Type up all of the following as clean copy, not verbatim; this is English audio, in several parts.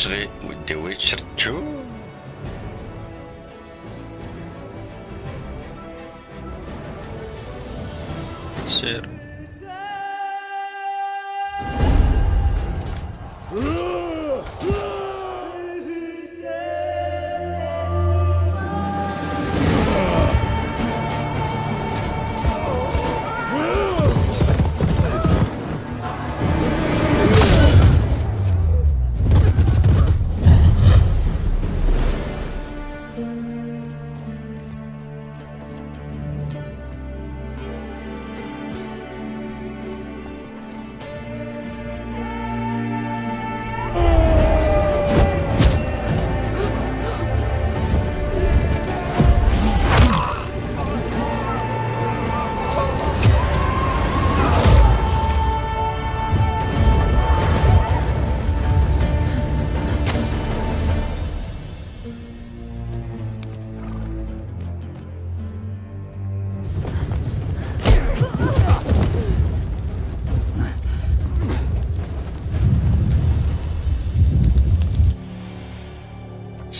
شغي ودي شرتشو سير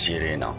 سيرينا.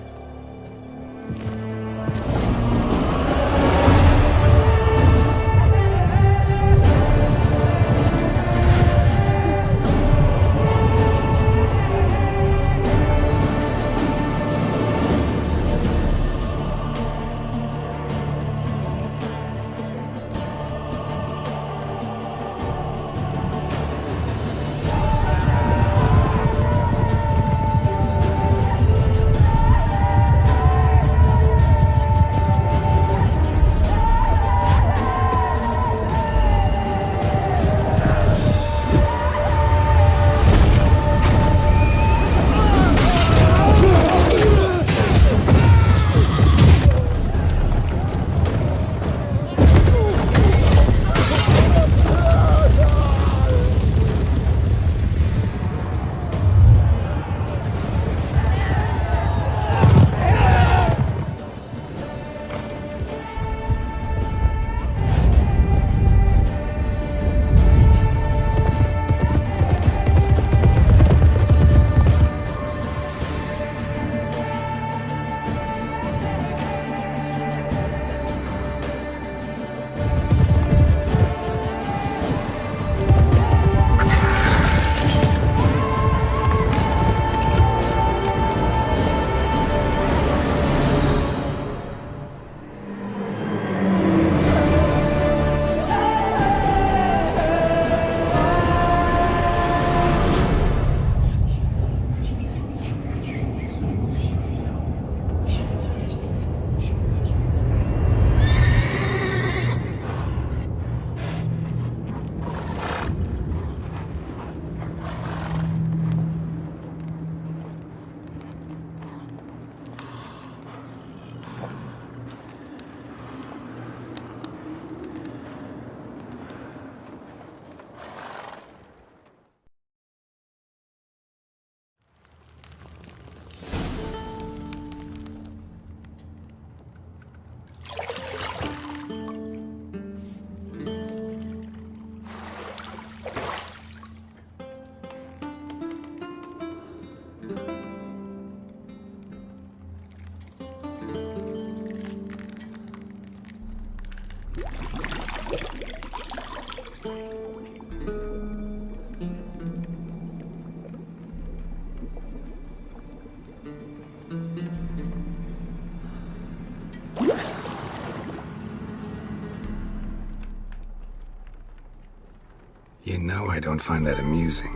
You know I don't find that amusing.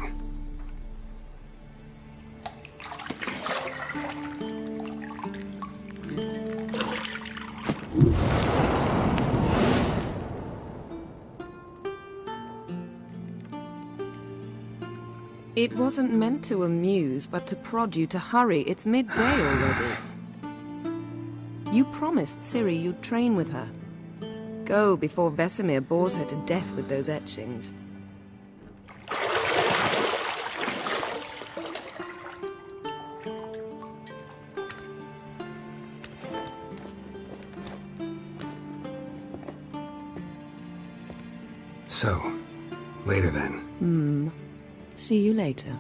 It wasn't meant to amuse, but to prod you to hurry. It's midday already. You promised Ciri you'd train with her. Go before Vesemir bores her to death with those etchings. So, later then. See you later.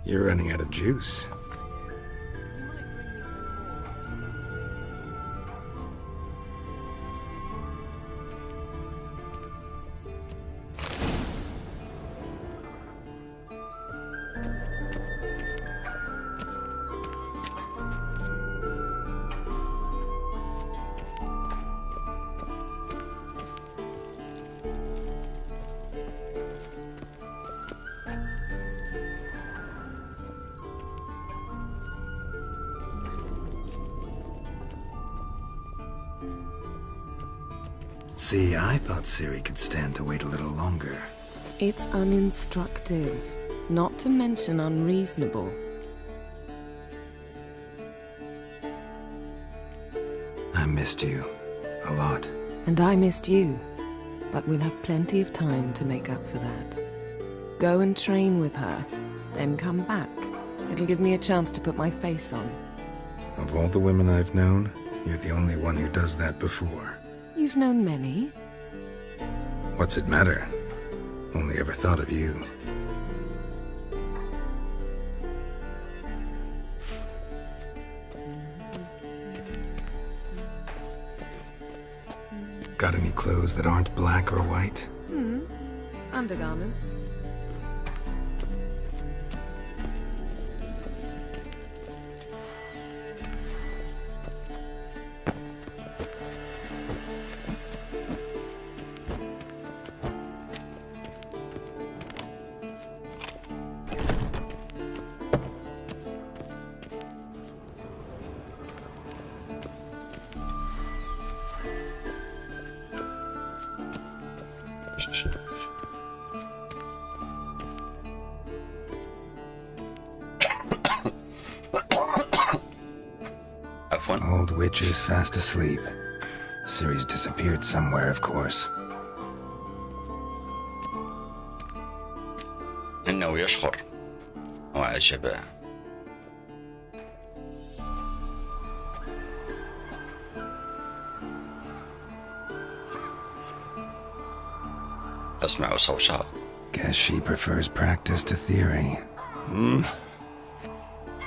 You're running out of juice. See, I thought Ciri could stand to wait a little longer. It's uninstructive, not to mention unreasonable. I missed you. A lot. And I missed you. But we'll have plenty of time to make up for that. Go and train with her, then come back. It'll give me a chance to put my face on. Of all the women I've known, you're the only one who does that before. You've known many. What's it matter? Only ever thought of you. Got any clothes that aren't black or white? Undergarments. Old witch is fast asleep. Ciri's disappeared somewhere, of course. إنه يشخر وعجبه. أسمع صوتها. Guess she prefers practice to theory.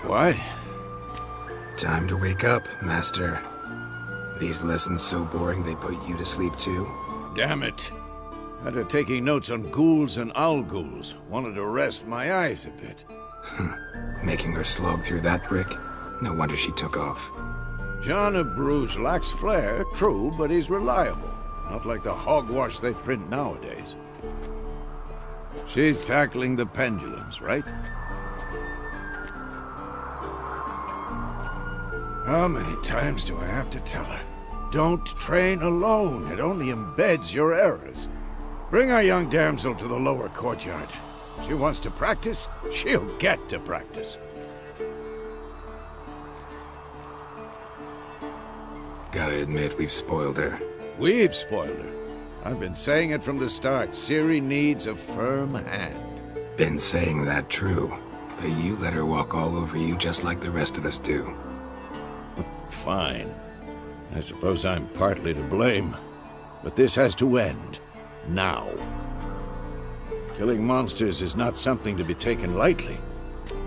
Why? Time to wake up, Master. These lessons so boring they put you to sleep too? Damn it. After taking notes on ghouls and owl-ghouls, wanted to rest my eyes a bit. Making her slog through that brick? No wonder she took off. John of Bruges lacks flair, true, but he's reliable. Not like the hogwash they print nowadays. She's tackling the pendulums, right? How many times do I have to tell her? Don't train alone. It only embeds your errors. Bring our young damsel to the lower courtyard. She wants to practice, she'll get to practice. Gotta admit, we've spoiled her. We've spoiled her. I've been saying it from the start. Ciri needs a firm hand. Been saying that true, but you let her walk all over you just like the rest of us do. Fine. I suppose I'm partly to blame. But this has to end. Now. Killing monsters is not something to be taken lightly.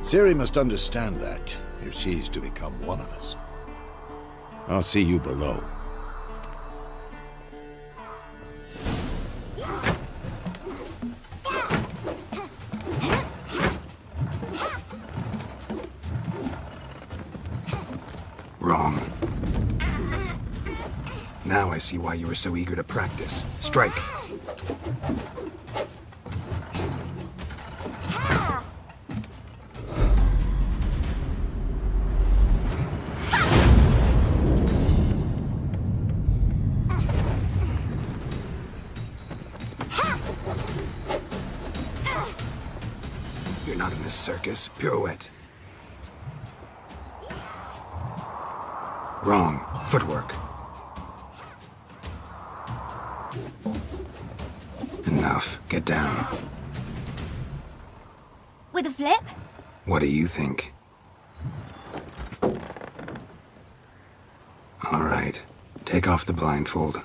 Ciri must understand that, if she's to become one of us. I'll see you below. Wrong. Now I see why you were so eager to practice. Strike! You're not in this circus. Pirouette. Wrong. Footwork. Enough. Get down. With a flip? What do you think? All right. Take off the blindfold.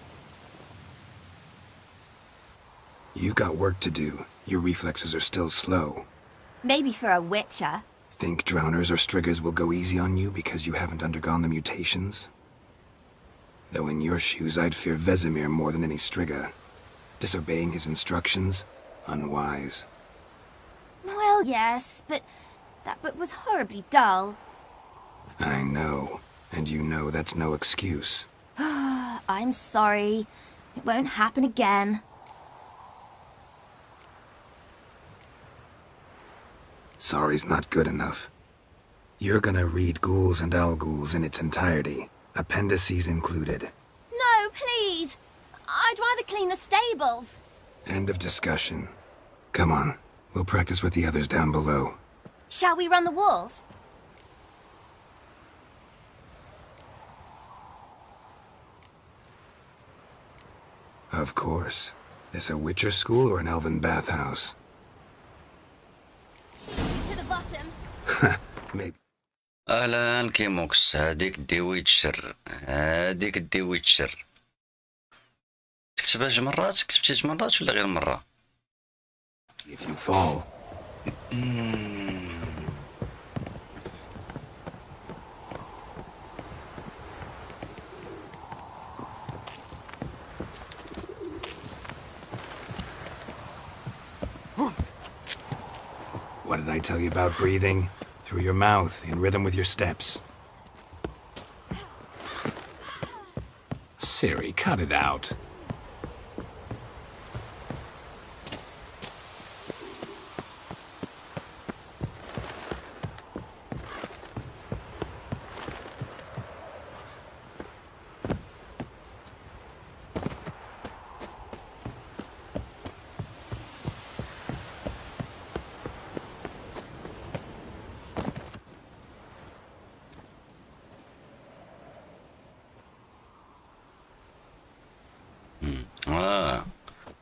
You've got work to do. Your reflexes are still slow. Maybe for a witcher. Think drowners or striggers will go easy on you because you haven't undergone the mutations? Though in your shoes I'd fear Vesemir more than any strigger. Disobeying his instructions? Unwise. Well, yes, but that book was horribly dull. I know, and you know that's no excuse. I'm sorry. It won't happen again. Sorry's not good enough. You're gonna read Ghouls and Al-Ghouls in its entirety, appendices included. No, please! I'd rather clean the stables. End of discussion. Come on, we'll practice with the others down below. Shall we run the walls? Of course. This a Witcher school or an elven bathhouse? To the bottom. Maybe. اهلا كيموكس. هاديك دي ويتشر، هاديك دي ويتشر. تكتبها جوج مرات؟ كتبتي جوج مرات ولا غير مرة؟ If you fall. What did I tell you about breathing? Through your mouth, in rhythm with your steps. Siri, cut it out.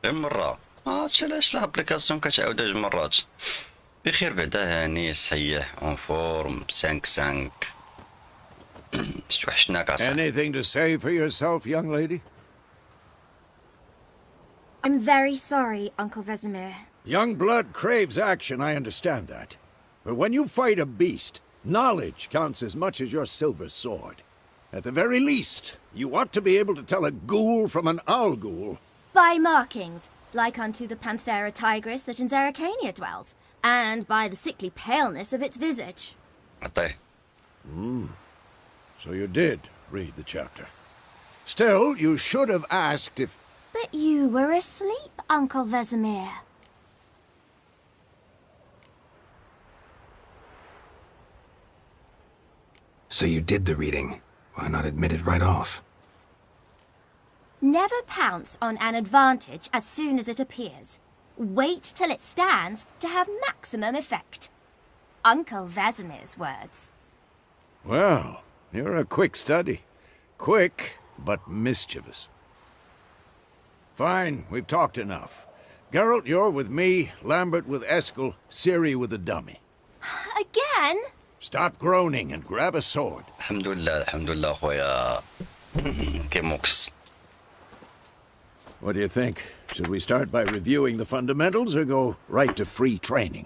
غير مرة. هادشي علاش لابليكاسيون كتعاودها جوج مرات. بخير بعدا هاني صحيح اون فورم 5 توحشناك اصاحبي. Anything to say for yourself, young lady? I'm very sorry, Uncle Vesemir. Young blood craves action, I understand that. But when you fight a beast, knowledge counts as much as your silver sword. At the very least, you ought to be able to tell a ghoul from an owl-ghoul. By markings, like unto the Panthera tigris that in Zerrikania dwells, and by the sickly paleness of its visage. عطيه. So you did read the chapter. Still, you should have asked if... But you were asleep, Uncle Vesemir. So you did the reading. Why not admit it right off? Never pounce on an advantage as soon as it appears. Wait till it stands to have maximum effect. Uncle Vesemir's words. Well, you're a quick study. Quick, but mischievous. Fine, we've talked enough. Geralt, you're with me, Lambert with Eskel, Ciri with the dummy. Again? Stop groaning and grab a sword. الحمد لله خويا كيموكس. What do you think? Should we start by reviewing the fundamentals or go right to free training?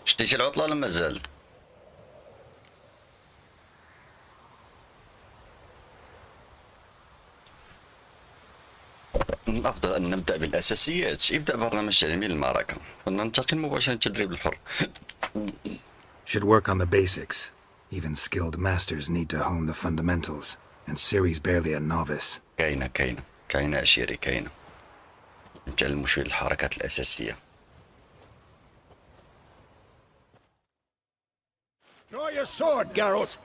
شديتي العطلة ولا مازال؟ الأفضل أن نبدأ بالأساسيات. ابدأ برنامج تعليمي للمعركة وننتقل مباشرة للتدريب الحر. Should work on the basics. Even skilled masters need to hone the fundamentals, and Ciri's barely a novice. كاينة عشيري كاينة. نتعلموا شوية الحركات الأساسية. Draw your sword, Geralt!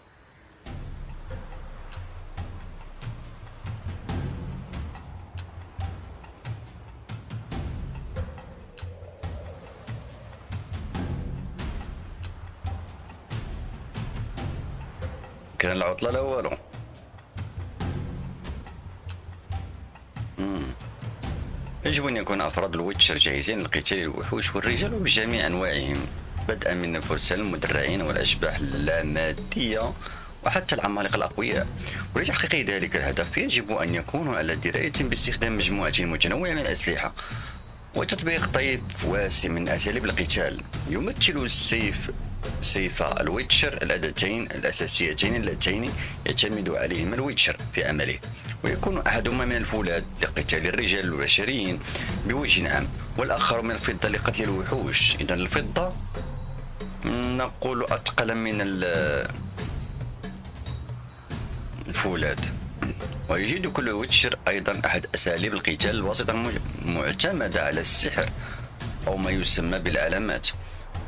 كان العطلة لا والو. يجب أن يكون أفراد الويتشر جاهزين لقتال الوحوش والرجال بجميع أنواعهم، بدءا من الفرسان المدرعين والأشباح اللامادية وحتى العمالقة الأقوياء. ولتحقيق ذلك الهدف يجب أن يكونوا على دراية باستخدام مجموعة متنوعة من الأسلحة وتطبيق طيف واسع من أساليب القتال. يمثل السيف سيفا الويتشر الأداتين الأساسيتين اللتين يعتمد عليهما الويتشر في عمله، ويكون أحدهما من الفولاذ لقتال الرجال البشريين بوجه عام، والآخر من الفضة لقتل الوحوش. إذا الفضة نقول أثقل من الفولاذ. ويجد كل ويتشر أيضا أحد أساليب القتال الوسيطة المعتمدة على السحر أو ما يسمى بالعلامات،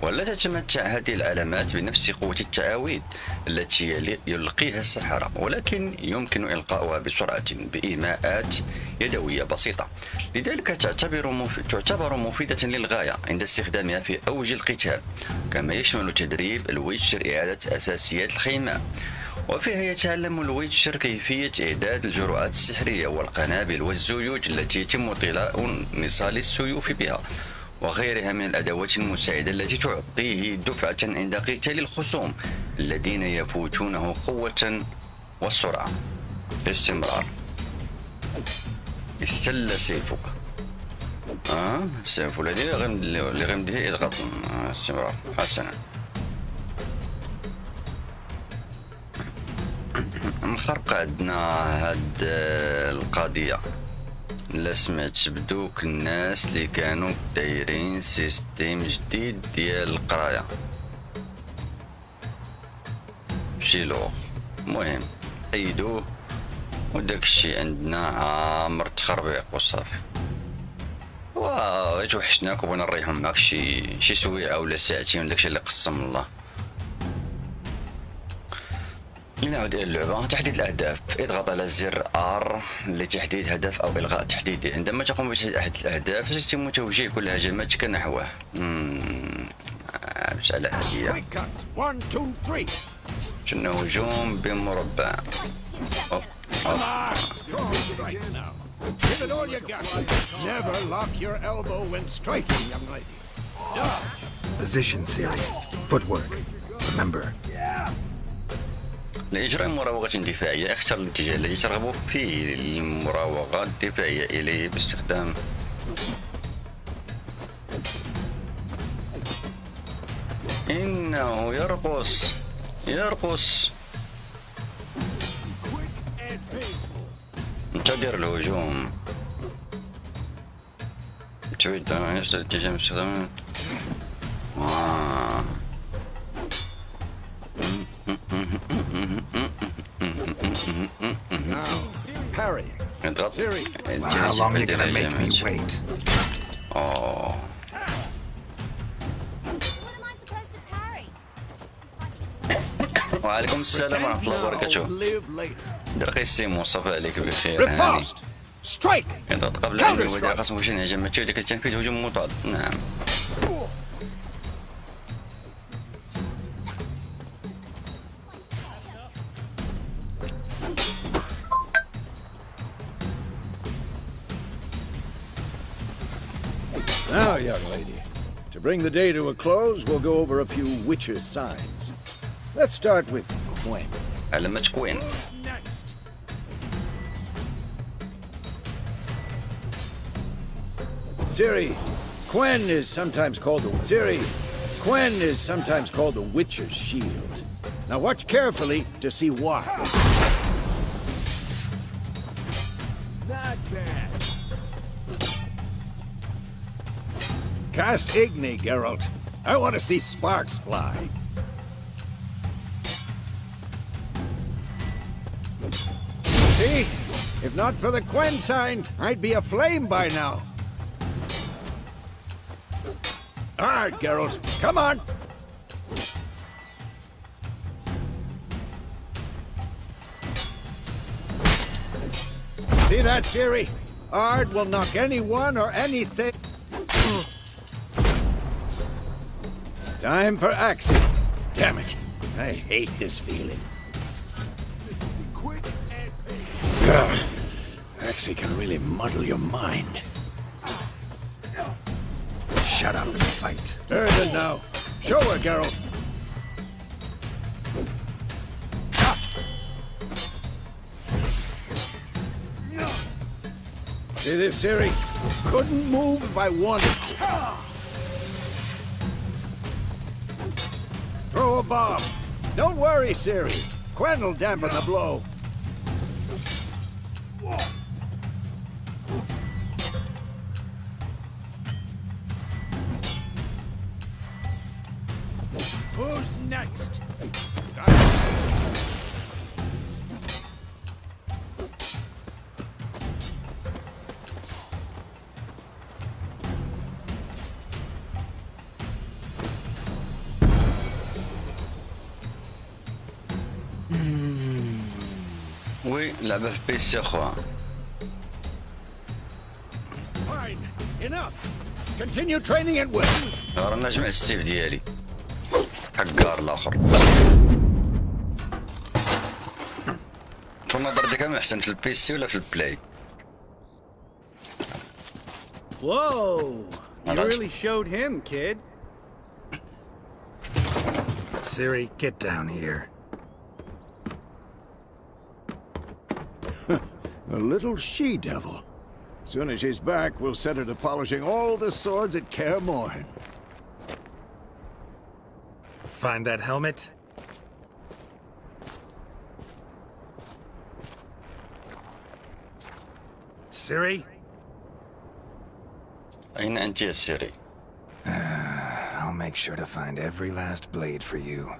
ولا تتمتع هذه العلامات بنفس قوة التعاويذ التي يلقيها السحرة، ولكن يمكن إلقاؤها بسرعة بإيماءات يدوية بسيطة، لذلك تعتبر مفيدة للغاية عند استخدامها في أوج القتال. كما يشمل تدريب الويتشر إعادة أساسيات الخيمة، وفيها يتعلم الويتشر كيفية إعداد الجرعات السحرية والقنابل والزيوت التي يتم طلاء نصال السيوف بها، وغيرها من الأدوات المساعدة التي تعطيه دفعة عند قتال الخصوم الذين يفوتونه قوة والسرعة. باستمرار استل سيفك. السيف الذي لغمده اضغط. استمرار. حسنا. مخربقة عندنا هاد القضية. لا سمعت بدوك الناس اللي كانوا دايرين سيستيم جديد ديال القراية شي لوغ، المهم حيدوه وداك الشي عندنا عامر تخربيق وصافي. غير توحشناك وبغينا نريحو معاك شي سويعة ولا ساعتين داكشي اللي قسم الله. لنعود إلى اللعبة. تحديد الأهداف. اضغط على زر R لتحديد هدف أو إلغاء تحديده. عندما تقوم بتحديد أحد الأهداف سيتم توجيه كل هجماتك نحوه. مش على هدية. شنو هجوم بمربع. Position, Siri. Footwork. Remember. لإجراء مراوغة دفاعية اختر الاتجاه الذي ترغب فيه المراوغة الدفاعية إليه باستخدام إنه يرقص. انتظر الهجوم. تريد أن يصل الاتجاه باستخدام How long are you gonna make me wait? وعليكم السلام ورحمة الله وبركاته. درقي السيم وصفى عليك بخير هاني. اضغط قبل أن يودع خصم وشن هجمته لكي تنفيذ هجوم مضاد. نعم. Now, young lady, to bring the day to a close, we'll go over a few witches' signs. Let's start with Quinn. علامة كوين. Ciri, Quinn is sometimes called the Witcher's Shield. Now watch carefully to see why. Not bad. Cast Igni, Geralt. I want to see sparks fly. See? If not for the Quen sign, I'd be aflame by now. All right, Geralt, come on! See that, Ciri? Ard will knock anyone or anything. Time for Axie. Damn it. I hate this feeling. Axie can really muddle your mind. Shut up and fight. Heard it now. Show her, Geralt. See this, Ciri? Couldn't move if I wanted to. a bomb. Don't worry, Siri. Quen will dampen the blow. Who's next? وي لعبة في بيسي اخويا. Fine. Enough. Continue training at will. رانا نجمع السيف ديالي حقار الاخر. في النظر ديك كان احسن في البيسي ولا في البلاي؟ Whoa! You really showed him, kid. Siri, get down here. A little she-devil. Soon as she's back, we'll set her to polishing all the swords at Kaer Morhen. Find that helmet? Siri? أين أنت يا سيري؟ I'll make sure to find every last blade for you.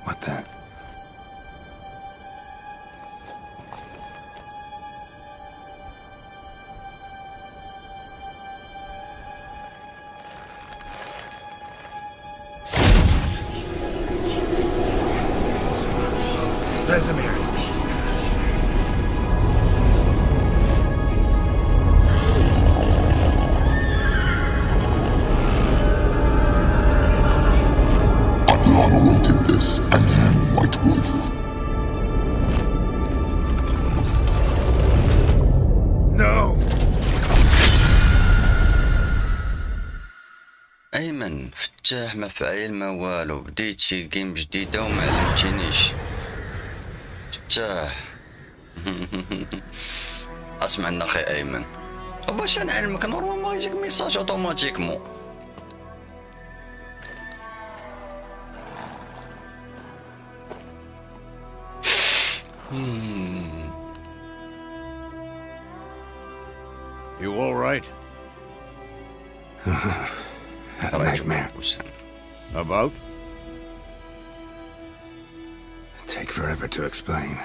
What the? Vesemir. I've long awaited this, and you, White Wolf. No! أيمن فتاح مفعيل ما والو، بديتي جيم جديدة وما علمتينيش. فتاح اسمع لنا اخي أيمن، وباش نعلمك نورمالمون يجيك ميساج اوتوماتيكمون. You all right? Had a nightmare. About? Take forever to explain.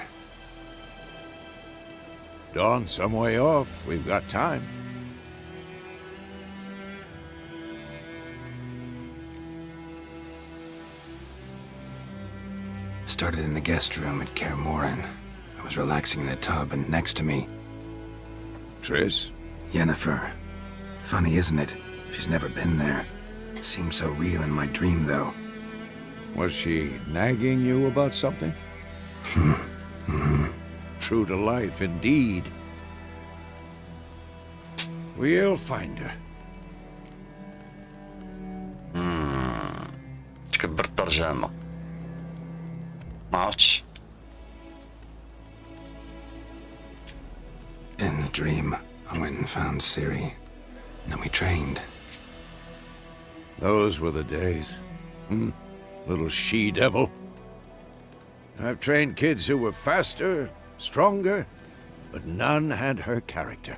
Dawn's some way off. We've got time. Started in the guest room at Kaer Morhen. I was relaxing in the tub, and next to me, Triss? Yennefer. Funny, isn't it? She's never been there. Seemed so real in my dream, though. Was she nagging you about something? True to life, indeed. We'll find her. تكبر الترجمة. ما عرفتش. In the dream, I went and found Ciri. Then we trained. Those were the days. Little she-devil. I've trained kids who were faster, stronger, but none had her character.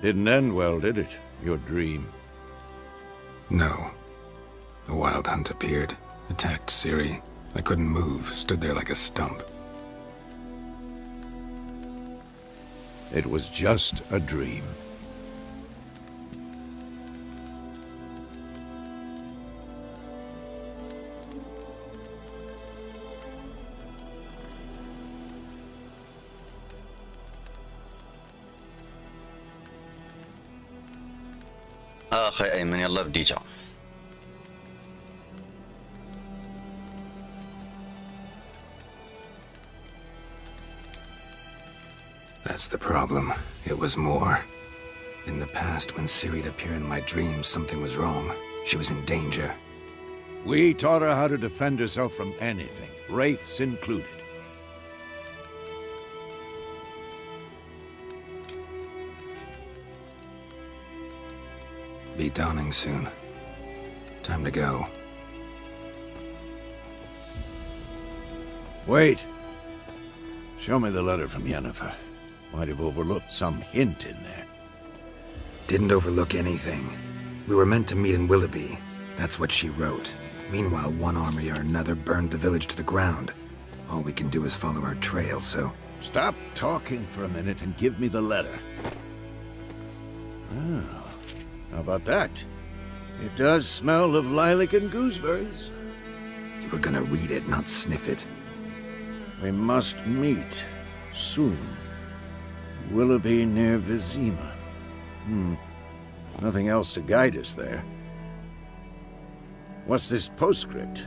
Didn't end well, did it? Your dream? No. A wild hunt appeared, attacked Ciri. I couldn't move, stood there like a stump. It was just a dream. اخي ايمن يلا بديتها. That's the problem. It was more. In the past, when Ciri'd appear in my dreams, something was wrong. She was in danger. We taught her how to defend herself from anything, wraiths included. Be dawning soon. Time to go. Wait. Show me the letter from Yennefer. Might have overlooked some hint in there. Didn't overlook anything. We were meant to meet in Willoughby. That's what she wrote. Meanwhile, one army or another burned the village to the ground. All we can do is follow our trail, so... Stop talking for a minute and give me the letter. Oh, how about that? It does smell of lilac and gooseberries. You were gonna read it, not sniff it. We must meet soon. Willoughby near Vizima. Nothing else to guide us there. What's this postscript?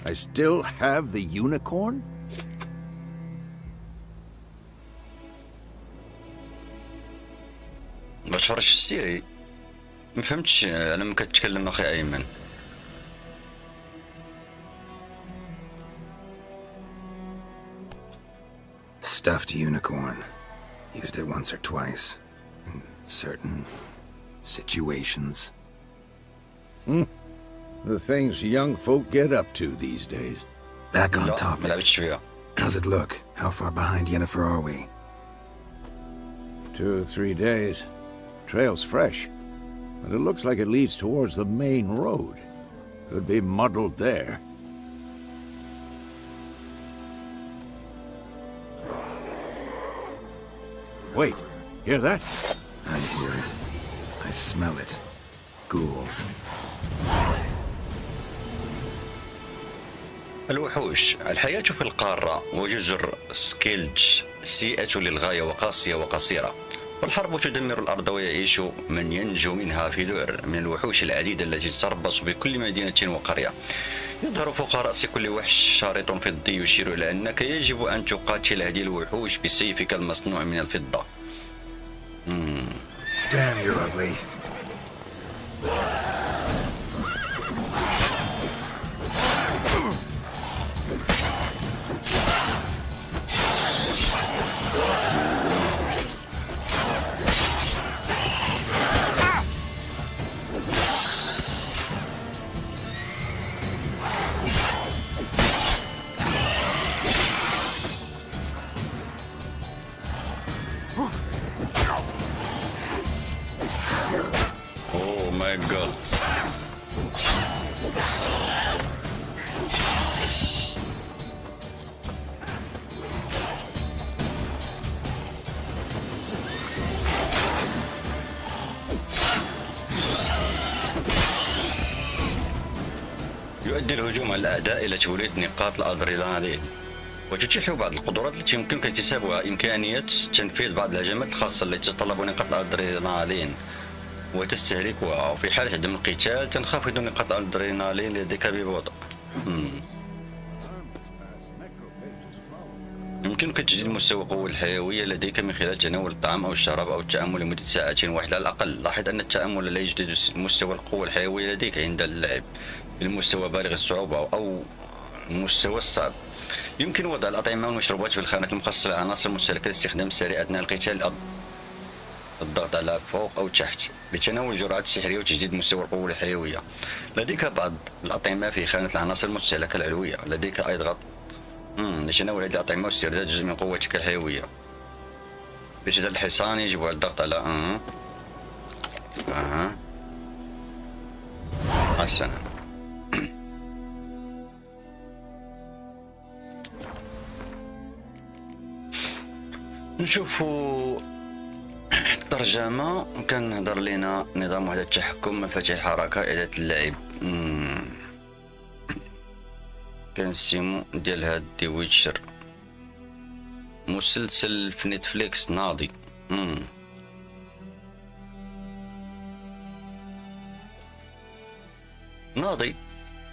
I still have the unicorn? باش فرج في السيري ما فهمتش على ما كتكلم اخي ايمن. Stuffed unicorn. Used it once or twice. In certain situations. The things young folk get up to these days. Back on لا ما topic. لعبتش فيها. How's it look? How far behind Yennefer are we? 2 or 3 days. Trail's fresh, but it looks like it leads towards the main road. Could be muddled there. Wait, hear that? I hear it. I smell it. Ghouls. الوحوش. الحياة في القارة وجزر سكيلج سيئة للغاية وقاسية وقصيرة، والحرب تدمر الأرض ويعيش من ينجو منها في ذعر من الوحوش العديدة التي تتربص بكل مدينة وقرية. يظهر فوق رأس كل وحش شارط فضي يشير إلى أنك يجب أن تقاتل هذه الوحوش بسيفك المصنوع من الفضة. Damn, you're ugly. Oh my god. يؤدي الهجوم على الأعداء إلى توليد نقاط الأدرينالين، وتتيح بعض القدرات التي يمكنك اكتسابها إمكانية تنفيذ بعض الهجمات الخاصة التي تتطلب نقاط الأدرينالين وتستهلكها، وفي حالة عدم القتال تنخفض نقاط الأدرينالين لديك ببطء. يمكنك تجديد مستوى القوة الحيوية لديك من خلال تناول الطعام أو الشراب أو التأمل لمدة ساعة واحدة على الأقل. لاحظ أن التأمل لا يجدد مستوى القوة الحيوية لديك عند اللعب بالمستوى بالغ الصعوبة أو المستوى الصعب. يمكن وضع الأطعمة والمشروبات في الخانات المخصصة للعناصر المستهلكة لاستخدام السريع أثناء القتال، الضغط على فوق أو تحت لتناول الجرعات السحرية وتجديد مستوى القوة الحيوية. لديك بعض الأطعمة في خانة العناصر المستهلكة العلوية. لديك اضغط لتناول هذه الأطعمة واسترداد جزء من قوتك الحيوية. بسداد الحصان يجب على الضغط على حسنا. نشوفوا الترجمة. كان نهضر لنا نظام وحدة التحكم، مفاتيح الحركة، إعادة اللعب. كان ستيمو ديال هاد دي ويتشر، مسلسل في نتفليكس ناضي. ناضي،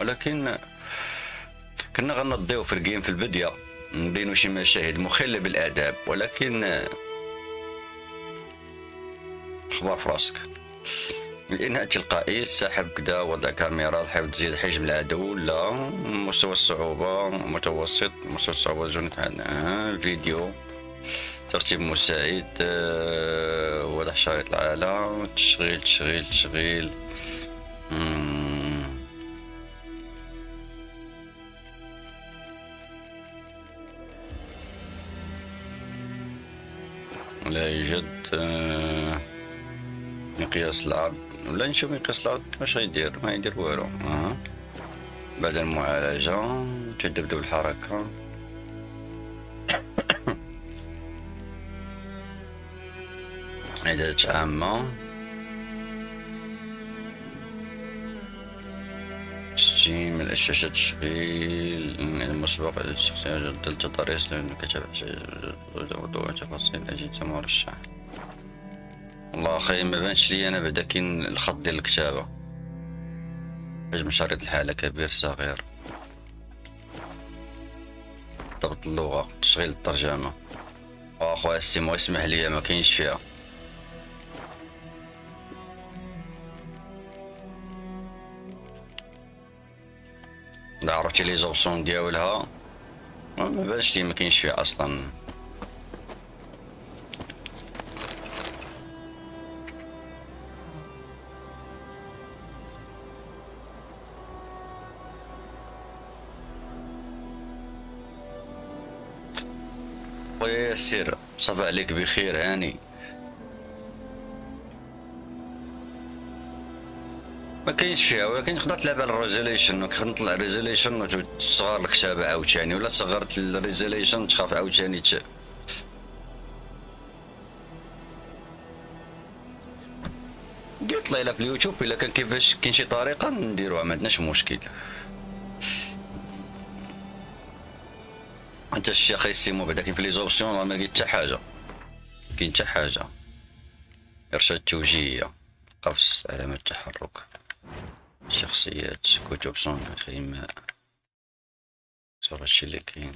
ولكن كنا غنضيو في الجيم في البداية نبينو شي مشاهد مخلة بالآداب، ولكن اخبار في راسك. الإنهاء التلقائي، السحب كدا، وضع كاميرا، الحفظ، تزيد حجم العدو، لا مستوى الصعوبة متوسط، مستوى الصعوبة زون فيديو، ترتيب مساعد، وضع شريط العالم، تشغيل. لا يوجد مقياس العرض، ولا نشوف مقياس العرض واش غيدير، ما يدير والو. بعد المعالجة تبدأ بالحركة. إعدادات عامة، تسجيل الشاشة، تشغيل المسبق، الشخصية جدد، التضاريس للكتابة، موضوع تفاصيل الأجهزة مرشح. والله أخي ما بانش لي أنا بعدا كاين الخط ديال الكتابة، حجم شريط الحالة كبير صغير، ضبط اللغة، تشغيل الترجمة. أخويا السيمو اسمح لي ما كاينش فيها. إذا عرفتي لي زوبسيون ديالها ما بانش لي ما كاينش فيها أصلا. خويا ياسر صباح عليك بخير هاني. ما كاينش فيها، ولكن تقدر تلعب على الريزوليشن، نطلع الريزوليشن وتصغر الكتابة عاوتاني، ولا صغرت الريزوليشن تخاف عاوتاني قلت لها في اليوتيوب الا كان كيفاش كاين شي طريقة نديروها، ما عندناش مشكل. انت الشيخ اخي سيمو بعدا كاين في لي زوبسيون ما لقيت حتى حاجة، كاين حتى حاجة. إرشاد توجيهية، قفز، علامة تحرك، شخصيات، كتب، صنع، فيما، صار هادشي اللي كاين.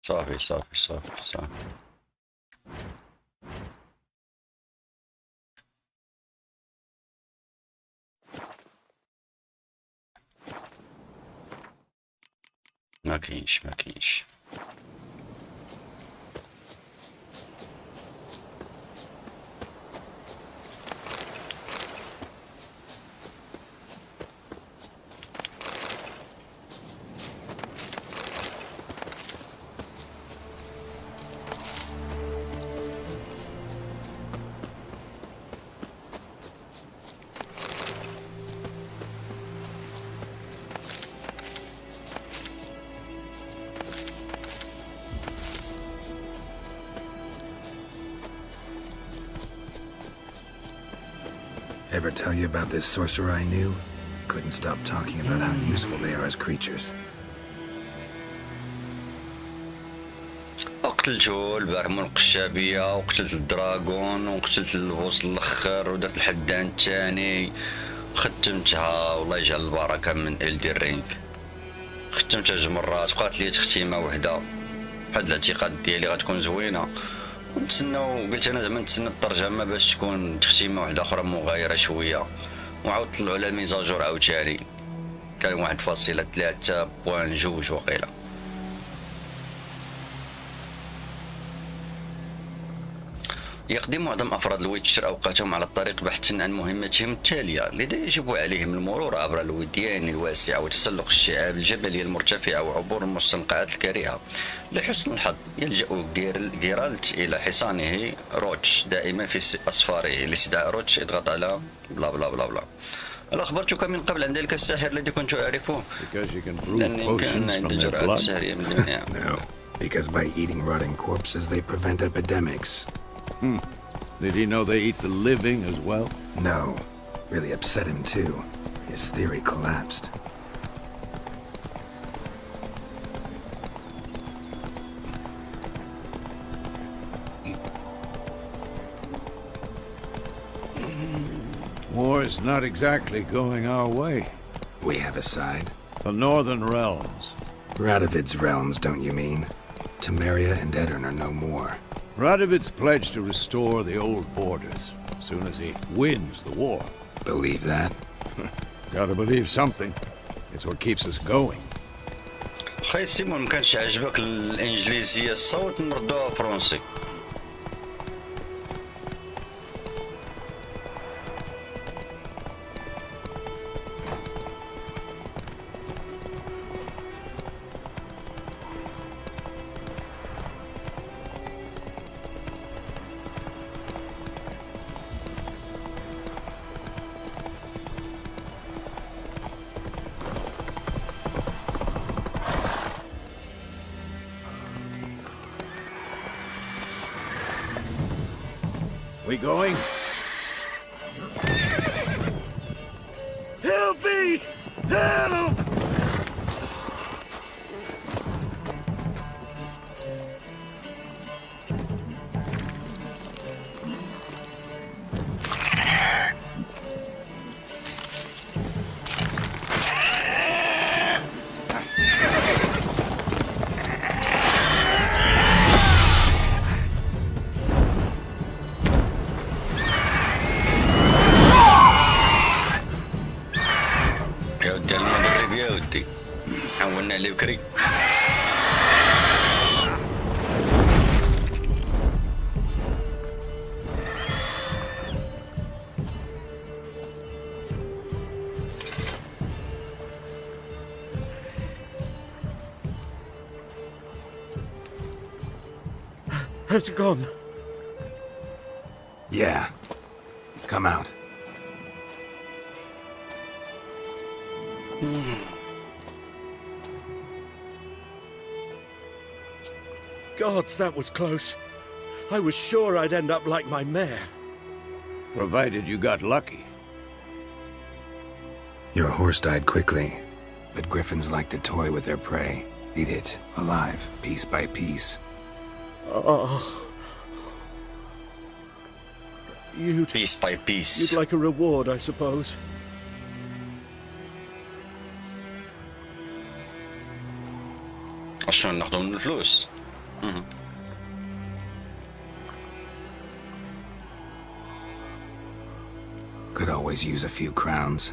صافي. ما كاينش. Ever tell you about this sorcerer I knew? Couldn't stop talking about how useful they are as creatures. قتلتو البارح من القشابية، وقتلت الدراغون، وقتلت البوس الاخر، ودرت الحدان الثاني، ختمتها والله يجعل البركة من إلدي رينج. ختمتها جوج مرات، بقات لي تختيمة وحدة. واحد الاعتقاد ديالي غتكون زوينة، ونتسناو، قلت انا زعما نتسنى الترجمة باش تكون تختيمة وحدة أخرى مغايرة شوية، وعاود طلعوا على الميزاجور عاوتاني. كان 1.3.2 وقيلة. يقضي معظم أفراد الويتشر أوقاتهم على الطريق بحثا عن مهمتهم التالية، لذا يجب عليهم المرور عبر الوديان الواسعة وتسلق الشعاب الجبلية المرتفعة وعبور المستنقعات الكريهة. لحسن الحظ يلجأ جيرالت إلى حصانه روتش دائما في أسفاره. لاستدعاء روتش اضغط على بلا بلا بلا بلا. هل أخبرتك من قبل عن ذلك الساحر الذي كنت أعرفه؟ لأن كان عندي جرعة سحرية من دماغي. No, because by eating rotting corpses they prevent epidemics. Did he know they eat the living as well? No. Really upset him too. His theory collapsed. War is not exactly going our way. We have a side. The northern realms. Radovid's realms, don't you mean? Temeria and Edirn are no more. Radovid's pledged to restore the old borders as soon as he wins the war. Believe that? Gotta believe something. It's what keeps us going. خي سيمون مكانش عجبك الانجليزيه الصوت نردوها فرنسي. We going? Help me! Help! التدريبية ودي حولنا عليه بكري. Has it gone? Yeah. Come out. Gods, that was close. I was sure I'd end up like my mare. Provided you got lucky. Your horse died quickly, but griffins like to toy with their prey. Eat it, alive, piece by piece. Oh. Piece by piece. You'd like a reward, I suppose. عشان ناخذ من الفلوس. Could always use a few crowns.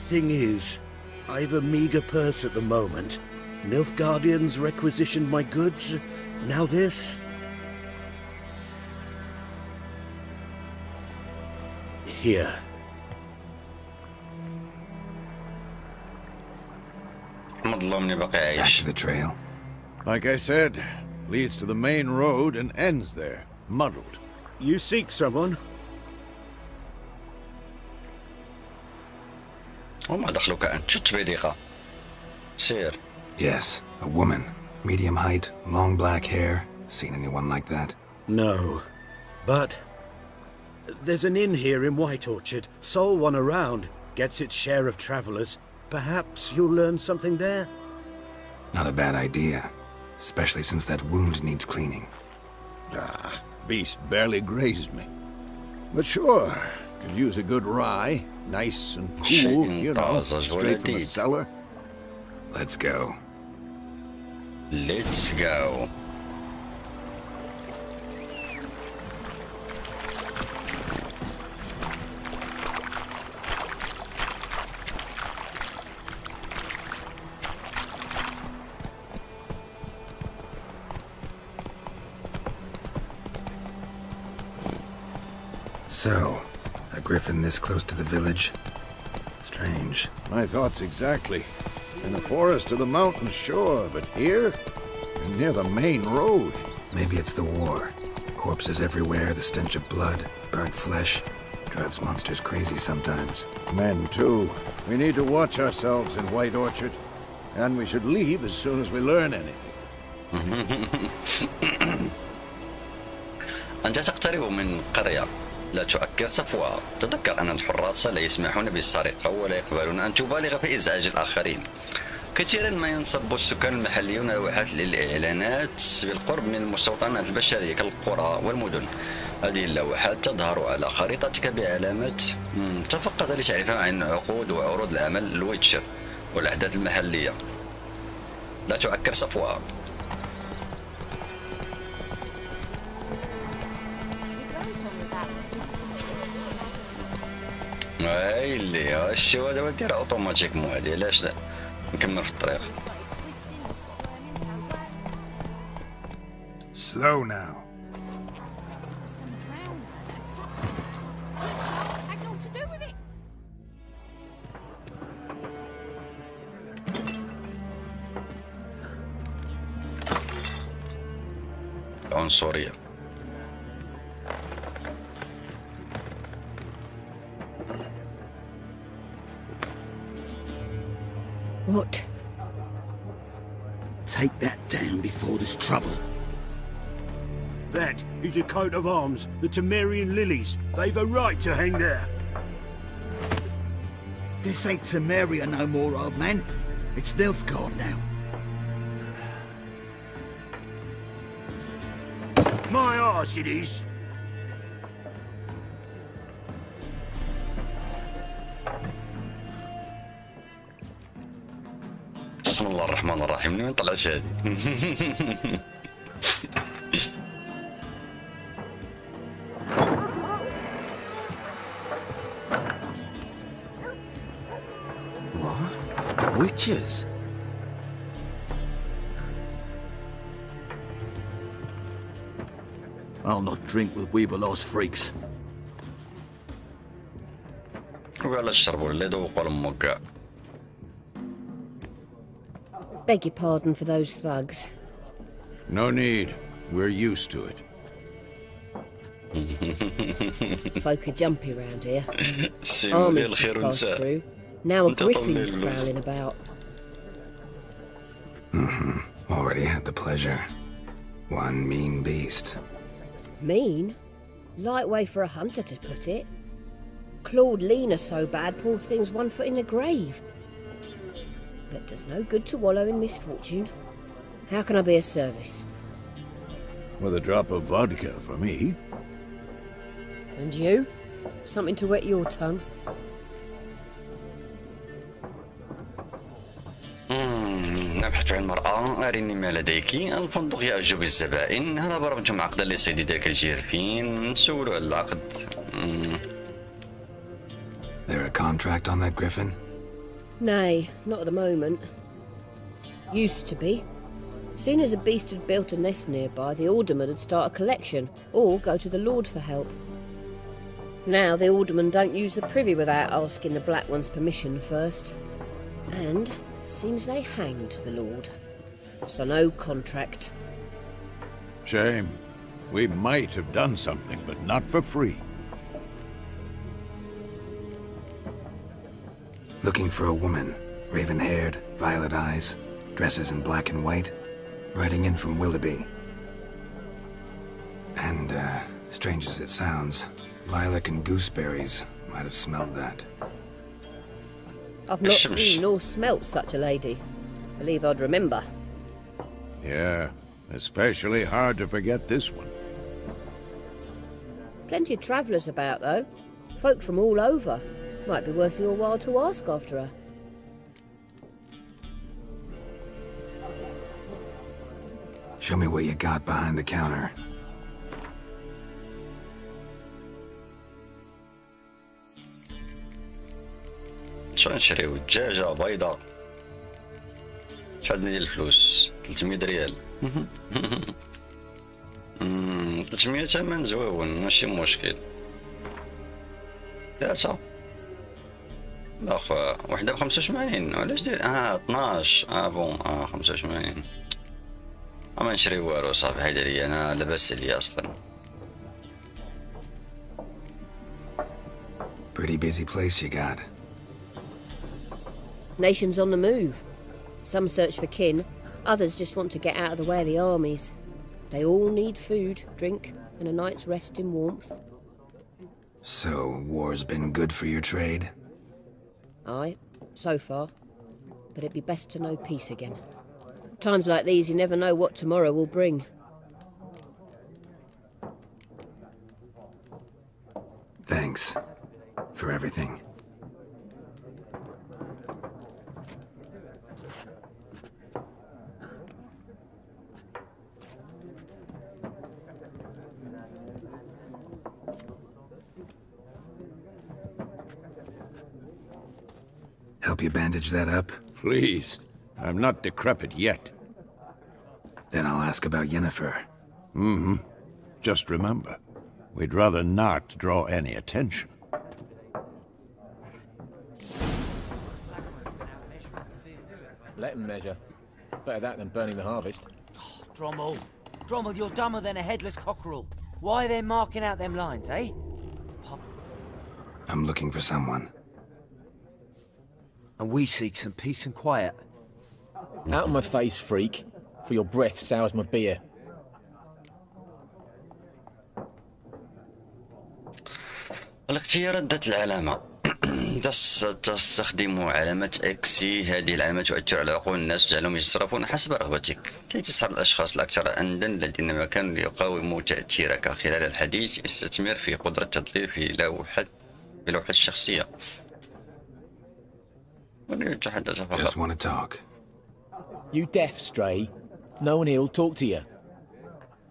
Thing is, I've a meager purse at the moment. Nilfgaardians requisitioned my goods. Now this. Here. حمد الله مني باقي Back عايش. to the trail. Like I said, leads to the main road and ends there, muddled. You seek someone? وما دخلوك أنت شت بدقيقة. سير. Yes, a woman. Medium height, long black hair. Seen anyone like that? No. But there's an inn here in White Orchard. Sole one around. Gets its share of travelers. Perhaps you'll learn something there? Not a bad idea. Especially since that wound needs cleaning. Ah, beast barely grazed me. But sure, could use a good rye. Nice and cool, you know, straight from the cellar. Let's go. Let's go. So, a griffin this close to the village? Strange. My thoughts exactly. In the forest or the mountains, sure, but here? And near the main road. Maybe it's the war. Corpses everywhere, the stench of blood, burnt flesh. Drives monsters crazy sometimes. Men, too. We need to watch ourselves in White Orchard. And we should leave as soon as we learn anything. أنت تقترب من قرية لا تؤكر صفوها. تذكر أن الحراس لا يسمحون بالسرقة ولا يقبلون أن تبالغ في إزعاج الآخرين. كثيرا ما ينصب السكان المحليون لوحات للإعلانات بالقرب من المستوطنات البشرية كالقرى والمدن. هذه اللوحات تظهر على خريطتك بعلامات تفقد لتعرفها عن عقود وعروض العمل الويتشر والأحداث المحلية. لا تؤكر صفوها. هاي اللي الشيء هذا ودير اوتوماتيك مو هادي علاش لا نكمل في الطريق. Slow now. عنصرية. What? Take that down before there's trouble. That is a coat of arms, the Temerian lilies. They've a right to hang there. This ain't Temeria no more, old man. It's Nilfgaard now. My arse it is. بسم الله الرحمن الرحيم. من وين طلعت هذه؟ What? Witches? I'll not drink with Weaverlaw's freaks. وعلى شربوا اللي ذوقوا لهم كاع. Beg your pardon for those thugs. No need. We're used to it. Folk are jumpy round here. السيم ديال Armies just الخير passed ونساء. through. Now a أنت طول griffin's الليل بس. prowling about. Already had the pleasure. One mean beast. Mean? Light way for a hunter to put it. Clawed Lena so bad, poor thing's 1 foot in the grave. But does no good to wallow in misfortune. How can I be of service? With a drop of vodka for me. And you? Something to wet your tongue? نبحث عن المرأة. أريني ما لديك. الفندق يعجب الزبائن. هل برمتم عقدا لصيد ذاك الجيرفين؟ نسولوا على العقد. There a contract on that griffin? Nay, not at the moment. Used to be. Soon as a beast had built a nest nearby, the alderman would start a collection, or go to the Lord for help. Now the aldermen don't use the privy without asking the Black One's permission first. And seems they hanged the Lord. So no contract. Shame. We might have done something, but not for free. Looking for a woman. Raven-haired, violet eyes, dresses in black and white. Riding in from Willoughby. And, strange as it sounds, lilac and gooseberries might have smelled that. I've not Shimsh. seen nor smelt such a lady. Believe I'd remember. Yeah, especially hard to forget this one. Plenty of travellers about, though. Folk from all over. Might be worth your while to ask after her. Show me what you got behind the counter. شو نشريو؟ دجاجة بيضة. شحال ديال الفلوس؟ 300 ريال. 300 ثمن زويون ماشي مشكل. ثلاثة. لا خويا وحدة ب85 علاش داير 12 بون 85. ما نشري والو صاحبي هيدا ليا انا لاباس عليا اصلا. Pretty busy place you got. Nations on the move. Some search for kin, others just want to get out of the way of the armies. They all need food, drink, and a night's rest in warmth. So, war's been good for your trade? Aye, so far. But it'd be best to know peace again. Times like these, you never know what tomorrow will bring. Thanks. For everything. Help you bandage that up? Please. I'm not decrepit yet. Then I'll ask about Yennefer. Mm-hmm. Just remember, we'd rather not draw any attention. Let them measure. Better that than burning the harvest. Oh, Drommel, you're dumber than a headless cockerel. Why are they marking out them lines, eh? I'm looking for someone. And we seek some peace and quiet. Out of my face, freak. For your breath sours my beer. الاختيارات ذات العلامة. تستخدم علامة إكسي. هذه العلامة تؤثر على عقول الناس وتجعلهم يتصرفون حسب رغبتك كي تسحب الأشخاص الأكثر عندًا الذين مكان ليقاوموا تأثيرك. خلال الحديث استثمر في قدرة التضليل في لوحة الشخصية. Just want to talk. You deaf, Stray? No one here'll talk to you.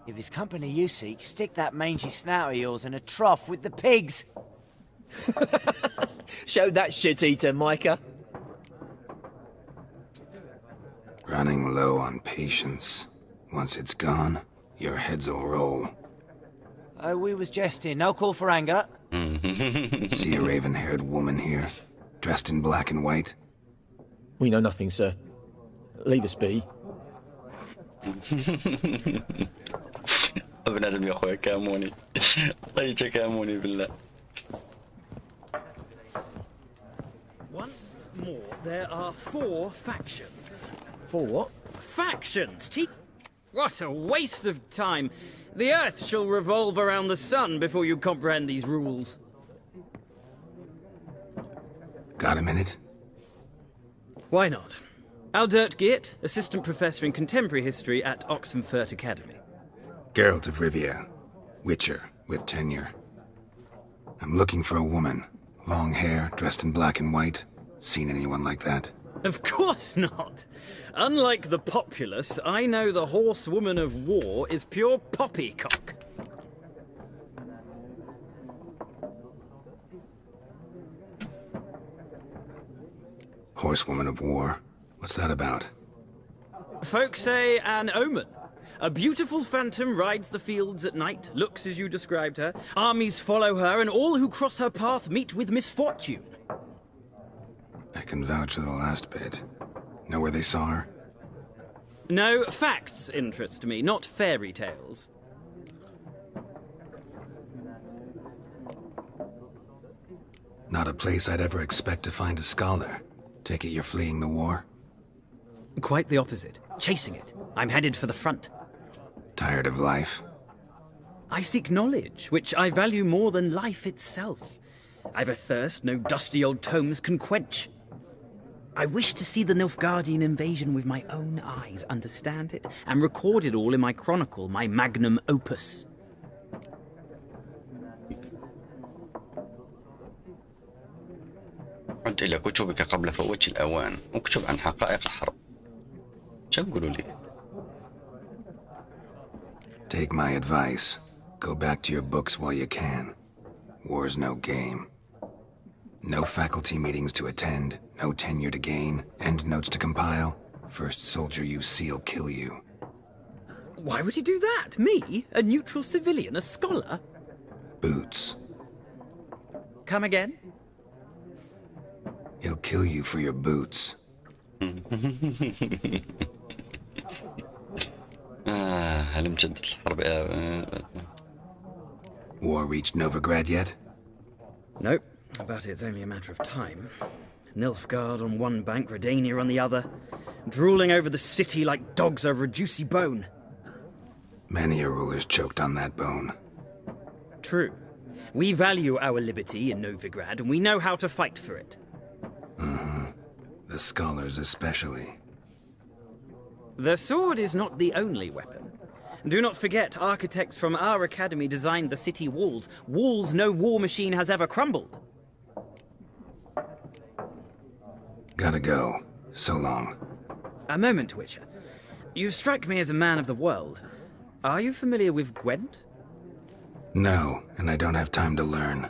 If it's company you seek, stick that mangy snout of yours in a trough with the pigs. Show that shit-eater, Micah. Running low on patience. Once it's gone, your heads will roll. Oh, we was jesting. No call for anger. See a raven-haired woman here, dressed in black and white? We know nothing, sir. Leave us be. بنادم يا اخويا كاموني. طيب كاموني بالله. Once more, there are 4 factions. 4 what? Factions! What a waste of time. The Earth shall revolve around the sun before you comprehend these rules. Got a minute? Why not? Aldert Geert, Assistant Professor in Contemporary History at Oxenfurt Academy. Geralt of Rivia, Witcher, with tenure. I'm looking for a woman. Long hair, dressed in black and white. Seen anyone like that? Of course not. Unlike the populace, I know the horsewoman of war is pure poppycock. Horsewoman of war? What's that about? Folk say an omen. A beautiful phantom rides the fields at night, looks as you described her. Armies follow her, and all who cross her path meet with misfortune. I can vouch for the last bit. Know where they saw her? No, facts interest me, not fairy tales. Not a place I'd ever expect to find a scholar. Take it you're fleeing the war? Quite the opposite. Chasing it. I'm headed for the front. Tired of life? I seek knowledge, which I value more than life itself. I've a thirst no dusty old tomes can quench. I wish to see the Nilfgaardian invasion with my own eyes, understand it, and record it all in my chronicle, my magnum opus. عد إلى كتبك قبل فوات الأوان. اكتب عن حقائق الحرب. شو تقولوا لي؟ Take my advice. Go back to your books while you can. War's no game. No faculty meetings to attend, no tenure to gain, end notes to compile. First soldier you see'll kill you. Why would he do that? Me? A neutral civilian? A scholar? Boots. Come again? He'll kill you for your boots. هل امتدت الحرب؟ War reached Novigrad yet? Nope, but it's only a matter of time. Nilfgaard on one bank, Redania on the other, drooling over the city like dogs over a juicy bone. Many a ruler's choked on that bone. True. We value our liberty in Novigrad, and we know how to fight for it. The scholars especially. The sword is not the only weapon. Do not forget, architects from our academy designed the city walls. Walls no war machine has ever crumbled. Gotta go. So long. A moment, Witcher. You strike me as a man of the world. Are you familiar with Gwent? No, and I don't have time to learn.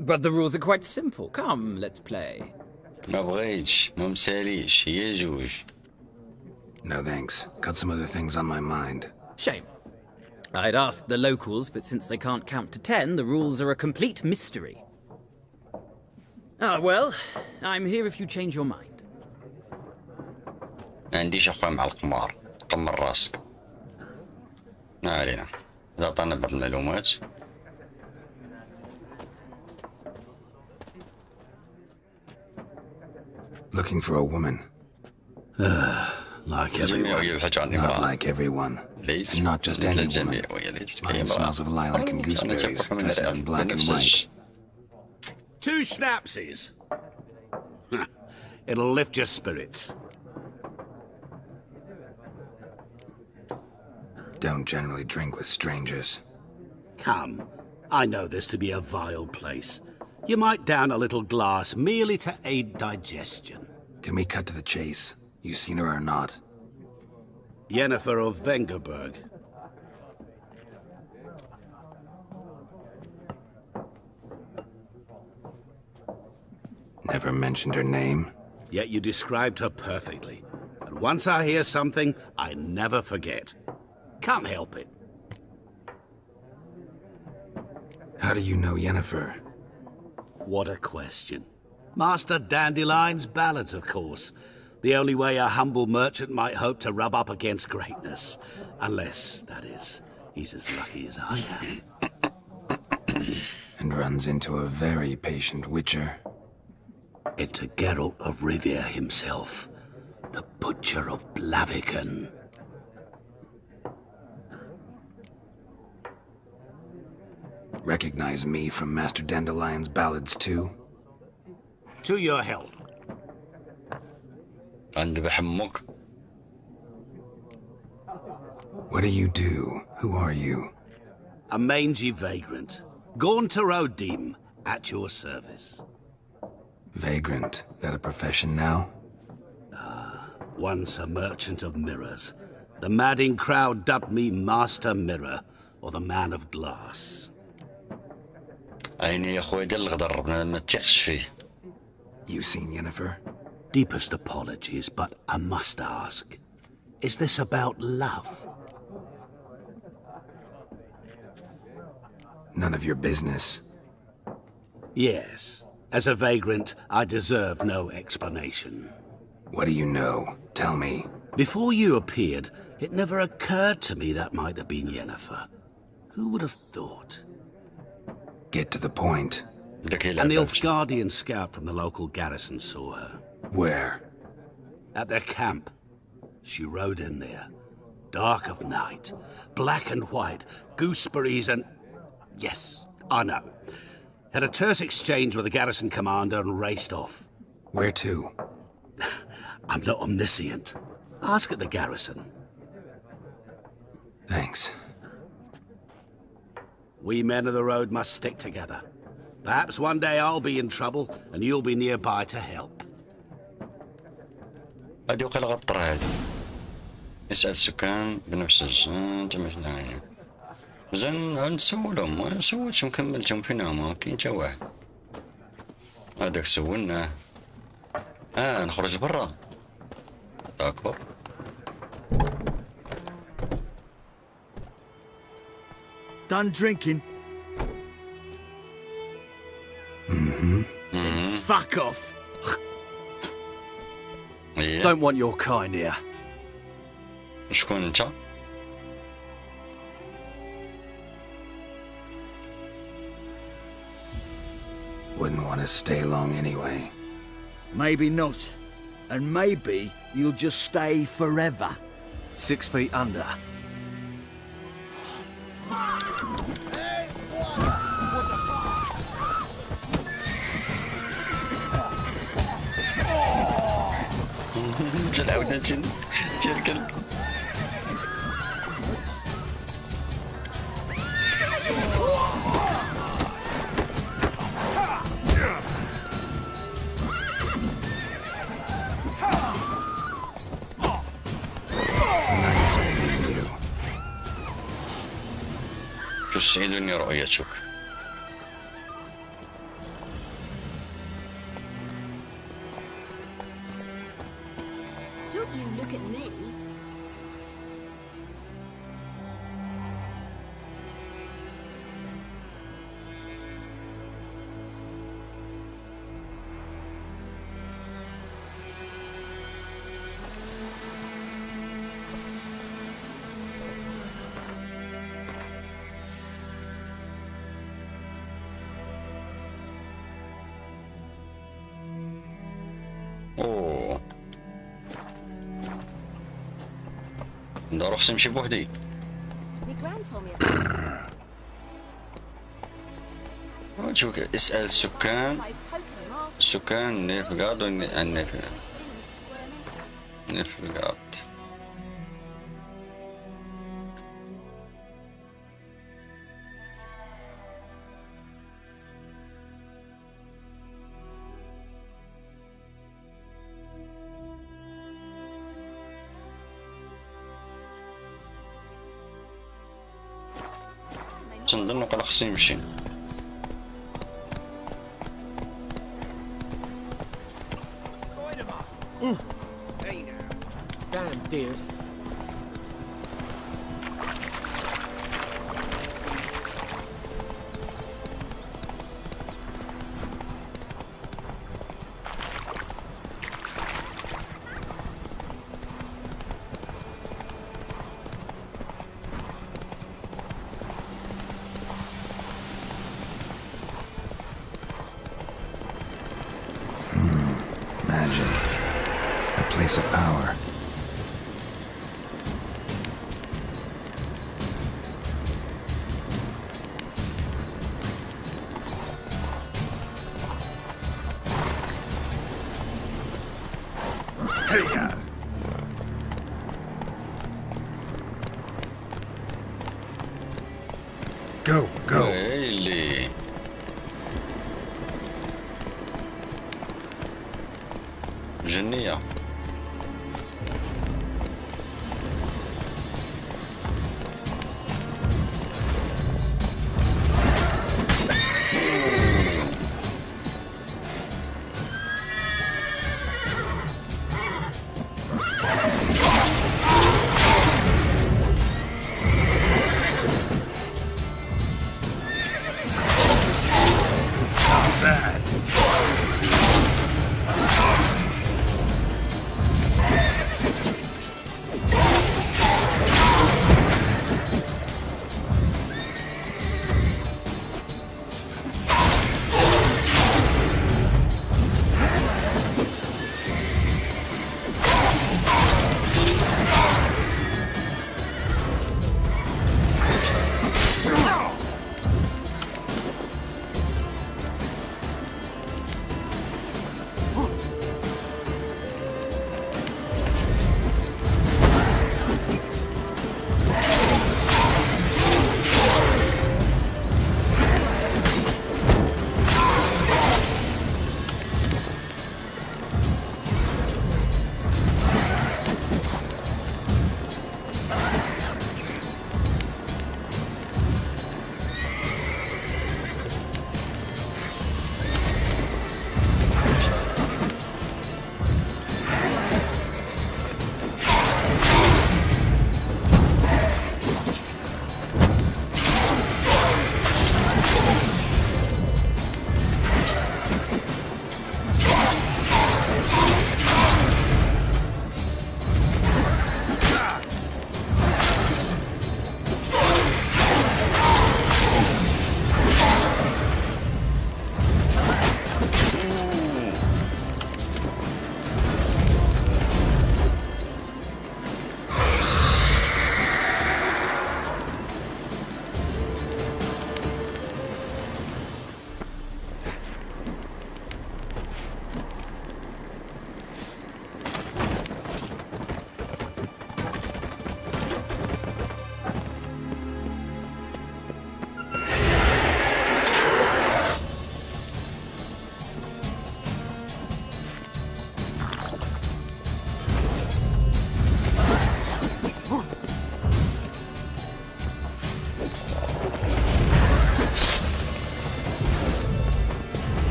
But the rules are quite simple. Come, let's play. ما بغيتش، ما مساليش، هي جوج. No thanks. Got some other things on my mind. Shame. I'd ask the locals, but since they can't count to 10, the rules are a complete mystery. Ah, well, I'm here if you change your mind. ما عنديش اخويا مع القمار، قمر راسك. ما علينا، إذا عطانا بعض المعلومات. Looking for a woman. Like الجميع everyone. يبحث عن Not امرأة. like everyone. ليس And not just مثل any الجميع، woman. وهي ليست Mine كأي smells امرأة. of lilac and gooseberries, dressed in black and white. 2 schnapsies. It'll lift your spirits. Don't generally drink with strangers. Come, I know this to be a vile place. You might down a little glass merely to aid digestion. Can we cut to the chase? You seen her or not? Yennefer of Vengerberg. Never mentioned her name. Yet you described her perfectly. And once I hear something, I never forget. Can't help it. How do you know Yennefer? What a question. Master Dandelion's ballads, of course. The only way a humble merchant might hope to rub up against greatness. Unless, that is, he's as lucky as I am. And runs into a very patient witcher. Into Geralt of Rivia himself, the Butcher of Blaviken. Recognize me from Master Dandelion's ballads too? To your health. عند حمك. What do you do? Who are you? A mangy vagrant. Gone to Rodim, at your service. Vagrant. That a profession now? Once a merchant of mirrors. The madding crowd dubbed me Master Mirror, or the Man of Glass. عيني يا خويا ديال الغدر، ما تثقش فيه. You seen Yennefer? Deepest apologies, but I must ask. Is this about love? None of your business. Yes. As a vagrant, I deserve no explanation. What do you know? Tell me. Before you appeared, it never occurred to me that might have been Yennefer. Who would have thought? Get to the point. An Nilfgaardian scout from the local garrison saw her. Where? At their camp. She rode in there. Dark of night. Black and white. Gooseberries and... Yes, I know. Had a terse exchange with the garrison commander and raced off. Where to? I'm not omniscient. Ask at the garrison. Thanks. We men of the road must stick together. Perhaps one day I'll be in trouble and you'll be nearby to help. هادي وقيلا غطر هادي. يسأل السكان بنفس جميع زين نسولهم، ما سولتش مكملتهم فين هما، كاين تا واحد. هذاك سولناه. نخرج لبرا. داكور. Done drinking? Fuck off! Yeah. Don't want your kind here. شكون انت؟ Wouldn't want to stay long anyway. Maybe not. And maybe you'll just stay forever. 6 feet under. العودة تركل. Nice meeting you. تسعدني رؤيتك. Don't you look at me. اوه ندور خصني نمشي بوحدي. شوف اسأل السكان نيفغارد نيفغارد. تنظن قال خصني نمشي. Damn dears. Magic. A place of power. Go, go. اللي جنية.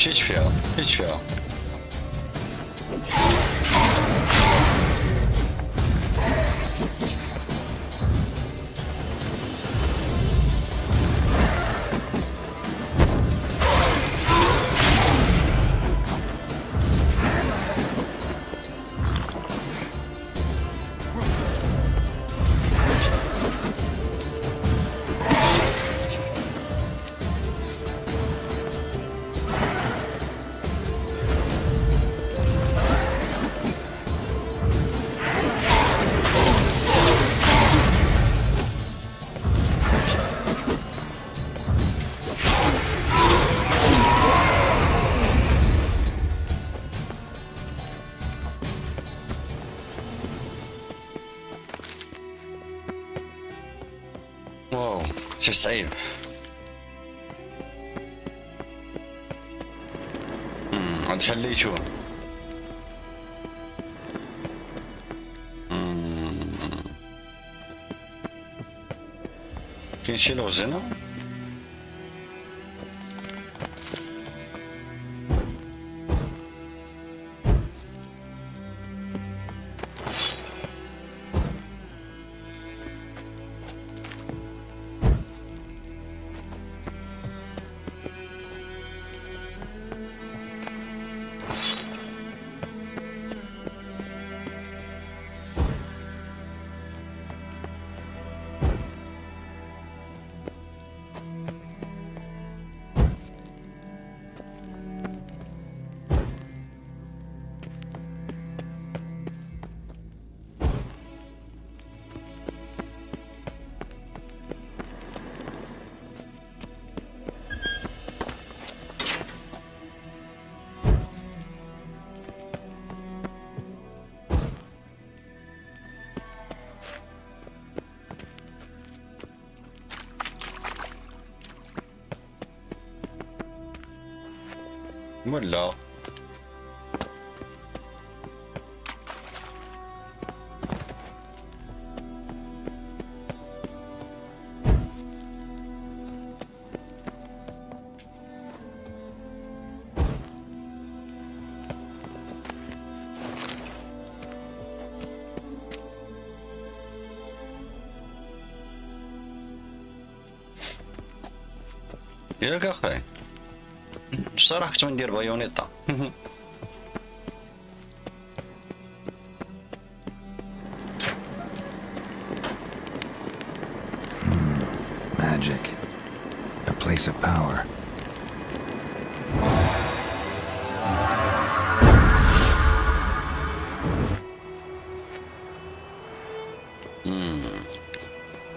مشيت فيها مشيت فيها. واو شي صعيب. عاد حليتو. كاين شي لغز هنا. ولا ياك اخي بصراحة كنت ندير بايونيطا. Magic. A place of power.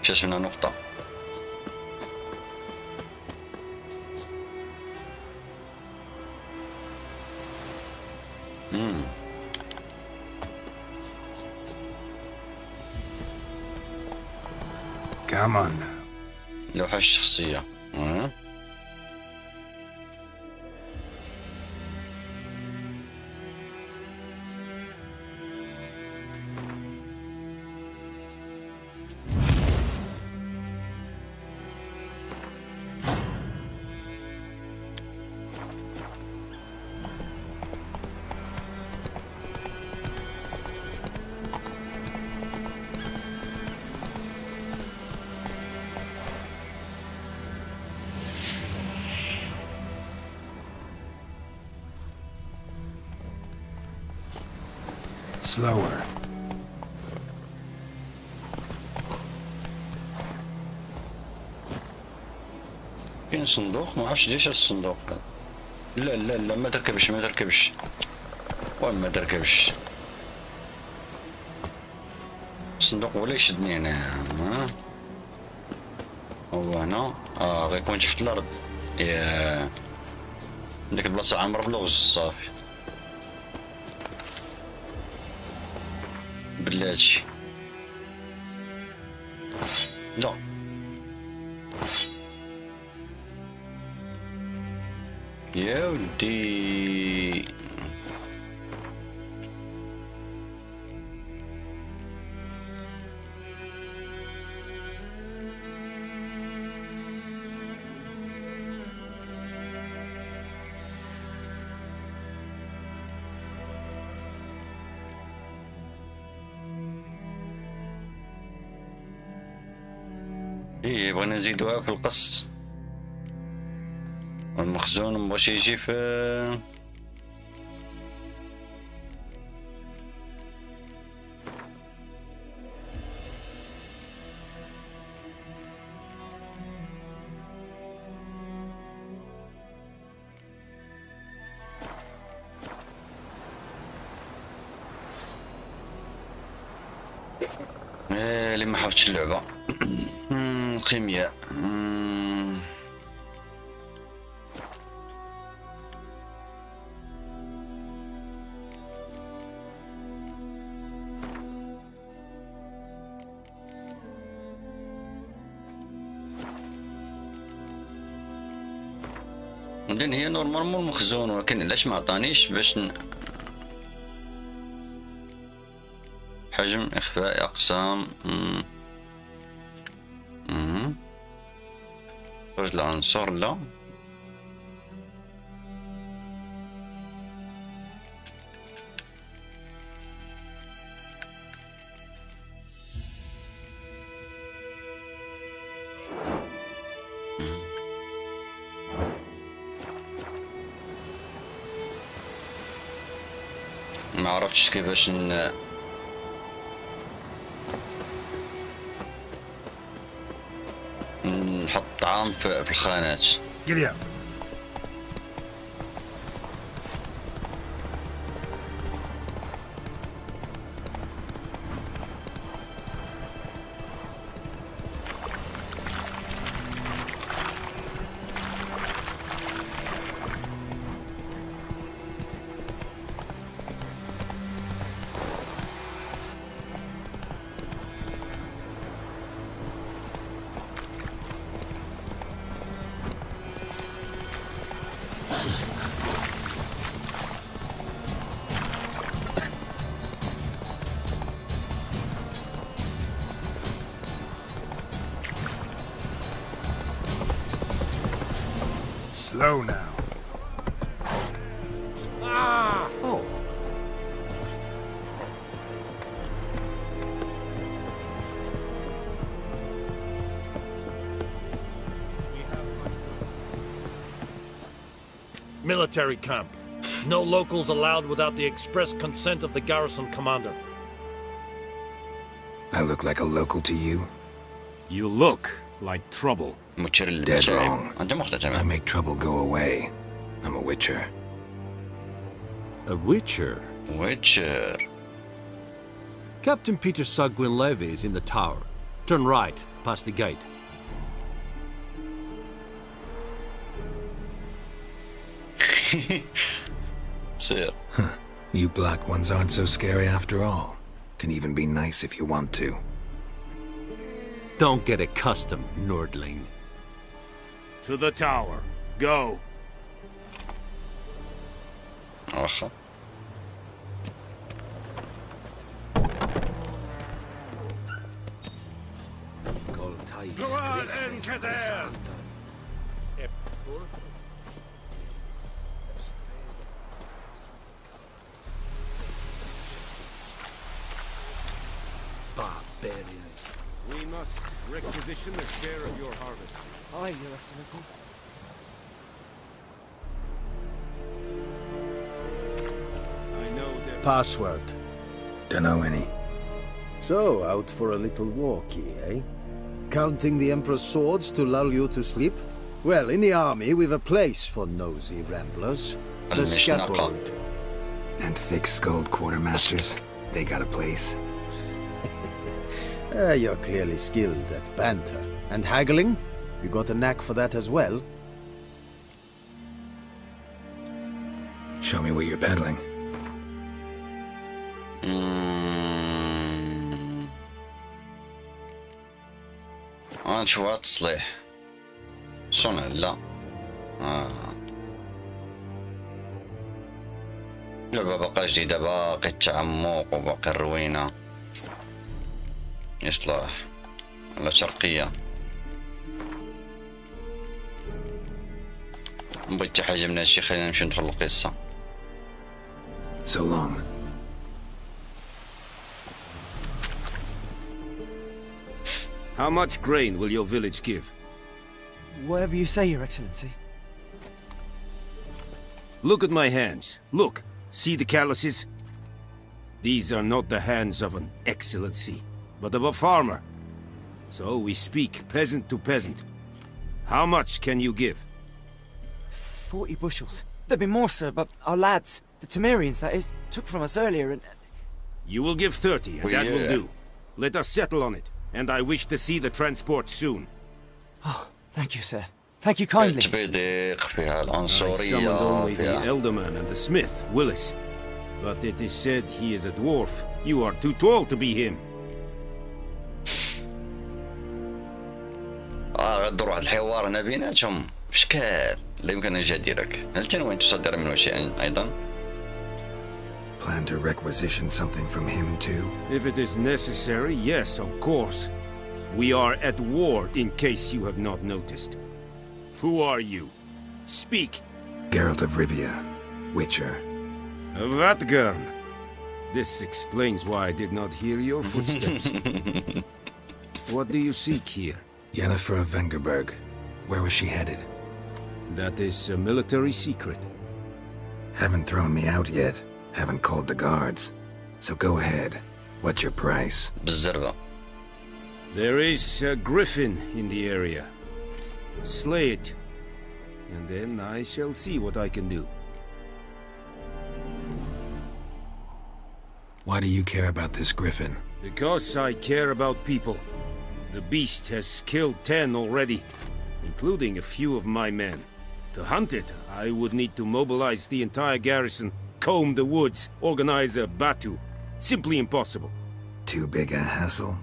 شاش منها نقطة. Come on now. لوحة الشخصية. Slower. كاين صندوق ما عرفتش ليش الصندوق هذا. لا لا لا ما تركبش ما تركبش وما تركبش. الصندوق ولا يشدني هنا. هو هنا غيكون تحت الارض. يا ديك البلاصه عامره بلغز صافي. بلاتي لا يا ودي ايه بغينا نزيدوها في القص. والمخزون مبغاش يجي في اللي ما حفظتش اللعبة. الخيمياء. بعدين هي نورمالمون مخزون، ولكن علاش ما عطانيش باش حجم إخفاء أقسام. خرج العنصر لا. ما عرفتش كيفاش نحط طعام في الخانات. Slow now. Oh. Military camp. No locals allowed without the express consent of the garrison commander. I look like a local to you? You look like trouble. Dead wrong. I make trouble go away. I'm a witcher. A witcher? Witcher. Captain Peter Sagwin Levy is in the tower. Turn right, past the gate. Huh. You black ones aren't so scary after all. Can even be nice if you want to. Don't get accustomed, Nordling. To the tower. Go. واخا. Barbarians. We must requisition a share of your harvest. Aye, Your Excellency. I know there. Password. Dunno any. So, out for a little walkie, eh? Counting the Emperor's swords to lull you to sleep? Well, in the army, we've a place for nosy ramblers. The scaffold. And thick-skulled quartermasters. They got a place. You're clearly skilled at banter. And haggling? You got a knack for that as well? Show me what you're peddling. شو تصليح صنع لا لعبة باقي جديدة، باقي التعمق وباقي الروينة. إصلاح على شرقية. بغيت حاجة من هادشي، خلينا نمشي ندخل القصة. So long. How much grain will your village give? Whatever you say, Your Excellency. Look at my hands. Look. See the calluses? These are not the hands of an excellency, but of a farmer. So we speak peasant to peasant. How much can you give? 40 bushels. There'd be more, sir, but our lads, the Temerians, that is, took from us earlier and... You will give 30, and that will do. Let us settle on it, and I wish to see the transport soon. Oh, thank you, sir. Thank you kindly. I summoned only the elderman and the smith, Willis. But it is said he is a dwarf. You are too tall to be him. غدو واحد الحوار هنا بيناتهم بشكل لا يمكن ان يجادلك. هل تنوي ان تصدر منه شيئا ايضا؟ Plan to requisition something from him too? If it is necessary, yes, of course. We are at war, in case you have not noticed. Who are you? Speak. Geralt of Rivia, Witcher. Vatgern. This explains why I did not hear your footsteps. What do you seek here? Yennefer of Vengerberg. Where was she headed? That is a military secret. Haven't thrown me out yet. Haven't called the guards. So go ahead. What's your price? There is a griffin in the area. Slay it. And then I shall see what I can do. Why do you care about this griffin? Because I care about people. The beast has killed 10 already, including a few of my men. To hunt it, I would need to mobilize the entire garrison, comb the woods, organize a batu. Simply impossible. Too big a hassle?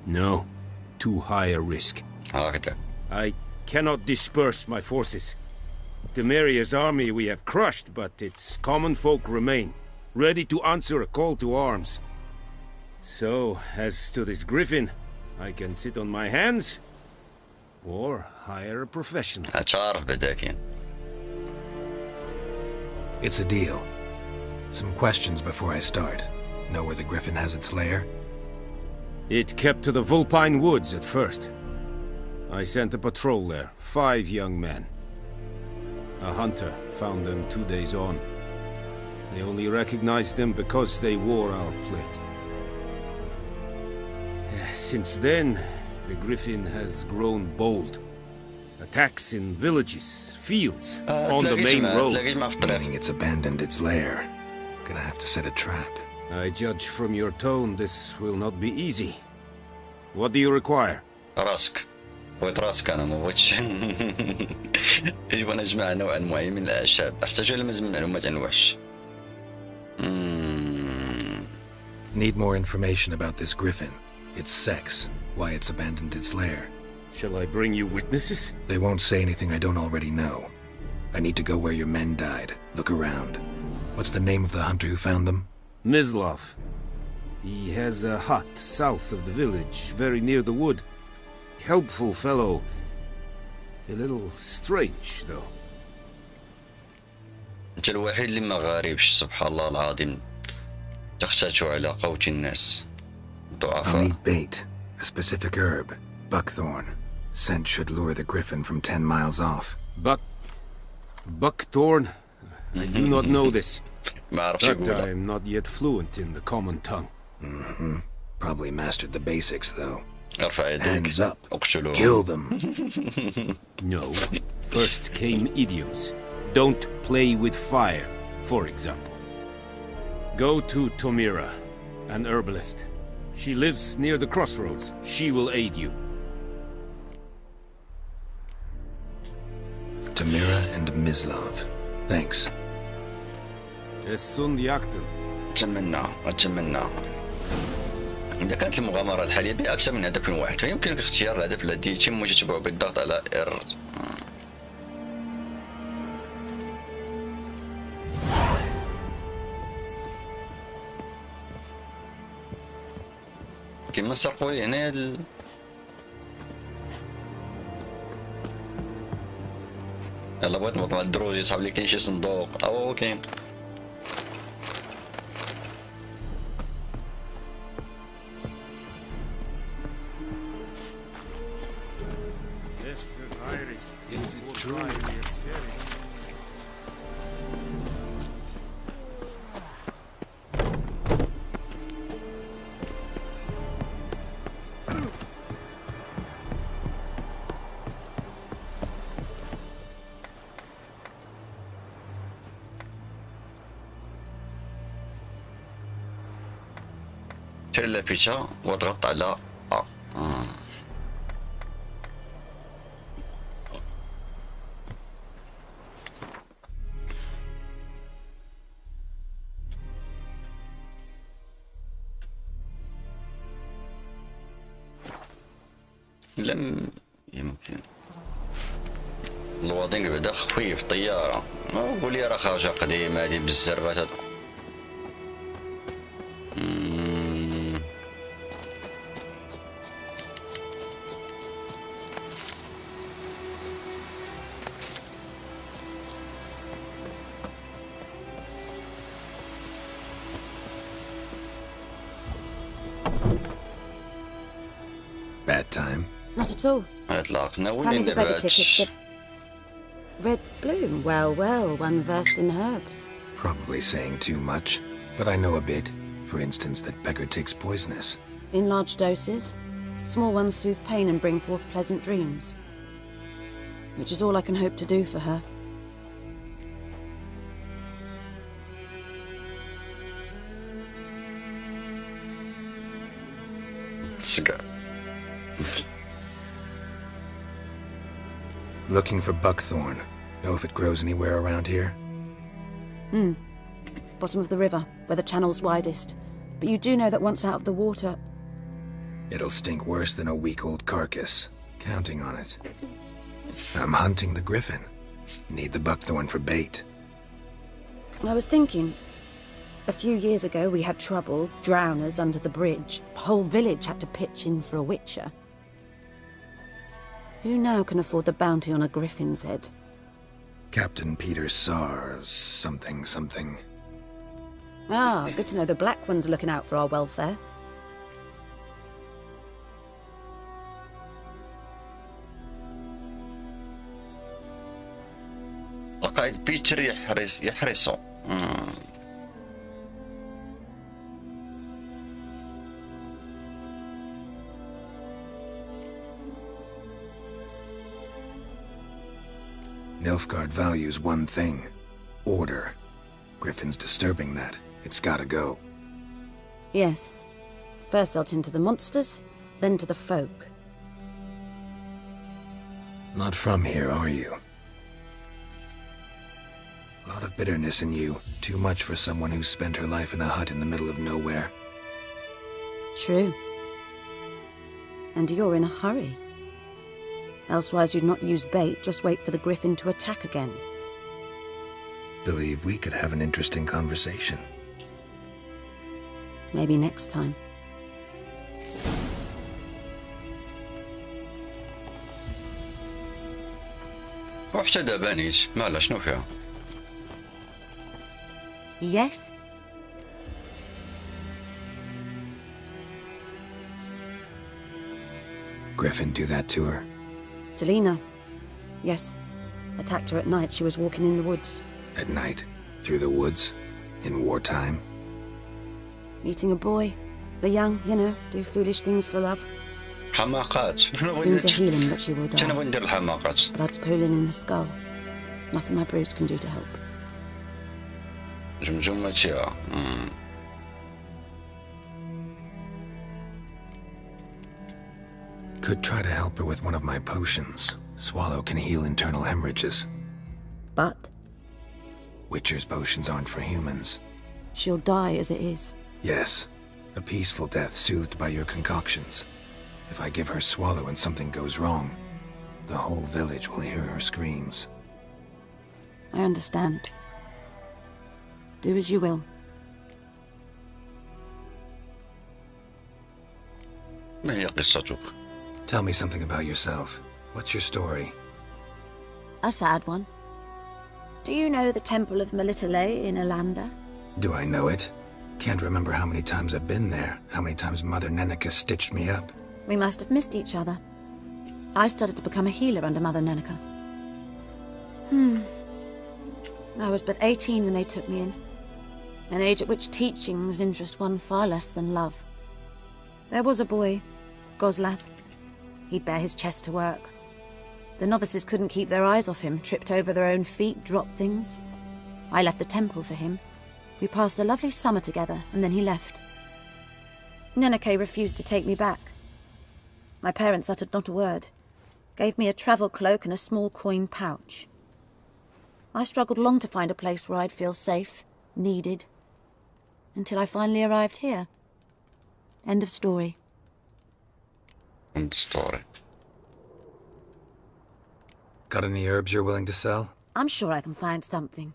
No. Too high a risk. I cannot disperse my forces. Temeria's army we have crushed, but its common folk remain, ready to answer a call to arms. So, as to this griffin, I can sit on my hands, or hire a professional. It's a deal. Some questions before I start. Know where the griffin has its lair? It kept to the Vulpine Woods at first. I sent a patrol there, 5 young men. A hunter found them 2 days on. They only recognized them because they wore our plate. Since then, the griffin has grown bold. Attacks in villages, fields, on the main road. Meaning it's abandoned its lair. Gonna have to set a trap. I judge from your tone this will not be easy. What do you require? راسك. بغيت راسك انا ما بغيتش. يجب ان اجمع نوعا معين من الاعشاب. احتاج الى مزيد من معلومات عن الوحش. Need more information about this griffin. Its sex, why it's abandoned its lair. Shall I bring you witnesses? They won't say anything I don't already know. I need to go where your men died. Look around. What's the name of the hunter who found them? Mislov. He has a hut south of the village, very near the wood. Helpful fellow. A little strange, though. انت الوحيد اللي ما غاربش سبحان الله العظيم. تختشوا على قوت الناس. I'll need bait, a specific herb, buckthorn. Scent should lure the griffin from 10 miles off. Buckthorn? I do not know this. But I am not yet fluent in the common tongue. Probably mastered the basics, though. Hands up. Kill them. No. First came idioms. Don't play with fire, for example. Go to Tomira, an herbalist. She lives near the crossroads. She will aid you. Tomira and Mislov. Thanks. أتمنى إذا كانت المغامرة الحالية بها أكثر من هدف واحد فيمكنك اختيار الهدف الذي يتم تتبعه بالضغط على R. كيما سرقوا لي هنا يلا بغيت نبط مع الدروج يصحاب لي كاين شي صندوق هو كاين. سير اللافتة واضغط على لم يمكن الوضع بدا خفيف طيارة قول لي راه خارجة قديمة هادي بالزربات Bad time? Not at all. Having the beggar ticket, red bloom. Well, well, one versed in herbs. Probably saying too much, but I know a bit. For instance, that beggar tick's poisonous. In large doses. Small ones soothe pain and bring forth pleasant dreams. Which is all I can hope to do for her. Looking for buckthorn. Know if it grows anywhere around here? Bottom of the river, where the channel's widest. But you do know that once out of the water... It'll stink worse than a week-old carcass. Counting on it. I'm hunting the griffin. Need the buckthorn for bait. I was thinking... A few years ago we had trouble, drowners under the bridge. The whole village had to pitch in for a witcher. Who now can afford the bounty on a griffin's head? Captain Peter Sars, something. Ah, good to know the Black One's looking out for our welfare. لقيت بيتر يحرسه. Nilfgaard values one thing. Order. Griffin's disturbing that. It's gotta go. Yes. First they'll tend to the monsters, then to the folk. Not from here, are you? A lot of bitterness in you. Too much for someone who spent her life in a hut in the middle of nowhere. True. And you're in a hurry. Elsewise you'd not use bait, just wait for the griffin to attack again. Believe we could have an interesting conversation. Maybe next time. وحتى دابا نيت مالا شنو فيها؟ Yes? Griffin do that to her? Delina. Yes. Attacked her at night. She was walking in the woods. At night? Through the woods? In wartime? Meeting a boy. The young, you know, do foolish things for love. حماقات. Wounds are healing, but she will die. شنو ندير الحماقات؟ Blood's pooling in her skull. Nothing my bruise can do to help. جمجمتها. Could try to help her with one of my potions. Swallow can heal internal hemorrhages. But? Witcher's potions aren't for humans. She'll die as it is. Yes. A peaceful death soothed by your concoctions. If I give her Swallow and something goes wrong, the whole village will hear her screams. I understand. Do as you will. ما هي قصتك؟ Tell me something about yourself. What's your story? A sad one. Do you know the Temple of Melitele in Alanda? Do I know it? Can't remember how many times I've been there, how many times Mother Nenica stitched me up. We must have missed each other. I started to become a healer under Mother Nenica. I was but 18 when they took me in. An age at which teachings interest one far less than love. There was a boy, Goslath. He'd bare his chest to work. The novices couldn't keep their eyes off him, tripped over their own feet, dropped things. I left the temple for him. We passed a lovely summer together, and then he left. Neneke refused to take me back. My parents uttered not a word. Gave me a travel cloak and a small coin pouch. I struggled long to find a place where I'd feel safe, needed, until I finally arrived here. End of story. End of story. Got any herbs you're willing to sell? I'm sure I can find something.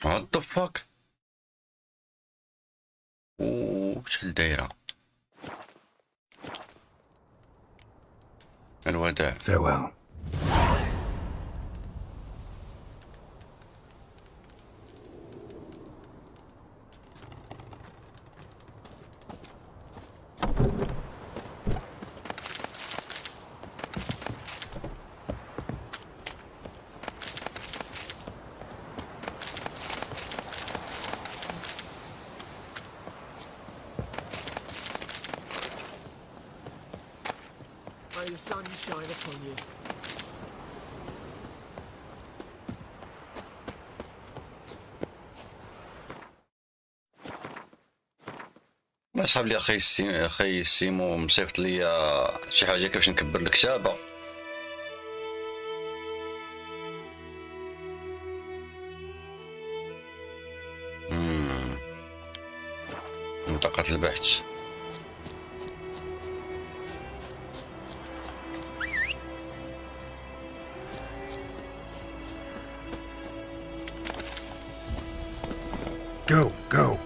What the fuck? وش هالدايرة؟ الوداع. Farewell. May the sun shine upon you. ما صحاب لي اخي سيمو مصيفط لي شي حاجه كيفاش نكبر الكتابه. منطقه البحث. Go, go.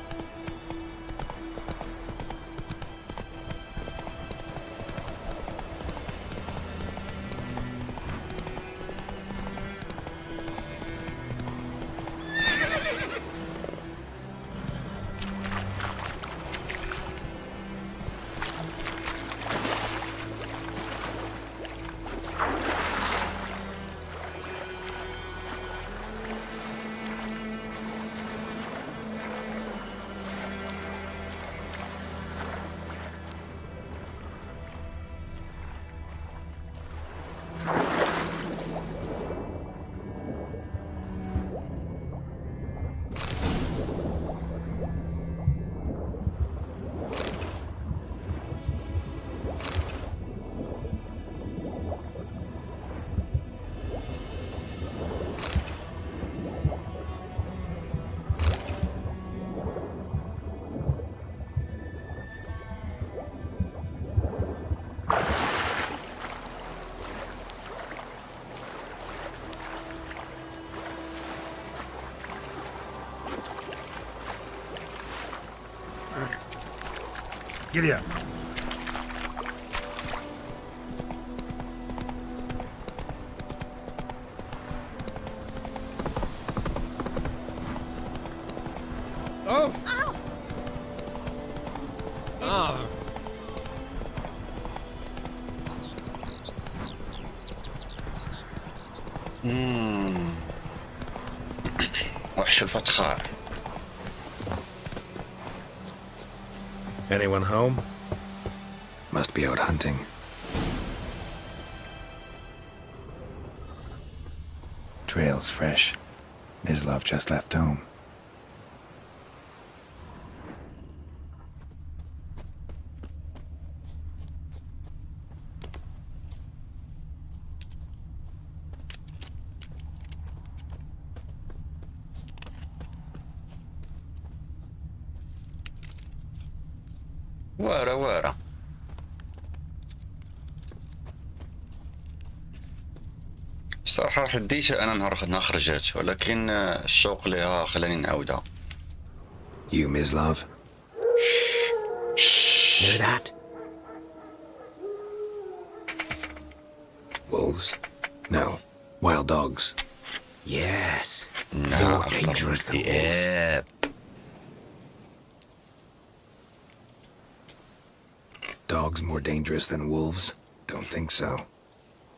Giddy up. Oh! Ow! Ah! وحش الفخار. Anyone home? Must be out hunting. Trail's fresh. Mislav just left home. وارا صراحة حديت أنا نهار خرجت ولكن الشوق لها خلاني نعاودها. You, Mislav? Shh. Hear that? Wolves? No. Wild dogs. Yes. إنها More dangerous than wolves. الذئاب. Dogs more dangerous than wolves? Don't think so.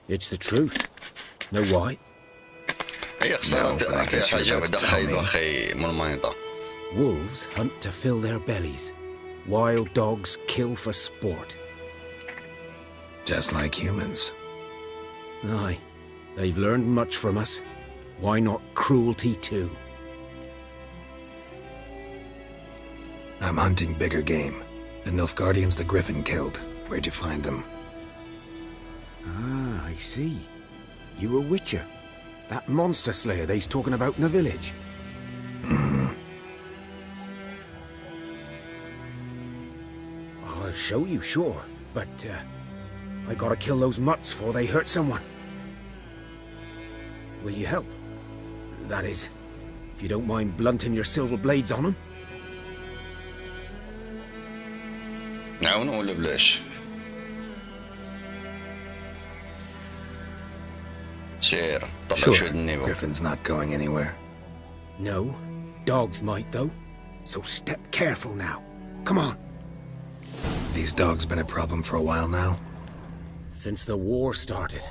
It's the truth. Know why? هي خسارة في حاجة وحدة خايبة أخي منمنطة. Wolves hunt to fill their bellies. Wild dogs kill for sport. Just like humans. Aye. They've learned much from us. Why not cruelty too? I'm hunting bigger game. The Nilfgaardians the Griffin killed. Where'd you find them? Ah, I see. You a witcher. That monster slayer they's talking about in the village. I'll show you, sure. But, I gotta kill those mutts before they hurt someone. Will you help? That is, if you don't mind blunting your silver blades on them. نعاونوا ولا بلاش؟ سير طلع شوية النيفو. Griffin's not going anywhere. No. Dogs might, though. So step careful now. Come on. These dogs been a problem for a while now? Since the war started.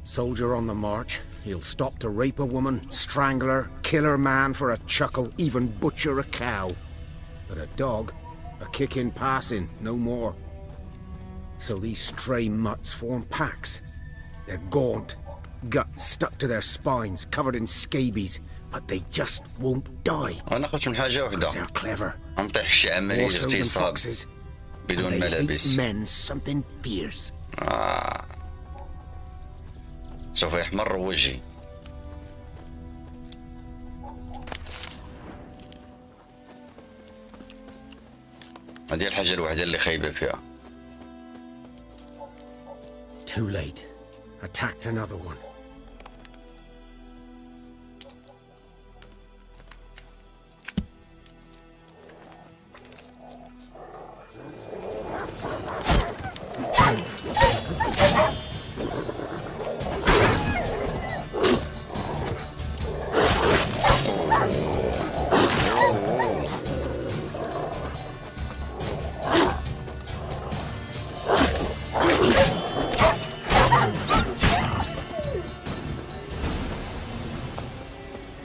Soldier on the march, he'll stop to rape a woman, strangle her, kill her man for a chuckle, even butcher a cow. But a dog, a kick in passing, no more. So these stray mutts form packs. They're gaunt, guts stuck to their spines, covered in scabies, but they just won't die. أنا قلت من حاجة واحدة. They're clever. نطيح شي عملية اغتصاب بدون ملابس. Men something fierce. سوف يحمر وجهي. هذه الحاجة الوحيدة اللي خايبة فيها. Too late. Attacked another one.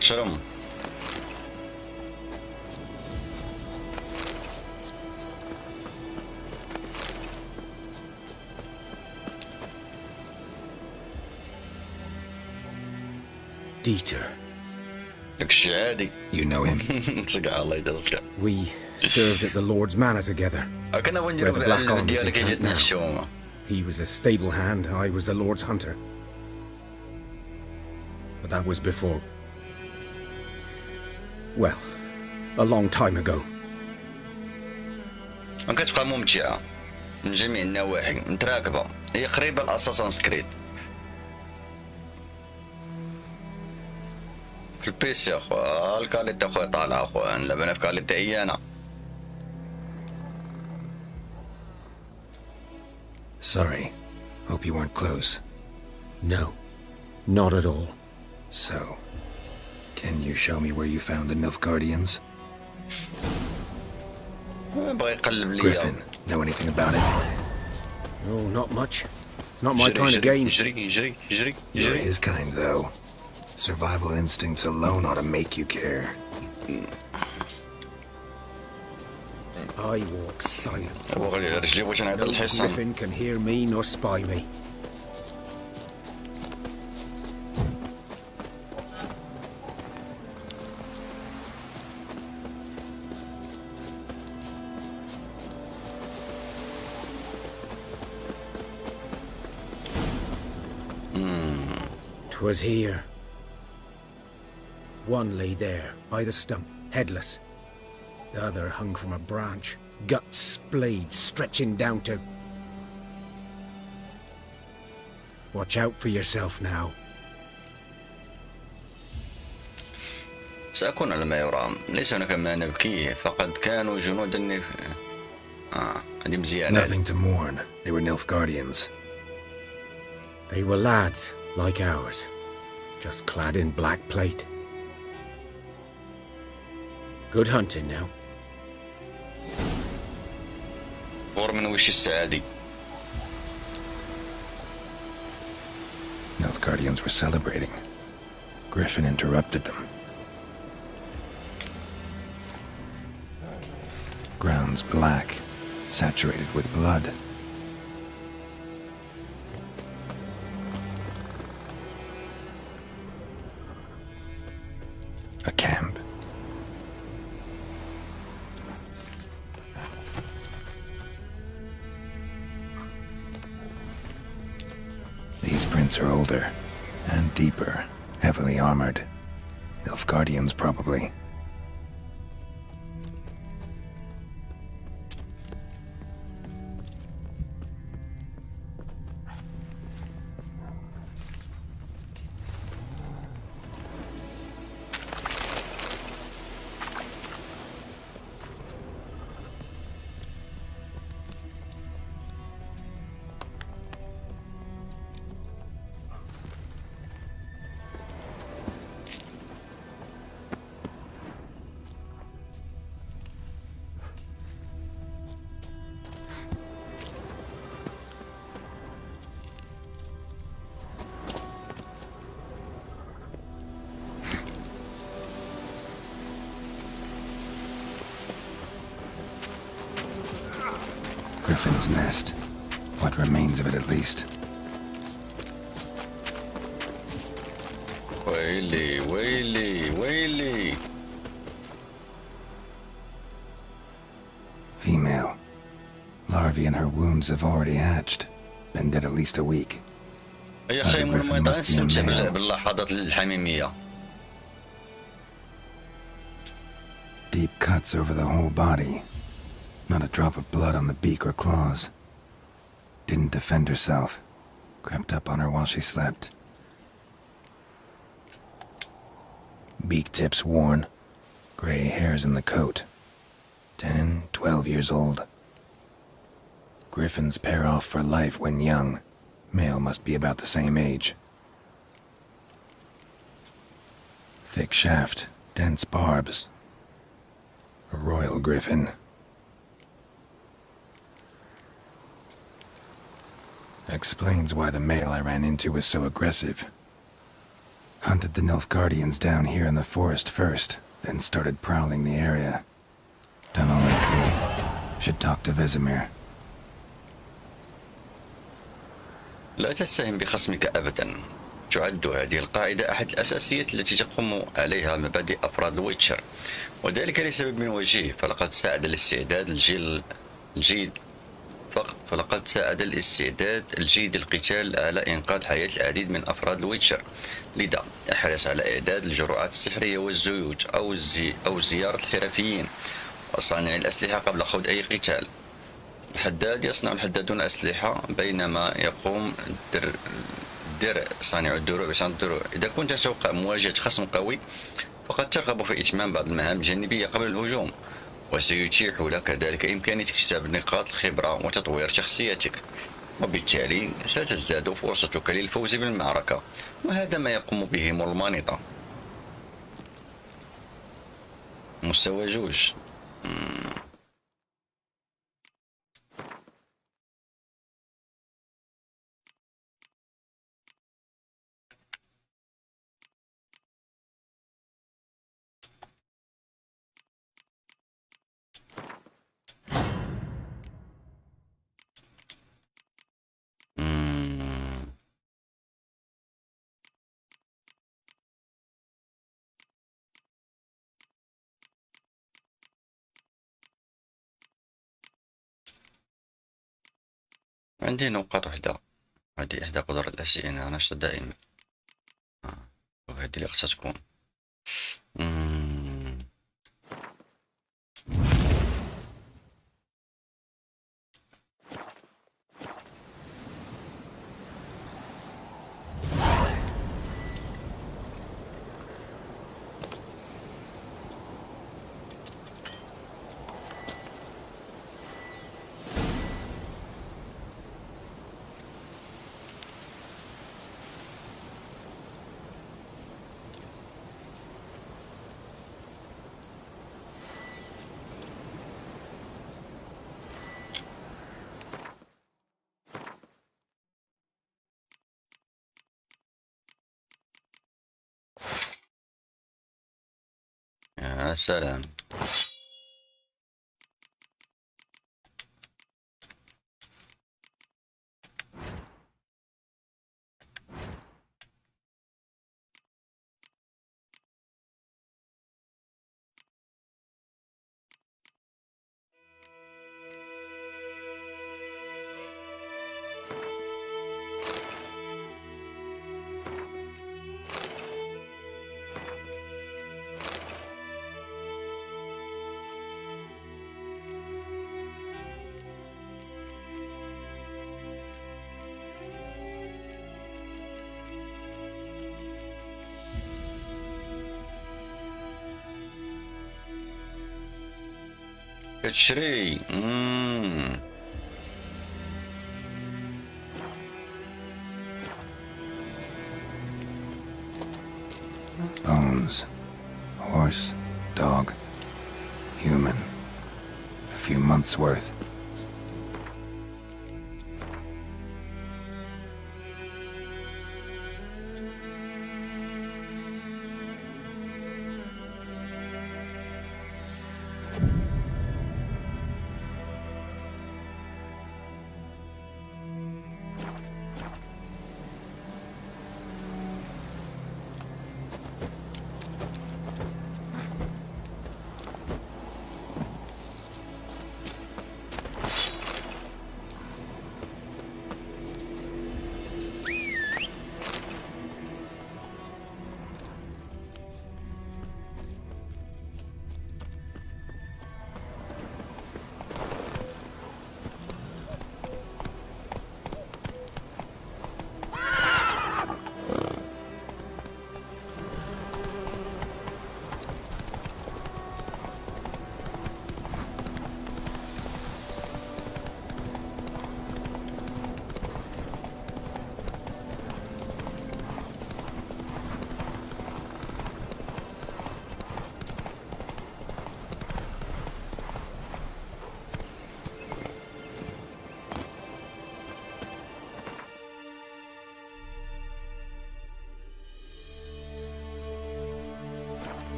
شرم. Dieter. داك الشي عادي. You know him? تسقع الله يدرك. We served at the Lord's Manor together. كنا Where نديرو the Black Arms ديالك encamped جاتنا now. الشومة. He was a stable hand, I was the Lord's hunter. But that was before. Well, a long time ago. كتبقى ممتعة من جميع النواحي متراكبة. هي قريبة لأساسنز كريد. في البيسي اخويا الكاليتي اخويا طالعة اخويا نلعب في كاليتي عيانة. Sorry. Hope you weren't close. No, not at all. So, can you show me where you found the Nilfgaardians? بغا يقلب ليا. Griffin, know anything about it? No, not much. It's not my kind of game. يجري. You're his kind, though. Survival instincts alone ought to make you care. I walk silent. رجلي بغيت نعيط No الحصان. Griffin can hear me nor spy me.'Twas here. One lay there, by the stump, headless. The other hung from a branch, guts splayed, stretching down to... Watch out for yourself now. سأكون على ما يرام. ليس هناك ما نبكيه فقد كانوا جنودا هذه مزيانة. Nothing to mourn. They were Nilfgaardians. They were lads, like ours. just clad in black plate. Good hunting now. من وش السعادي. Nilfgaardians were celebrating. Griffin interrupted them. Grounds black, saturated with blood. A camp. These prints are older and deeper, heavily armored. Nilfgaardians, probably. Griffin's nest. What remains of it, at least. ويلي ويلي ويلي. Female. Larvae in her wounds have already hatched. Been dead at least a week. يا أخي ما نستمتع باللحظات الحميمية. Deep cuts over the whole body. Not a drop of blood on the beak or claws. Didn't defend herself. Crept up on her while she slept. Beak tips worn. Gray hairs in the coat. 10, 12 years old. Griffins pair off for life when young. Male must be about the same age. Thick shaft, dense barbs. A royal griffin. Explains why the male I ran into was so aggressive. Hunted the Nilfgaardians down here in the forest first, then started prowling the area. Done all I could. Should talk to Vesemir. لا تستهن بخصمك أبدا. تعد هذه القاعدة أحد الأساسيات التي تقوم عليها مبادئ أفراد الويتشر، وذلك لسبب وجيه. فلقد ساعد الاستعداد الجيد القتال على إنقاذ حياة العديد من أفراد الويتشر. لذا احرص على إعداد الجرعات السحرية والزيوت أو زيارة الحرفيين وصانع الأسلحة قبل خوض أي قتال. الحداد يصنع الحدادون أسلحة بينما يقوم صانع الدروع بصنع الدروع. إذا كنت تتوقع مواجهة خصم قوي فقد ترغب في إتمام بعض المهام الجانبية قبل الهجوم، وسيتيح لك ذلك إمكانية اكتساب نقاط الخبرة وتطوير شخصيتك، وبالتالي ستزداد فرصتك للفوز بالمعركة، وهذا ما يقوم به المانطة. مستوى 2. عندي نقاط وحدة. هذه إحدى قدرات الأساسية أنها نشط دائما. وهذه اللي خصها تكون. سلام. كتشري. Bones. Horse, dog, human. A few months' worth.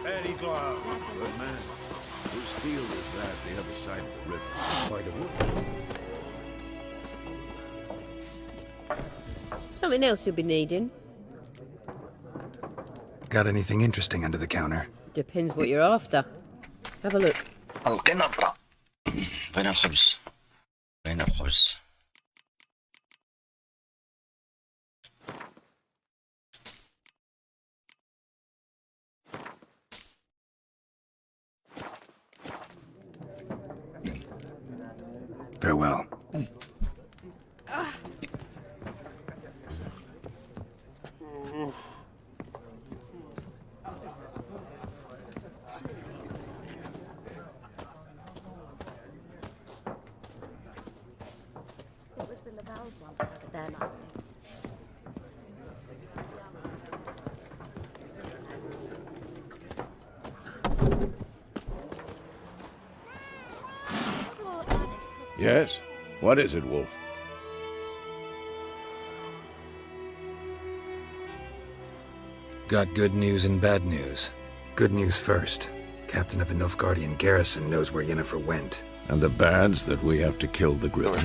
Eddie Glau. Good man. Whose field is that the other side of the river? By the wood. Something else you'll be needing. Got anything interesting under the counter? Depends what you're after. Have a look. القنطرة. بين الخبز. بين الخبز. Farewell. Yes? What is it, Wolf? Got good news and bad news. Good news first. Captain of the Nilfgaardian garrison knows where Yennefer went. And the bad's that we have to kill the Griffin.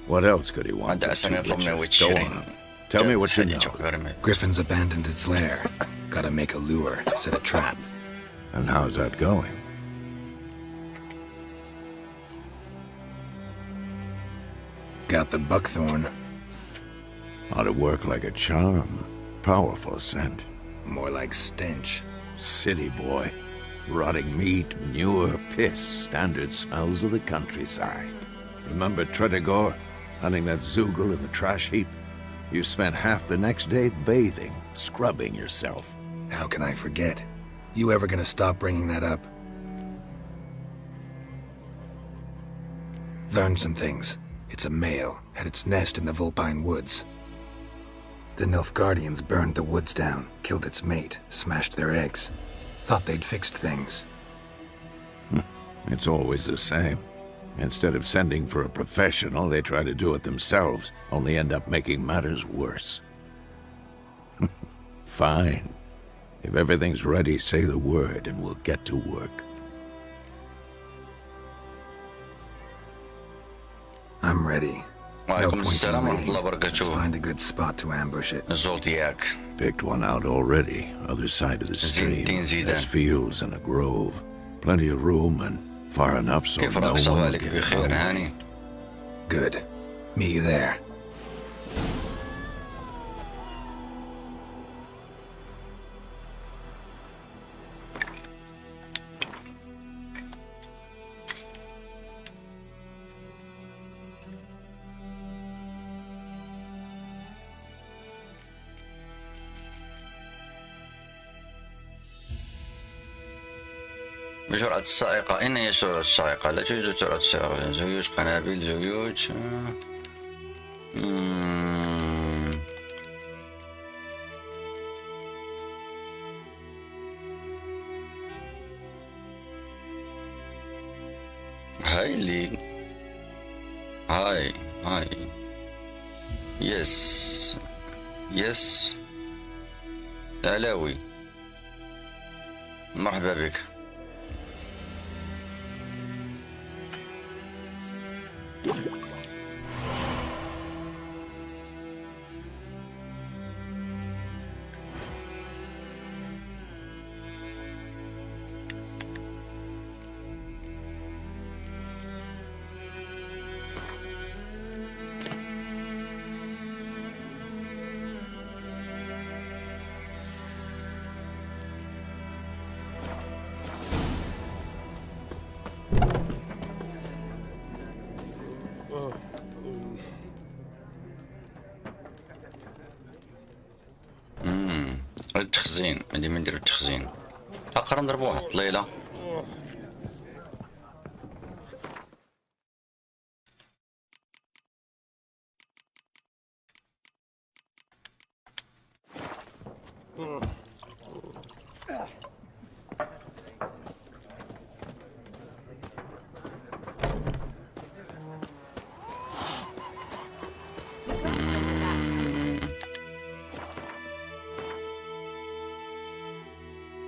What else could he want? Go on. Tell me what you know. Griffin's abandoned its lair. Gotta make a lure, set a trap. And how's that going? Got the buckthorn. Ought to work like a charm. Powerful scent. More like stench. City boy. Rotting meat, manure, piss. Standard smells of the countryside. Remember Tredegor? Hunting that Zoogle in the trash heap? You spent half the next day bathing, scrubbing yourself. How can I forget? You ever gonna stop bringing that up? Learned some things. It's a male, had its nest in the Vulpine Woods. The Nilfgaardians burned the woods down, killed its mate, smashed their eggs. Thought they'd fixed things. It's always the same. Instead of sending for a professional, they try to do it themselves, only end up making matters worse. Fine. If everything's ready, say the word and we'll get to work. I'm ready. وعليكم السلام ورحمة الله وبركاته. Let's find a good spot to ambush it. Zoltiak. Picked one out already, other side of the stream. There's fields and a grove. Plenty of room and far enough so كيف no راك one صبالك can بخير هاني؟ Good. Meet you there. بجرعة السائقة. أين هي جرعة السائقة؟ لا توجد جرعة السائقة. زيوج قنابل زيوج. هاي اللي هاي يس علاوي، مرحبا بك. التخزين، عندي ما ندير التخزين. اقرا نضربوا واحد الطليله.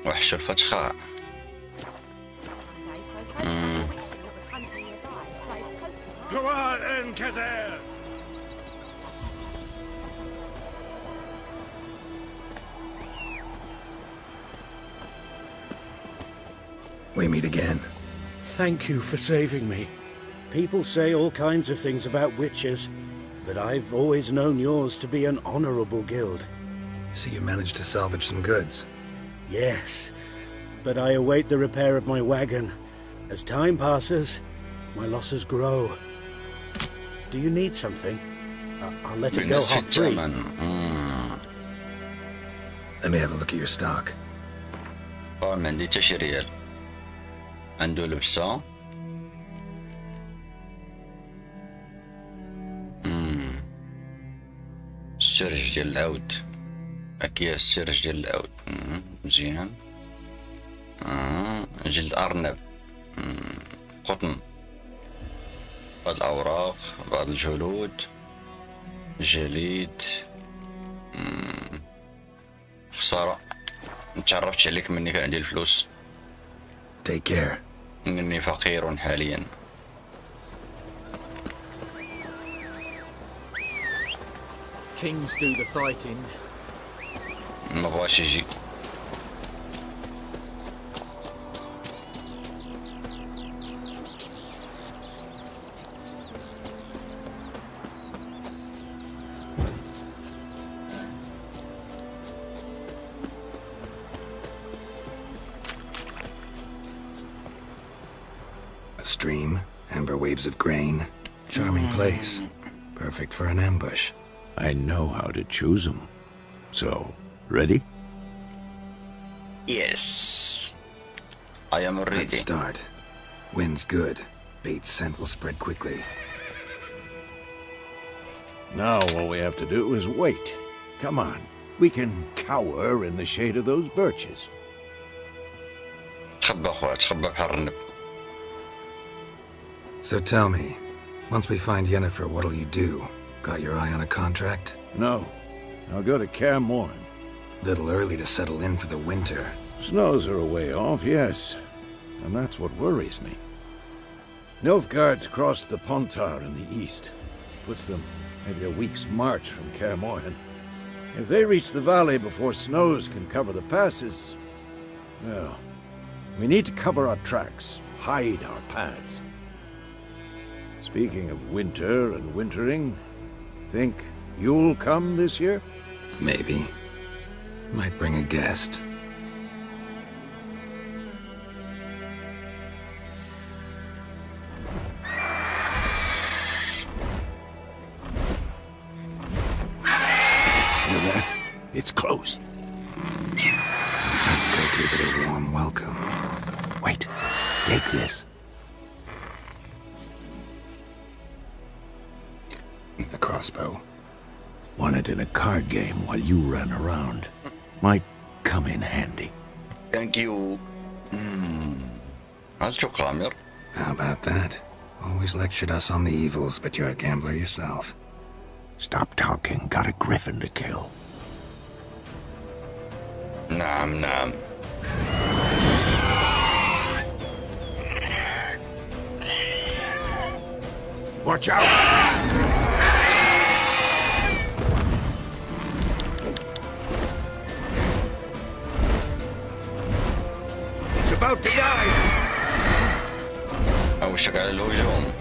وحش الفشخاء. We meet again. Thank you for saving me. People say all kinds of things about witches, but I've always known yours to be an honorable guild. So you managed to salvage some goods? Yes, but I await the repair of my wagon. As time passes, my losses grow. Do you need something? I'll let it go half-free. Let me have a look at your stock. ما عندي حتى شي ريال. عنده لبسة. السرج ديال العود. أكياس السرج ديال العود. مزيان. جلد أرنب. قطن. بعض الأوراق، بعض الجلود، جليد. خسارة. متعرفتش عليك مني كان عندي الفلوس. Take care. إنني فقير حاليا. Kings do the fighting. ما بغاش يجي. Stream, amber waves of grain. Charming place. Perfect for an ambush. I know how to choose them. So, ready? Yes. I am ready. Let's start. Wind's good. Bait's scent will spread quickly. Now all we have to do is wait. Come on. We can cower in the shade of those birches. تخبى أخويا، تخبى بحال الرنب. So tell me, once we find Yennefer, what'll you do? Got your eye on a contract? No. I'll go to Kaer Morhen. Little early to settle in for the winter. Snows are a way off, yes. And that's what worries me. Nilfgaard's crossed the Pontar in the east. Puts them maybe a week's march from Kaer Morhen. If they reach the valley before snows can cover the passes, well, we need to cover our tracks, hide our paths. Speaking of winter and wintering, think you'll come this year? Maybe. Might bring a guest. Hear that? It's close. Let's go give it a warm welcome. Wait, take this. A crossbow. Won it in a card game while you ran around. Might come in handy. Thank you. How about that? Always lectured us on the evils, but you're a gambler yourself. Stop talking. Got a griffin to kill. نعم نعم. Watch out! It's about to die! أوشك على الهجوم.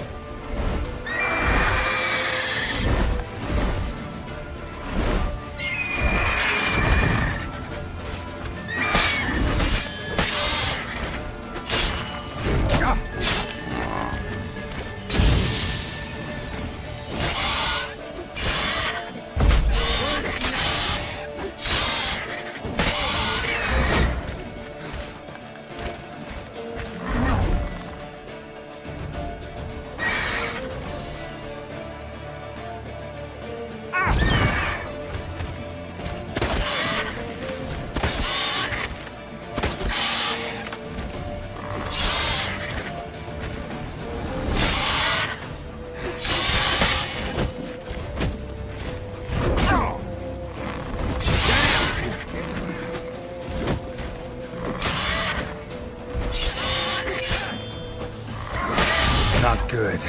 Not good.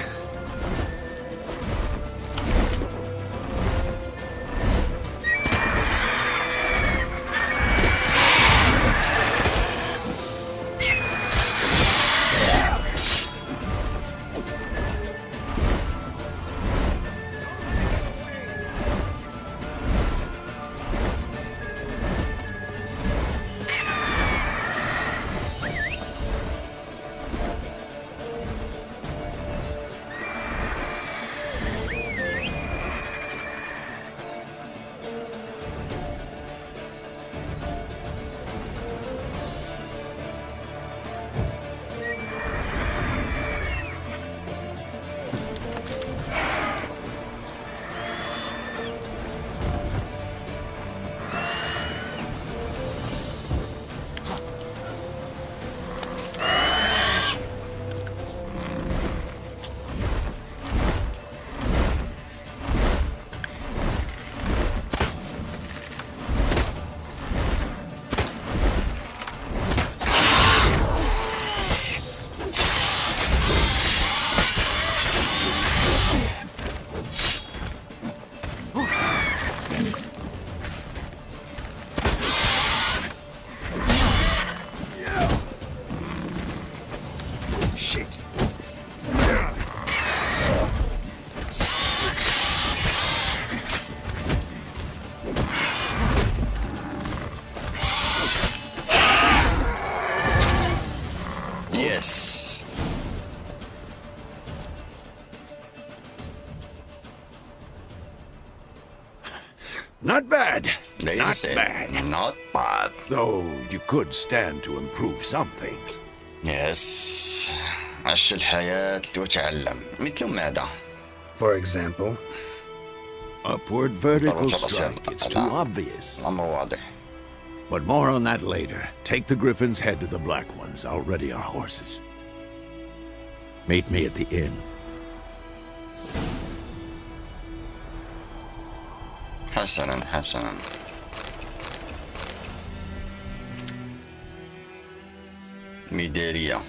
Yes. Not bad. Not bad. Not bad. Though you could stand to improve some things. Yes. عش الحياة وتعلم مثل المدى. For example? Upward vertical strike. It's too obvious. أمر واضح. But more on that later. Take the griffins, head to the black ones. I'll ready our horses. Meet me at the inn. حسنا حسنا. ميدالية.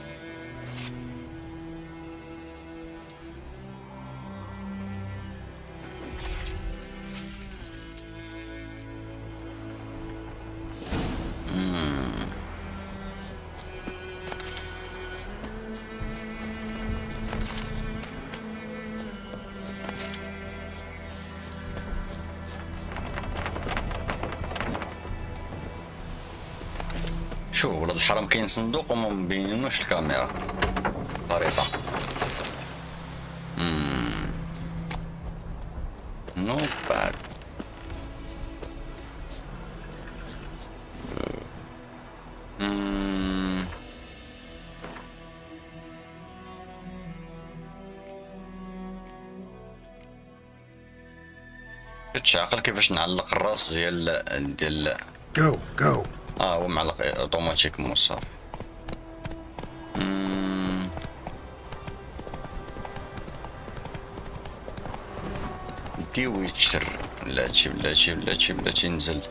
شوف ولاد الحرام كاين صندوق وما مبينينوش الكاميرا. خريطة. نو باد. كتشعقل كيفاش نعلق الراس ديال Go. هو معلق اوتوماتيك موصل. دي ويتشر بلاتي نزل.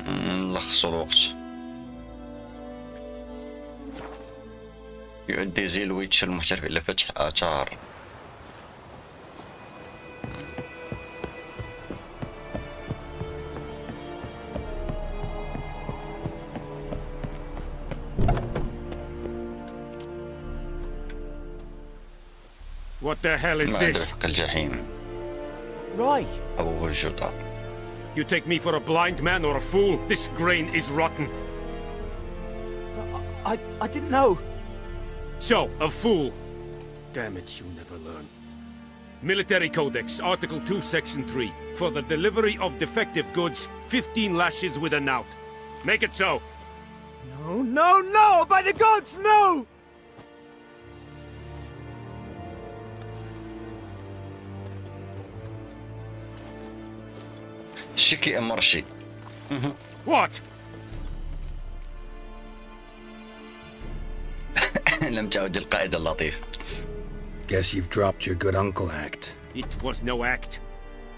نلخصو الوقت. يؤدي زي الويتشر المحترف إلى فتح آثار. What the hell is this? الجحيم. Roy. أول جدار. You take me for a blind man or a fool? This grain is rotten. I didn't know. So, a fool. Damn it, you never learn. Military Codex, Article 2, Section 3. For the delivery of defective goods, 15 lashes with a knout. Make it so. No! By the gods, no! شكي أمرشي. What? لم تعد القائد اللطيف. Guess you've dropped your good uncle act. It was no act.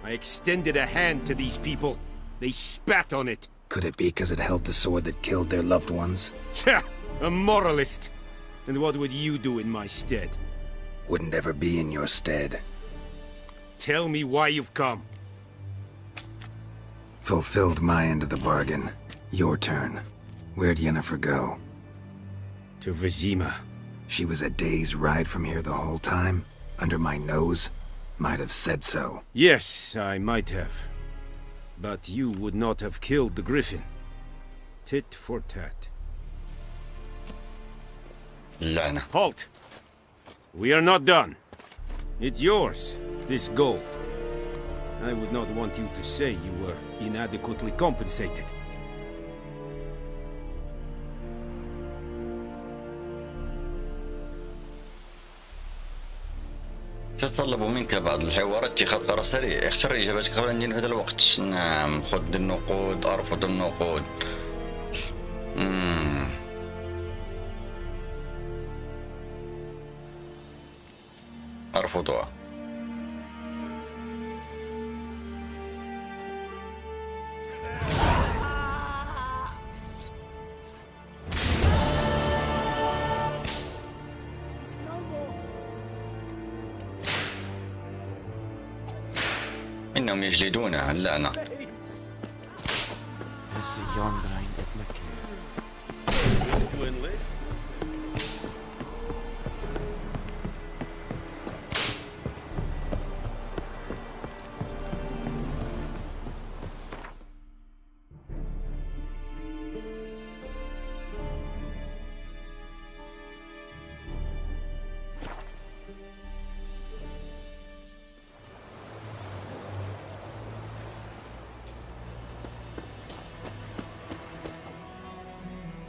I extended a hand to these people. They spat on it. Could it be because it held the sword that killed their loved ones? A moralist. And what would you do in my stead? Wouldn't ever be in your stead. Tell me why you've come. Fulfilled my end of the bargain. Your turn. Where'd Yennefer go? To Vizima. She was a day's ride from here the whole time? Under my nose? Might have said so. Yes, I might have. But you would not have killed the griffin. Tit for tat. Lana. Halt! We are not done. It's yours, this gold. I would not want you to say you were inadequately compensated. تتطلب منك بعض الحوارات اتخاذ قرار سريع. اختر اجابتك قبل ان ينفذ الوقت. نعم، خذ النقود، ارفض النقود. ارفضها. إنهم يجلدونه اللعنة.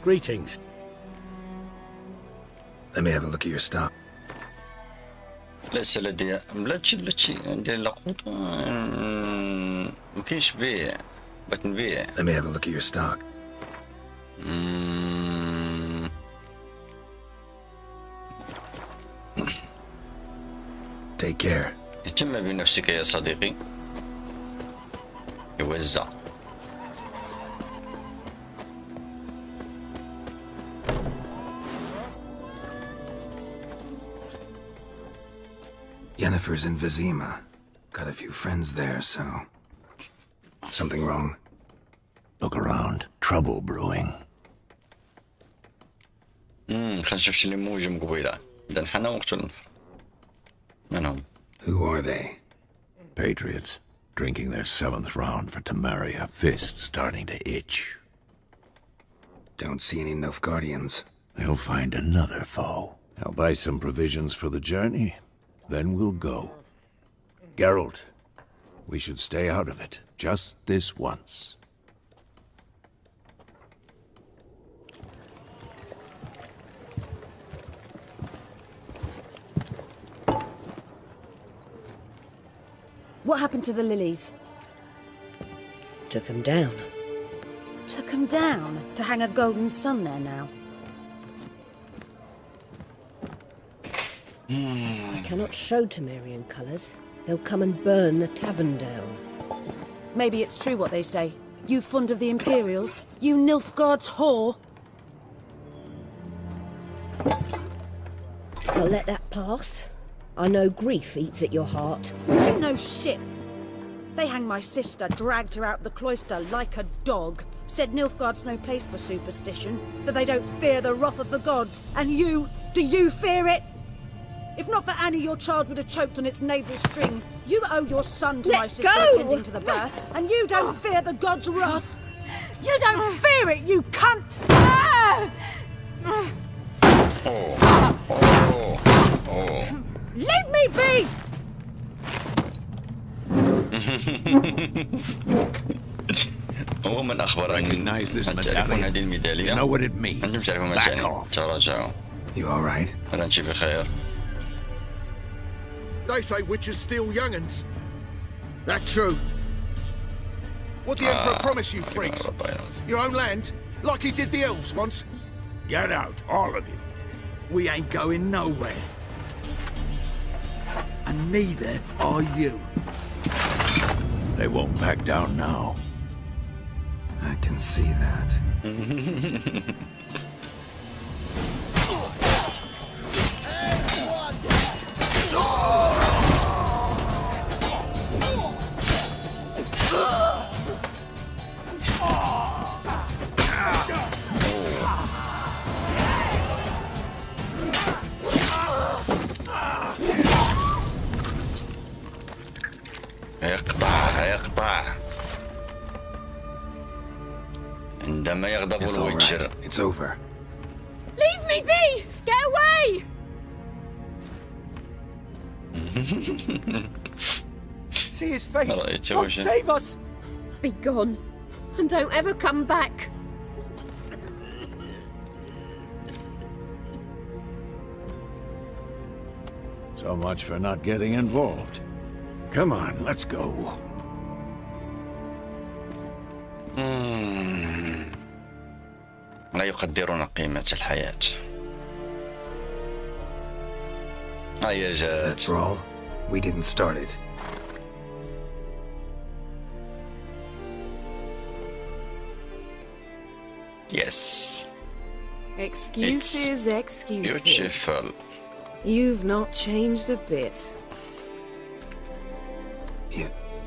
Greetings. Let me have a look at your stock. ليس لدي بلاتشي عندي لقوط. مكاينش بيع. بغيت نبيع. Let me have a look at your stock. Take care. اهتم بنفسك يا صديقي. يوزع. Yennefer's in Vizima. Got a few friends there, so... Something wrong? Look around. Trouble brewing. خلينا نشوف شي اللي موجم قبيله. إذا حنا وقت النهر. من هم؟ Who are they? Patriots. Drinking their 7th round for Tamaria. Fist starting to itch. Don't see any Nilfgaardians. They'll find another foe. I'll buy some provisions for the journey. Then we'll go. Geralt, we should stay out of it. Just this once. What happened to the lilies? Took them down. Took them down? To hang a golden sun there now? I cannot show Temerian colours. They'll come and burn the tavern down. Maybe it's true what they say. You fond of the Imperials? You Nilfgaard's whore? I'll let that pass. I know grief eats at your heart. You know shit. They hanged my sister, dragged her out the cloister like a dog, said Nilfgaard's no place for superstition, that they don't fear the wrath of the gods. And you, do you fear it? If not for Annie, your child would have choked on its navel string. You owe your son to my sister attending to the birth, and you don't fear the gods' wrath. You don't fear it, you cunt! Leave me be! هو من أخبر أن تعرفون هذه الميدالية؟ أنتم تعرفون ما تعني. تراجعوا. You all right? أنا أنت بخير. They say witches steal young'uns. That true? What the Emperor promise you, freaks? Your own land? Like he did the elves once? Get out, all of you. We ain't going nowhere. And neither are you. They won't back down now. I can see that. يقطع عندما يغضب الويتشر. It's over. Leave me be! Get away! See his face! God save us! Be gone, and don't ever come back. So much for not getting involved. Come on, let's go. لا يقدرون قيمة الحياة. هيا جات. After all, we didn't start it. Yes. Excuses, excuses. Beautiful. You've not changed a bit.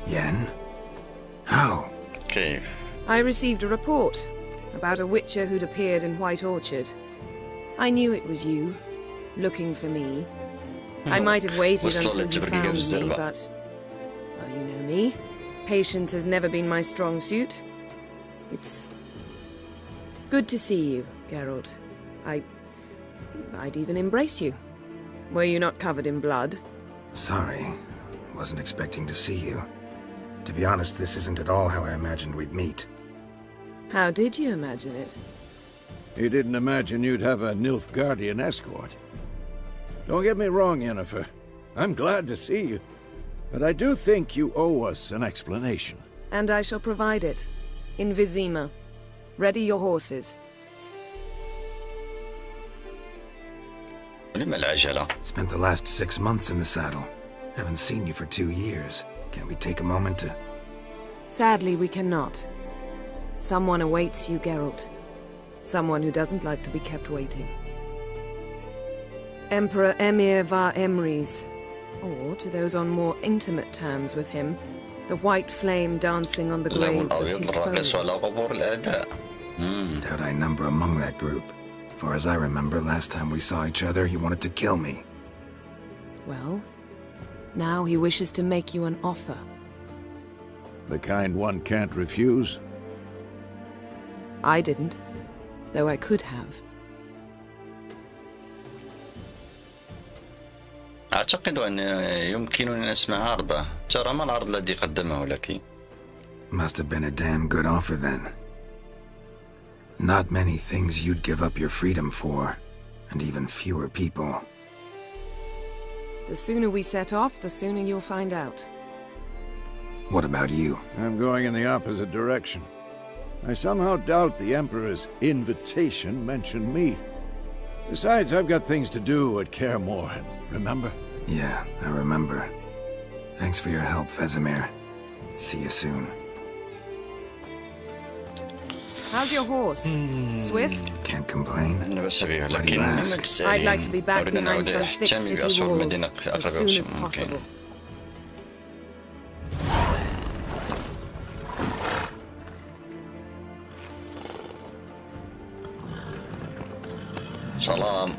Yen? How? كيف? I received a report about a witcher who'd appeared in White Orchard. I knew it was you, looking for me. I might have waited until you found me, but... well, you know me. Patience has never been my strong suit. It's... good to see you, Geralt. I'd even embrace you. Were you not covered in blood? Sorry. Wasn't expecting to see you. To be honest, this isn't at all how I imagined we'd meet. How did you imagine it? You didn't imagine you'd have a Nilfgaardian escort. Don't get me wrong, Yennefer. I'm glad to see you. But I do think you owe us an explanation. And I shall provide it. In Vizima. Ready your horses. Spent the last 6 months in the saddle. Haven't seen you for 2 years. Can we take a moment to... Sadly, we cannot. Someone awaits you, Geralt. Someone who doesn't like to be kept waiting. Emperor Emir var Emrys. Or, to those on more intimate terms with him, the white flame dancing on the graves of his foes. Doubt I number among that group. Far as I remember, last time we saw each other, he wanted to kill me. Well, now he wishes to make you an offer. The kind one can't refuse? I didn't, though I could have. أعتقد أن يمكنني أن أسمع عرضه. ترى ما العرض الذي قدمه لك؟ Must have been a damn good offer then. Not many things you'd give up your freedom for, and even fewer people. The sooner we set off, the sooner you'll find out. What about you? I'm going in the opposite direction. I somehow doubt the Emperor's invitation mentioned me. Besides, I've got things to do at Kaer Morhen, remember? Yeah, I remember. Thanks for your help, Vesemir. See you soon. How's your horse? Swift? Can't complain. I'd like to be back behind some thick city walls as soon as possible. سلام.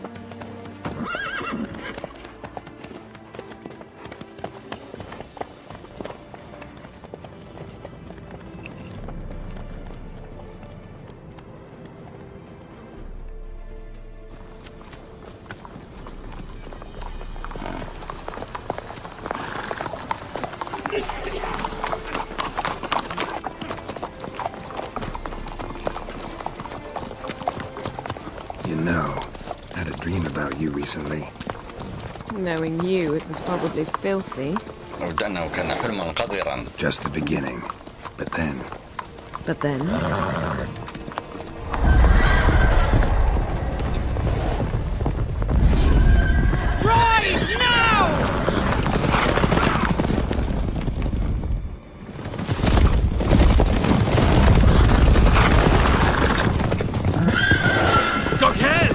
You know, had a dream about you recently. Knowing you, it was probably filthy. Just the beginning. But then... But then? Rise now! Dog head!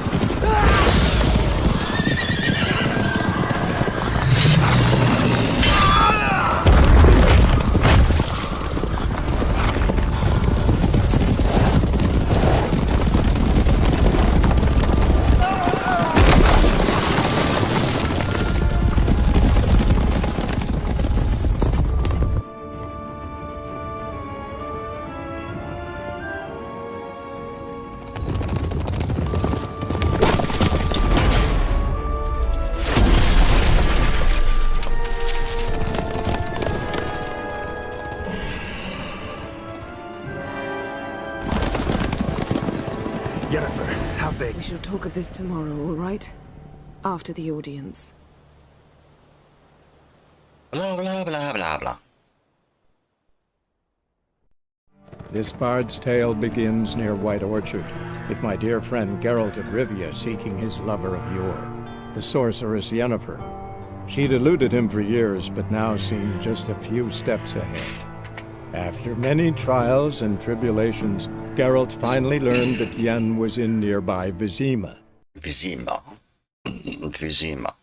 We shall talk of this tomorrow, all right? After the audience. Blah, blah, blah, blah, blah. This bard's tale begins near White Orchard, with my dear friend Geralt of Rivia seeking his lover of yore, the sorceress Yennefer. She'd eluded him for years, but now seemed just a few steps ahead. After many trials and tribulations, Geralt finally learned that Yen was in nearby Vizima. Vizima. Vizima.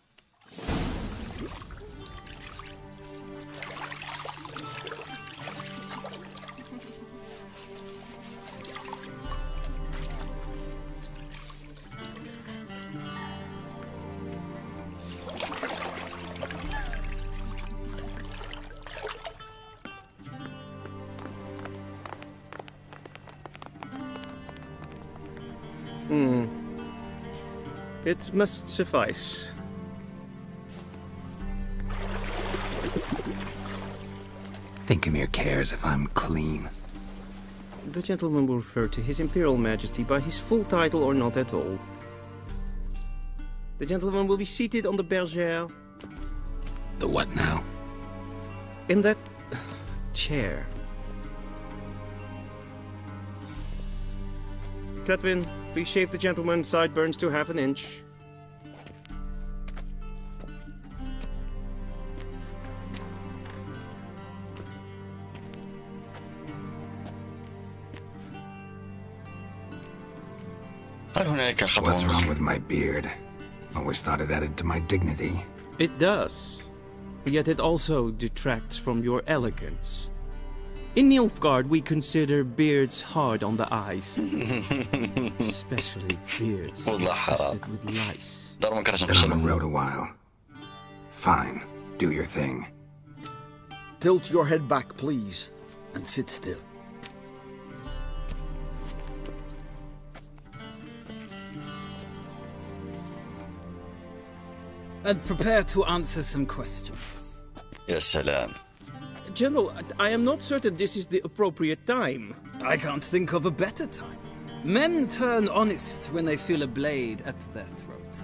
It must suffice. Think Emir cares if I'm clean. The gentleman will refer to His Imperial Majesty by his full title or not at all. The gentleman will be seated on the bergère. The what now? In that chair. Catwin, please shave the gentleman's sideburns to half an inch. What's wrong with my beard? Always thought it added to my dignity. It does. Yet it also detracts from your elegance. In Nilfgaard, we consider beards hard on the eyes. Especially beards infested with lice. Been on the road a while. Fine. Do your thing. Tilt your head back, please, and sit still. And prepare to answer some questions. Ya salam. General, I am not certain this is the appropriate time. I can't think of a better time. Men turn honest when they feel a blade at their throat.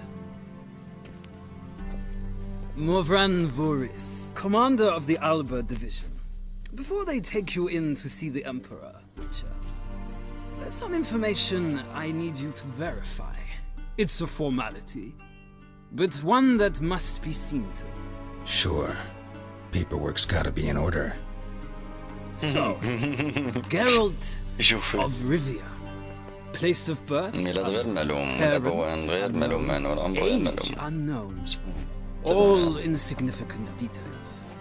Morvran Voris, commander of the Alba division. Before they take you in to see the Emperor, Witcher, there's some information I need you to verify. It's a formality, but one that must be seen to. Sure. Paperwork's gotta be in order. So, Geralt of Rivia. Place of birth? Parents, age unknown. All insignificant details.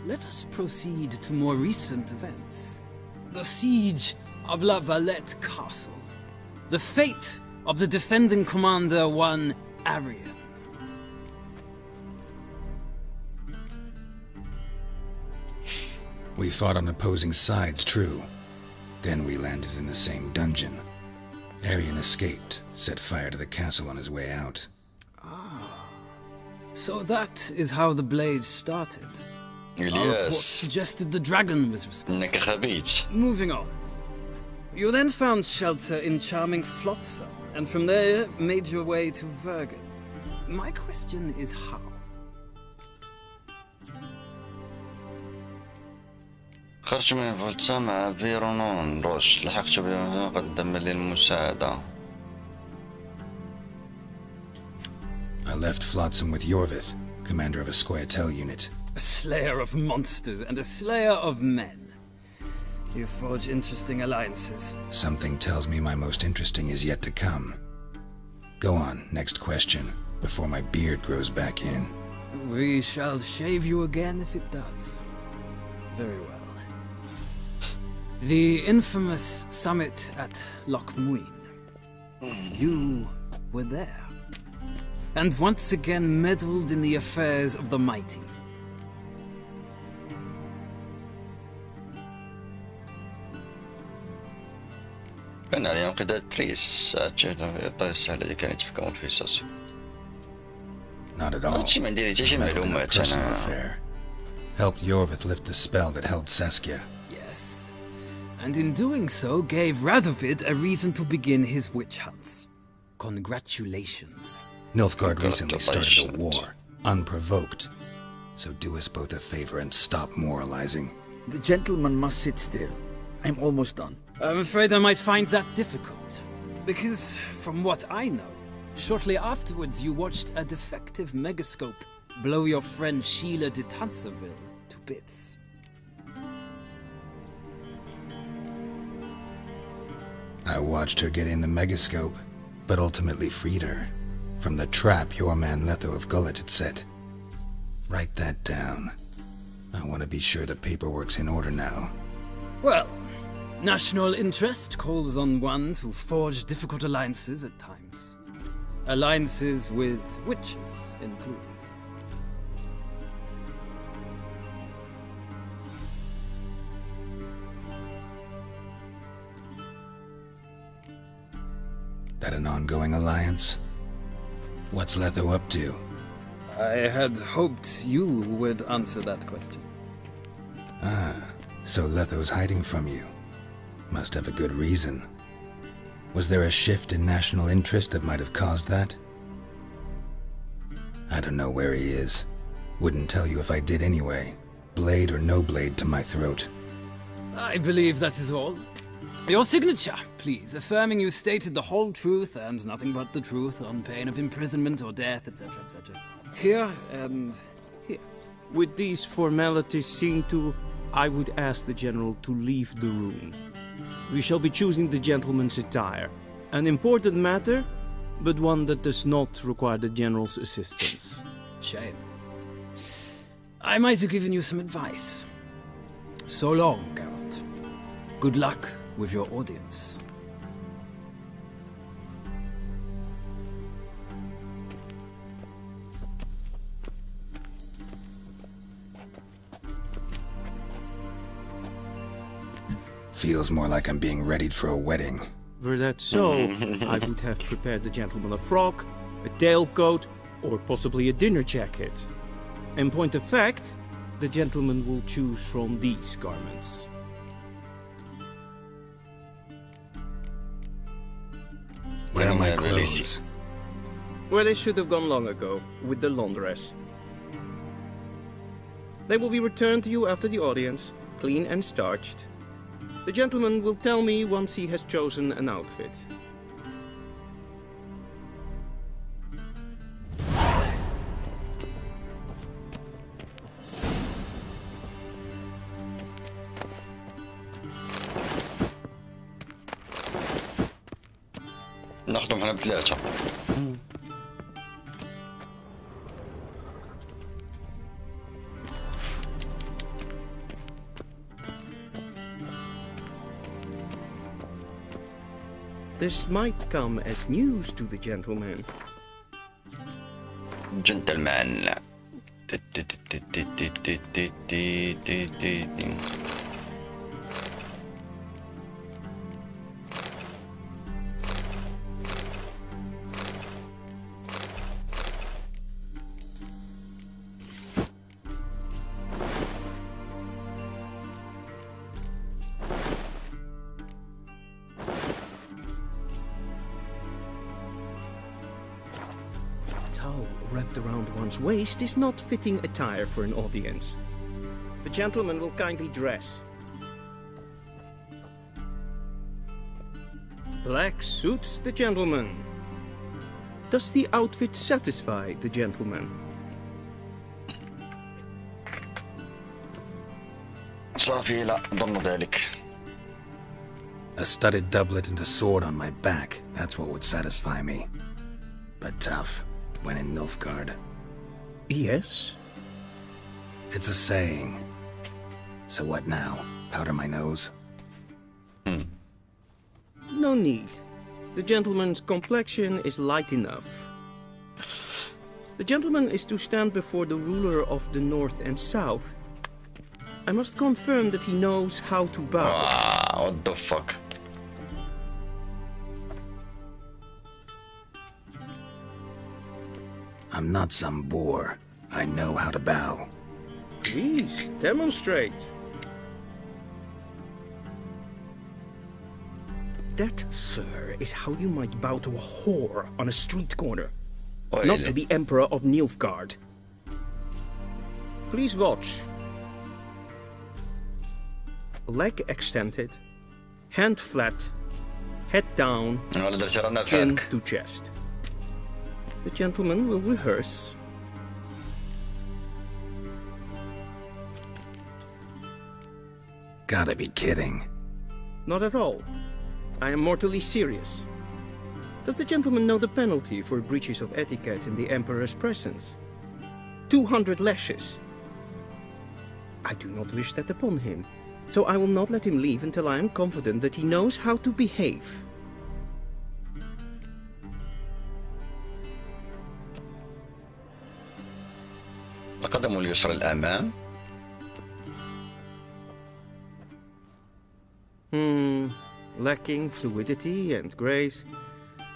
Let us proceed to more recent events. The siege of La Valette Castle. The fate of the defending commander, one Arian. We fought on opposing sides, true. Then we landed in the same dungeon. Arian escaped, set fire to the castle on his way out. Ah. So that is how the blade started. Yes. Our report suggested the dragon was responsible. Moving on. You then found shelter in charming Flotsam, and from there made your way to Vergen. My question is how? خرج من فولتسا مع فيرونون روش لحقت بما قدم لي المساعدة. I left Flotsam with Yorvith, commander of a Scoia'tael unit. A slayer of monsters and a slayer of men. You forge interesting alliances. Something tells me my most interesting is yet to come. Go on, next question, before my beard grows back in. We shall shave you again if it does. Very well. The infamous summit at Loch Muin. You were there. And once again meddled in the affairs of the mighty. كان على انقضاء تريس الطائرة السهلة اللي كانت تحكم الفيصل. Not at all. ما عندي حتى شي معلومات أنا. Helped Yorvith lift the spell that held Saskia. Yes. And in doing so gave Radovid a reason to begin his witch hunts. Congratulations. Nilfgaard recently started a war, unprovoked. So do us both a favor and stop moralizing. The gentleman must sit still. I'm almost done. I'm afraid I might find that difficult. Because, from what I know, shortly afterwards you watched a defective megascope blow your friend Sheila de Tanserville to bits. I watched her get in the megascope, but ultimately freed her from the trap your man Letho of Gullet had set. Write that down. I want to be sure the paperwork's in order now. Well, national interest calls on one to forge difficult alliances at times. Alliances with witches included. That an ongoing alliance? What's Letho up to? I had hoped you would answer that question. Ah, so Letho's hiding from you. Must have a good reason. Was there a shift in national interest that might have caused that? I don't know where he is. Wouldn't tell you if I did anyway. Blade or no blade to my throat. I believe that is all. Your signature, please, affirming you stated the whole truth and nothing but the truth on pain of imprisonment or death, etc., etc. Here and here. With these formalities seen to, I would ask the General to leave the room. We shall be choosing the gentleman's attire. An important matter, but one that does not require the General's assistance. Shame. I might have given you some advice. So long, Geralt. Good luck with your audience. Feels more like I'm being readied for a wedding. Were that so, I would have prepared the gentleman a frock, a tailcoat, or possibly a dinner jacket. In point of fact, the gentleman will choose from these garments. Where are my clothes? Where they should have gone long ago, with the laundress. They will be returned to you after the audience, clean and starched. The gentleman will tell me once he has chosen an outfit. ناخدهم هنا بثلاثة. This might come as news to the gentleman. Gentleman. Wrapped around one's waist is not fitting attire for an audience. The gentleman will kindly dress. Black suits the gentleman. Does the outfit satisfy the gentleman? صافي لا أظن ذلك. A studded doublet and a sword on my back, that's what would satisfy me. But tough. When in Nilfgaard. Yes? It's a saying. So what now? Powder my nose? No need. The gentleman's complexion is light enough. The gentleman is to stand before the ruler of the North and South. I must confirm that he knows how to bow. Wow, what the fuck? I'm not some boor. I know how to bow. Please, demonstrate. That, sir, is how you might bow to a whore on a street corner. Not to the Emperor of Nilfgaard. Please watch. Leg extended, hand flat, head down, chin to chest. The gentleman will rehearse. Gotta be kidding. Not at all. I am mortally serious. Does the gentleman know the penalty for breaches of etiquette in the Emperor's presence? 200 lashes. I do not wish that upon him, so I will not let him leave until I am confident that he knows how to behave. القدم اليسرى الأمام. Lacking fluidity and grace,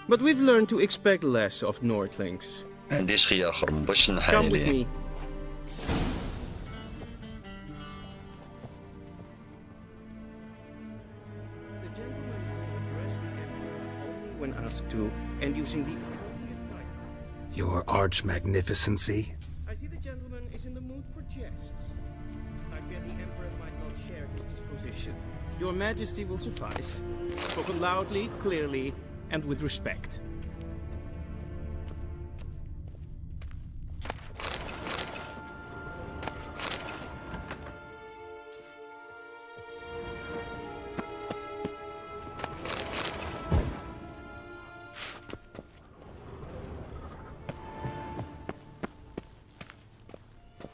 but we've learned to expect less of Nordlings. عنديش خيار آخر باش نحل Come with me. The gentleman will address the Emperor only when asked to, and using the appropriate title. Your Arch-Magnificency? I see the gentleman is in the mood for jests. I fear the Emperor might not share his disposition. Your Majesty will suffice. Spoken loudly, clearly, and with respect.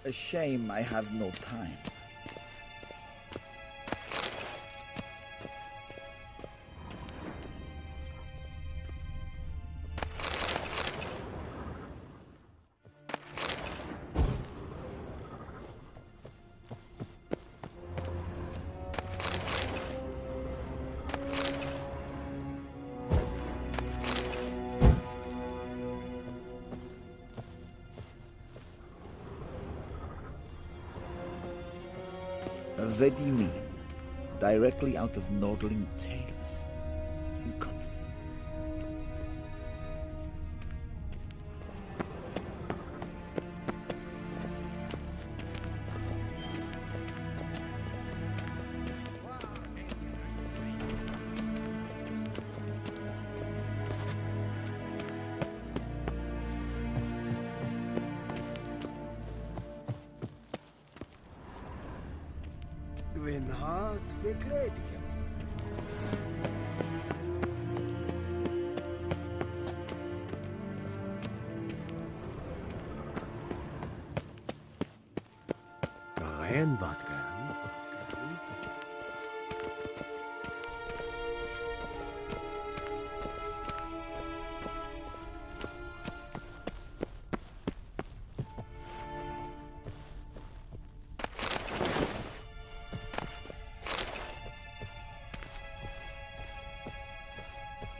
A shame I have no time. Very mean. Directly out of Nordling tales. Inconceivable.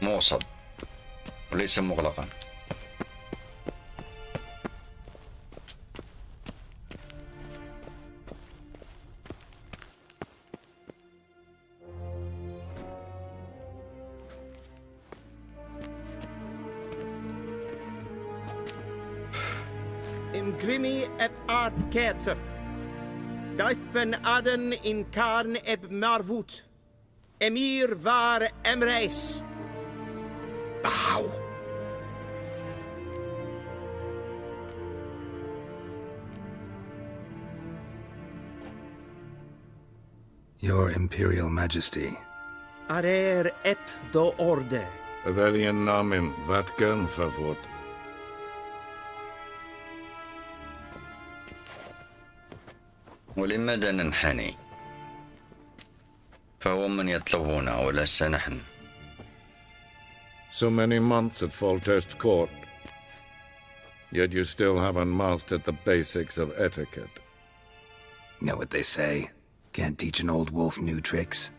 موصل وليس مغلقا. Imgrimi eb Arthketzer. Duifen Aden in Karn eb Marvoet. Emir var Emreis. Bow. Your Imperial Majesty. Arer ep the orde. Veljen namen vatkan favot. ولماذا ننحني؟ فهو من يطلبنا وليس نحن. So many months at Foltest Court, yet you still haven't mastered the basics of etiquette. Know what they say? Can't teach an old wolf new tricks.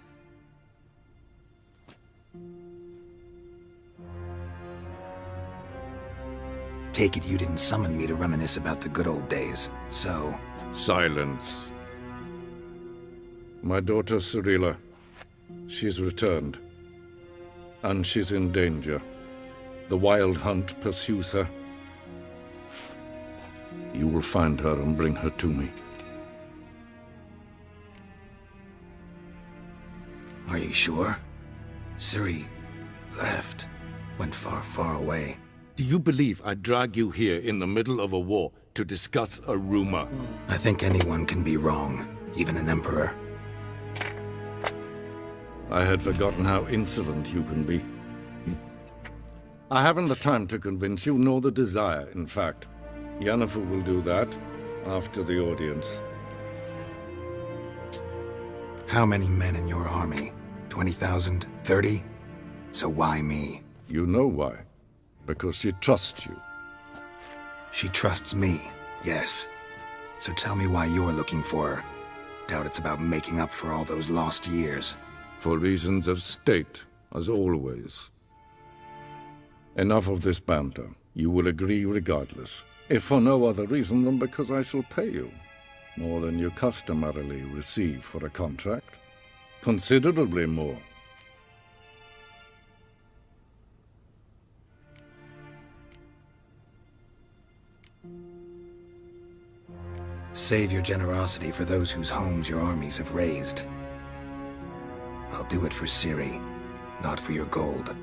Take it you didn't summon me to reminisce about the good old days, so... Silence. My daughter Cyrilla, she's returned. And she's in danger. The wild hunt pursues her. You will find her and bring her to me. Are you sure? Ciri left. Went far, far away. Do you believe I'd drag you here in the middle of a war to discuss a rumor? I think anyone can be wrong, even an emperor. I had forgotten how insolent you can be. I haven't the time to convince you, nor the desire, in fact. Yennefer will do that after the audience. How many men in your army? 20,000? 30? So why me? You know why. Because she trusts you. She trusts me, yes. So tell me why you're looking for her. Doubt it's about making up for all those lost years. For reasons of state, as always. Enough of this banter. You will agree regardless, if for no other reason than because I shall pay you. More than you customarily receive for a contract. Considerably more. Save your generosity for those whose homes your armies have razed. do it for Ciri, not for your gold.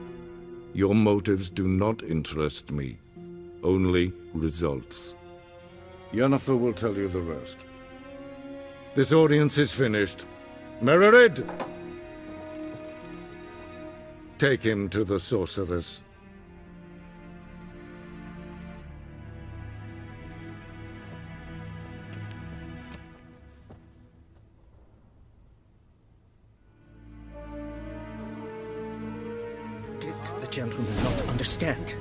Your motives do not interest me. Only results. Yennefer will tell you the rest. This audience is finished. Mererid! Take him to the sorceress. Did the gentleman not understand?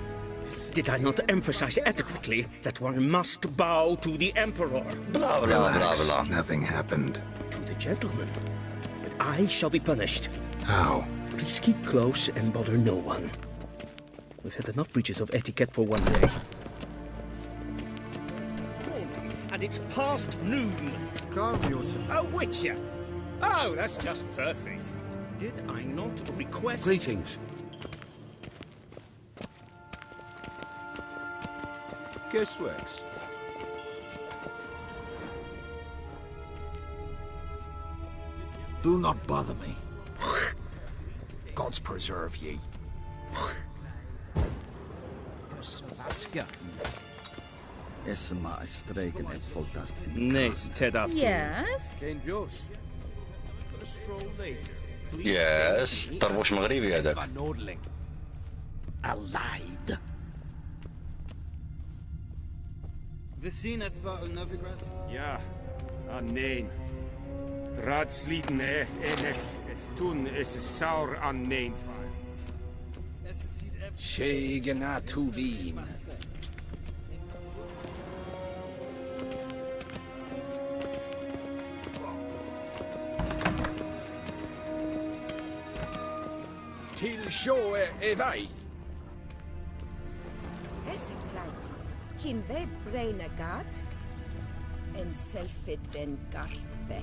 Did I not emphasize adequately that one must bow to the Emperor? Blah, blah, Relax. blah, blah. Nothing happened. To the gentleman. But I shall be punished. How? Please keep close and bother no one. We've had enough breaches of etiquette for one day. And it's past noon. Calm yourself. A witcher! Oh, that's just perfect. Did I not request... Greetings. Guessworks. Do not bother me. Gods preserve ye. Is maar streken het voldast in de Nee, ted up. Yes? يس طربوش مغربي هذاك. Allied. We zien het waar in Novigrad. Ja, nee. Raadsliden echt. Es tun es saur an nein fall. Schegena Tuvin. Til sjå vei. Hin ve braina gat en selfit den gartve.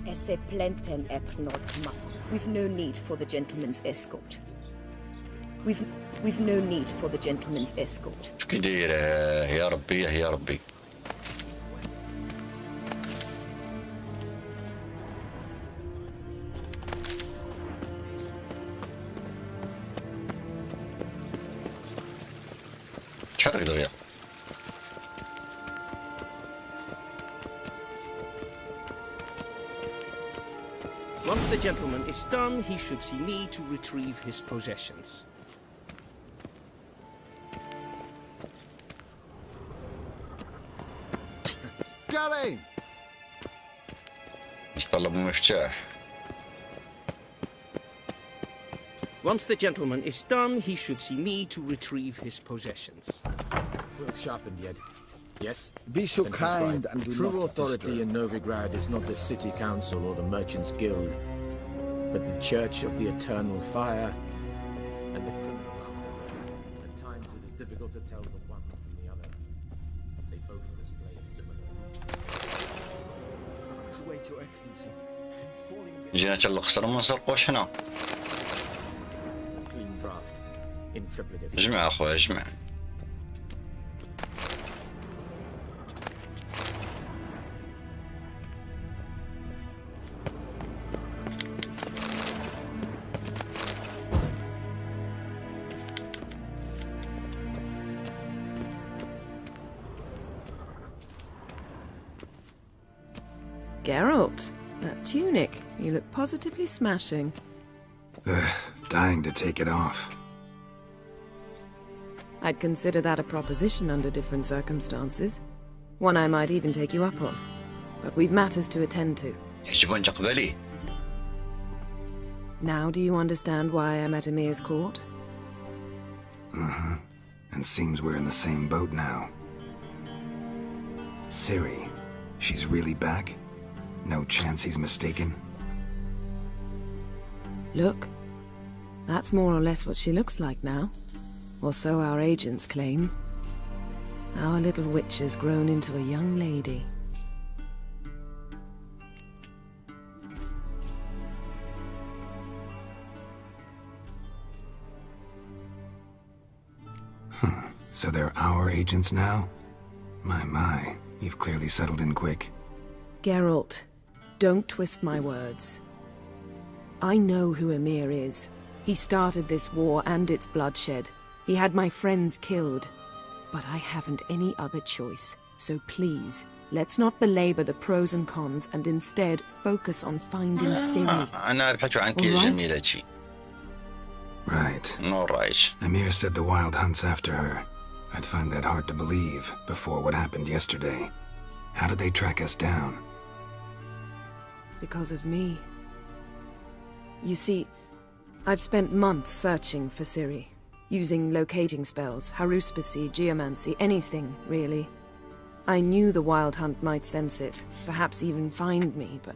Esse plenten epnod ma. We've no need for the gentleman's escort. We've no need for the gentleman's escort. اش كيدير يا ربي يا ربي. تحرك دغيا. Once the gentleman is done, he should see me to retrieve his possessions. Gary! يتطلب مفتاح. Once the gentleman is done, he should see me to retrieve his possessions. Well sharpened yet. Yes? Be so Then kind contrive. and do True not authority disturb. in Novigrad is not the city council or the merchants guild, but the Church of the Eternal Fire and the criminal underworld. At times it is difficult to tell the one from the other. They both display similar. Wait, Your Excellency. جينا حتى القصر ما نسرقوش حنا. Clean draft. In triplicate. جمع اخويا جمع. Geralt, that tunic. You look positively smashing. Dying to take it off. I'd consider that a proposition under different circumstances. One I might even take you up on. But we've matters to attend to. يجب أن تقبلي. Now do you understand why I'm at Emir's court? Mm-hmm. And seems we're in the same boat now. Ciri, she's really back? No chance he's mistaken? Look, that's more or less what she looks like now. Or so our agents claim. Our little witch has grown into a young lady. So they're our agents now? My, you've clearly settled in quick. Geralt, don't twist my words. I know who Emir is. He started this war and its bloodshed. He had my friends killed. But I haven't any other choice. So please, let's not belabor the pros and cons and instead focus on finding Ciri. أنا أبحث عنك يا جميلتي. Right. All right. Emir said the Wild hunts after her. I'd find that hard to believe before what happened yesterday. How did they track us down? Because of me. You see, I've spent months searching for Ciri. Using locating spells, haruspicy, geomancy, anything, really. I knew the Wild Hunt might sense it, perhaps even find me, but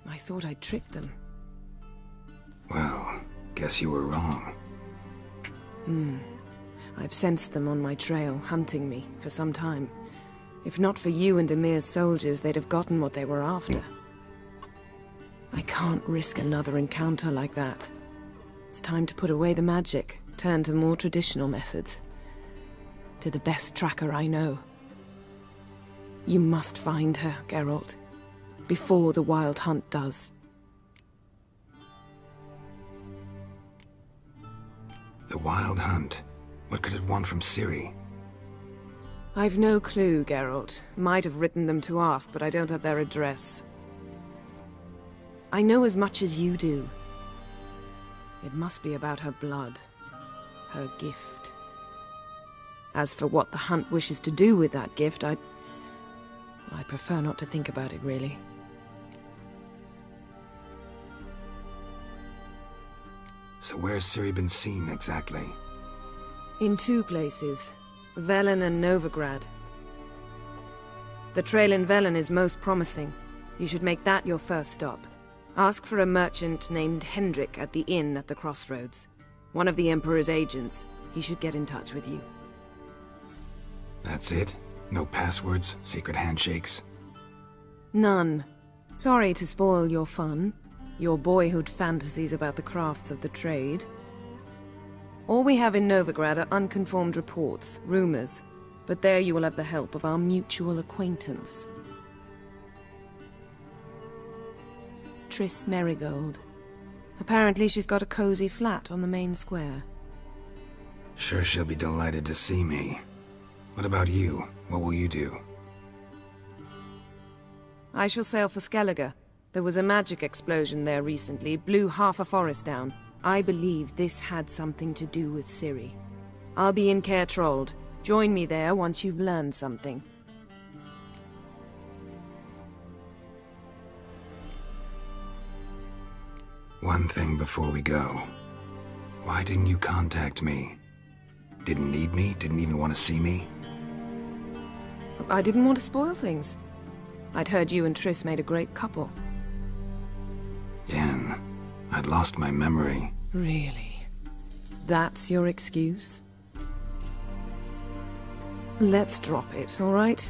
I thought I'd tricked them. Well, guess you were wrong. I've sensed them on my trail, hunting me, for some time. If not for you and Emir's soldiers, they'd have gotten what they were after. I can't risk another encounter like that. It's time to put away the magic. Turn to more traditional methods. To the best tracker I know. You must find her, Geralt. Before the Wild Hunt does. The Wild Hunt? What could it want from Ciri? I've no clue, Geralt. Might have written them to ask, but I don't have their address. I know as much as you do. It must be about her blood. Her gift. As for what the Hunt wishes to do with that gift, I prefer not to think about it, really. So where's Ciri been seen, exactly? In 2 places. Velen and Novigrad. The trail in Velen is most promising. You should make that your first stop. Ask for a merchant named Hendrik at the inn at the crossroads. One of the Emperor's agents. He should get in touch with you. That's it? No passwords? Secret handshakes? None. Sorry to spoil your fun. Your boyhood fantasies about the crafts of the trade. All we have in Novigrad are unconfirmed reports, rumors. But there you will have the help of our mutual acquaintance. Triss Merigold. Apparently she's got a cozy flat on the main square. Sure she'll be delighted to see me. What about you? What will you do? I shall sail for Skellige. There was a magic explosion there recently, blew half a forest down. I believe this had something to do with Ciri. I'll be in Caer Trold. Join me there once you've learned something. One thing before we go. Why didn't you contact me? Didn't need me? Didn't even want to see me? I didn't want to spoil things. I'd heard you and Triss made a great couple. Yen, I'd lost my memory. Really? That's your excuse? Let's drop it, all right?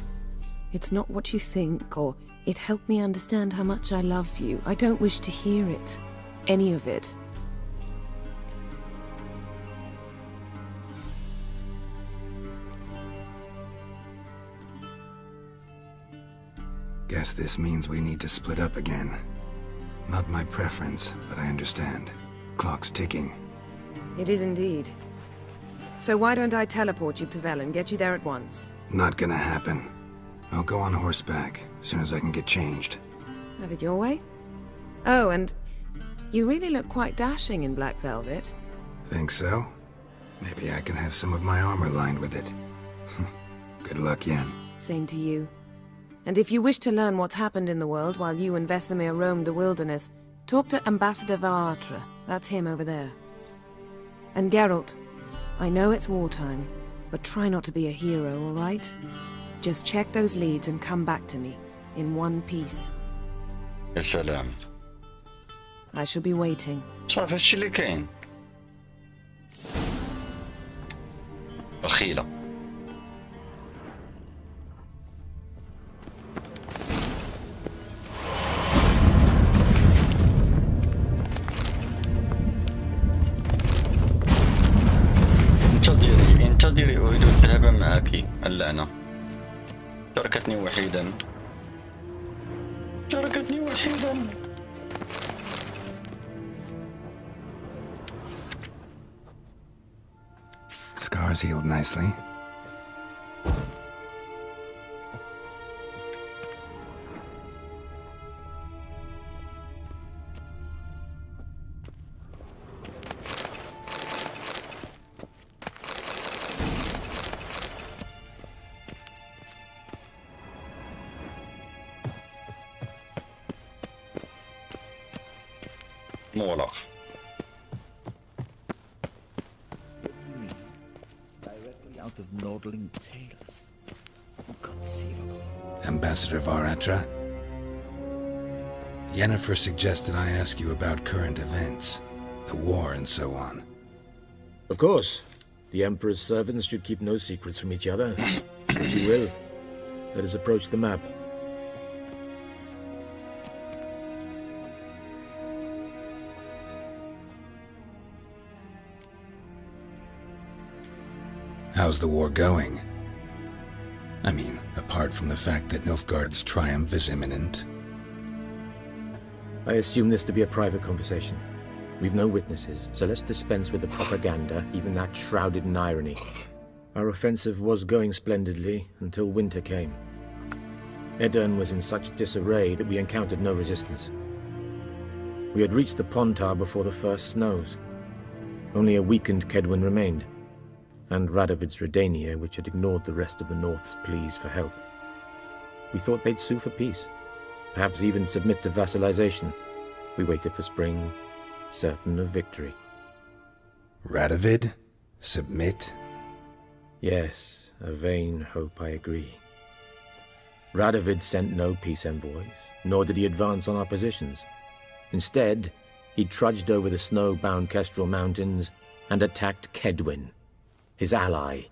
It's not what you think, or it helped me understand how much I love you. I don't wish to hear it. Any of it. Guess this means we need to split up again. Not my preference, but I understand. Clock's ticking. It is indeed. So why don't I teleport you to Velen, get you there at once? Not gonna happen. I'll go on horseback, as soon as I can get changed. Have it your way? Oh, and you really look quite dashing in black velvet. Think so? Maybe I can have some of my armor lined with it. Good luck, Yen. Same to you. And if you wish to learn what's happened in the world while you and Vesemir roamed the wilderness, talk to Ambassador Varatra. That's him over there. And Geralt, I know it's wartime, but try not to be a hero, all right? Just check those leads and come back to me, in one piece. يا سلام. I shall be waiting. صافي هادشي اللي كاين. بخيلة. انتظري أريد الذهاب معك اللعنة. تركتني وحيدا. scars healed nicely. مغلق. Directly out of Nordling tales. Inconceivable. Ambassador Varatra? Yennefer suggested I ask you about current events, the war and so on. Of course. The Emperor's servants should keep no secrets from each other. If you will, let us approach the map. How's the war going? I mean, apart from the fact that Nilfgaard's triumph is imminent. I assume this to be a private conversation. We've no witnesses, so let's dispense with the propaganda, even that shrouded in irony. Our offensive was going splendidly until winter came. Edirn was in such disarray that we encountered no resistance. We had reached the Pontar before the first snows. Only a weakened Kedwen remained, and Radovid's Redania, which had ignored the rest of the North's pleas for help. We thought they'd sue for peace, perhaps even submit to vassalization. We waited for spring, certain of victory. Radovid? Submit? Yes, a vain hope, I agree. Radovid sent no peace envoys, nor did he advance on our positions. Instead, he trudged over the snow-bound Kestrel Mountains and attacked Kedwen, his ally.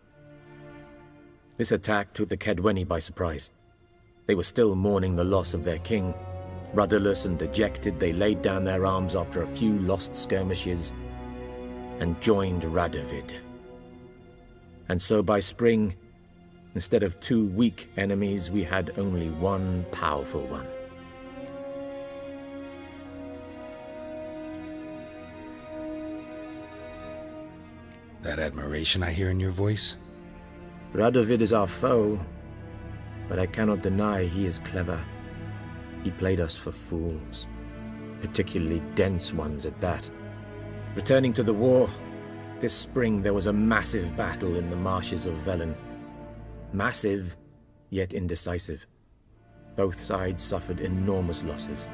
This attack took the Kedweni by surprise. They were still mourning the loss of their king. Rudderless and dejected, they laid down their arms after a few lost skirmishes and joined Radovid. And so by spring, instead of two weak enemies, we had only one powerful one. That admiration I hear in your voice? Radovid is our foe, but I cannot deny he is clever. He played us for fools, particularly dense ones at that. Returning to the war, this spring there was a massive battle in the marshes of Velen. Massive, yet indecisive. Both sides suffered enormous losses,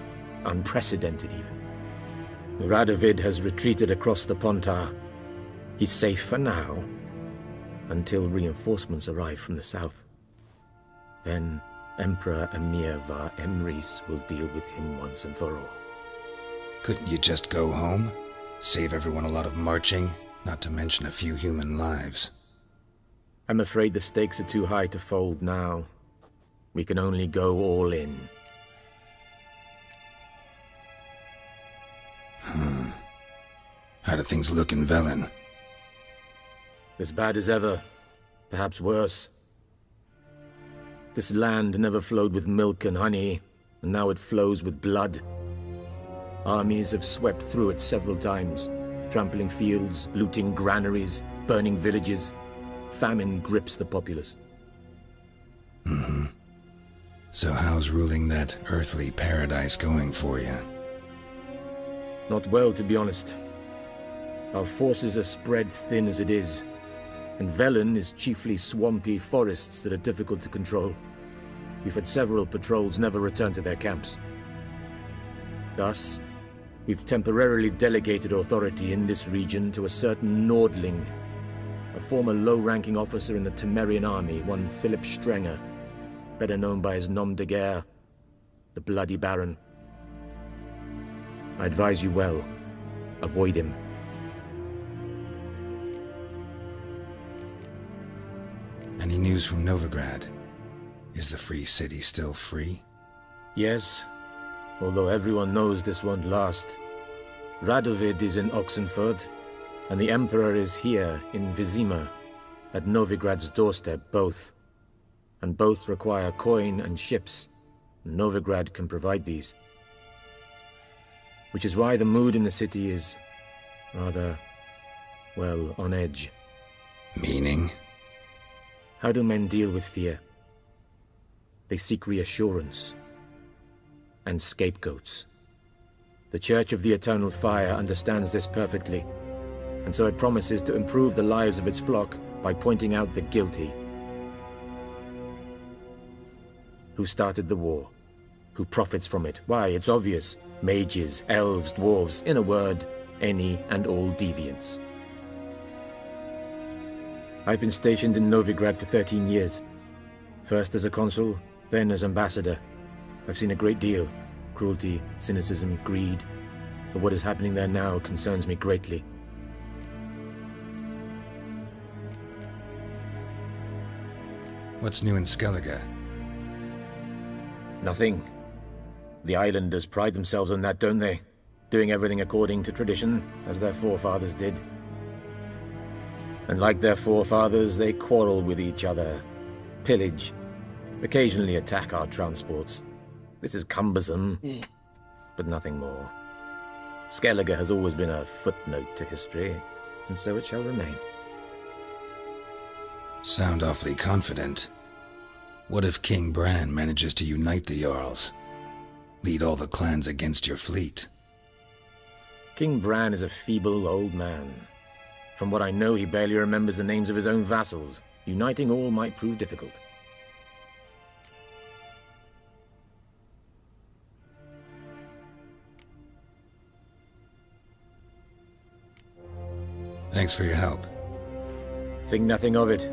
unprecedented even. Radovid has retreated across the Pontar. He's safe for now, until reinforcements arrive from the south. Then Emperor Emir var Emrys will deal with him once and for all. Couldn't you just go home? Save everyone a lot of marching, not to mention a few human lives. I'm afraid the stakes are too high to fold now. We can only go all in. How do things look in Velen? As bad as ever, perhaps worse. This land never flowed with milk and honey, and now it flows with blood. Armies have swept through it several times, trampling fields, looting granaries, burning villages. Famine grips the populace. So how's ruling that earthly paradise going for you? Not well, to be honest. Our forces are spread thin as it is, and Velen is chiefly swampy forests that are difficult to control. We've had several patrols never return to their camps. Thus, we've temporarily delegated authority in this region to a certain Nordling, a former low-ranking officer in the Temerian army, one Philip Strenger, better known by his nom de guerre, the Bloody Baron. I advise you well. Avoid him. Any news from Novigrad? Is the Free City still free? Yes, although everyone knows this won't last. Radovid is in Oxenford, and the Emperor is here in Vizima, at Novigrad's doorstep, both. And both require coin and ships. Novigrad can provide these. Which is why the mood in the city is rather, well, on edge. Meaning? How do men deal with fear? They seek reassurance and scapegoats. The Church of the Eternal Fire understands this perfectly, and so it promises to improve the lives of its flock by pointing out the guilty. Who started the war? Who profits from it? Why, it's obvious. Mages, elves, dwarves, in a word, any and all deviants. I've been stationed in Novigrad for 13 years. First as a consul, then as ambassador. I've seen a great deal. Cruelty, cynicism, greed. But what is happening there now concerns me greatly. What's new in Skellige? Nothing. The islanders pride themselves on that, don't they? Doing everything according to tradition, as their forefathers did. And like their forefathers, they quarrel with each other, pillage, occasionally attack our transports. This is cumbersome, but nothing more. Skellige has always been a footnote to history, and so it shall remain. Sound awfully confident. What if King Bran manages to unite the Jarls? Lead all the clans against your fleet? King Bran is a feeble old man. From what I know, he barely remembers the names of his own vassals. Uniting all might prove difficult. Thanks for your help. Think nothing of it.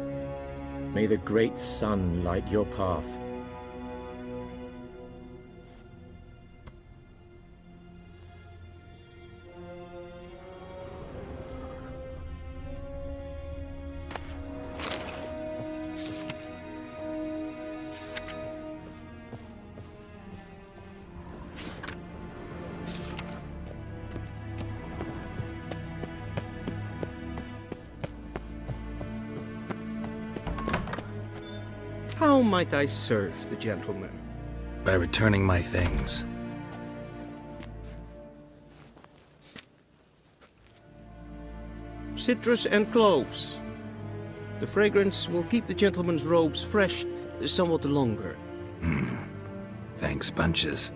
May the great sun light your path. How might I serve the gentleman? By returning my things. Citrus and cloves. The fragrance will keep the gentleman's robes fresh somewhat longer. Thanks, bunches.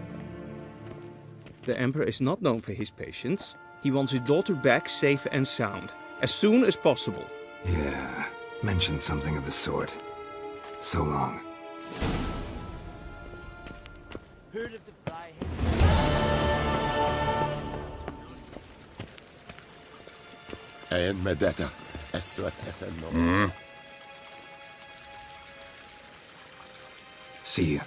The Emperor is not known for his patience. He wants his daughter back safe and sound, as soon as possible. Yeah, mentioned something of the sort. So long. Heard of the fly? المدى أسود حسن. See you.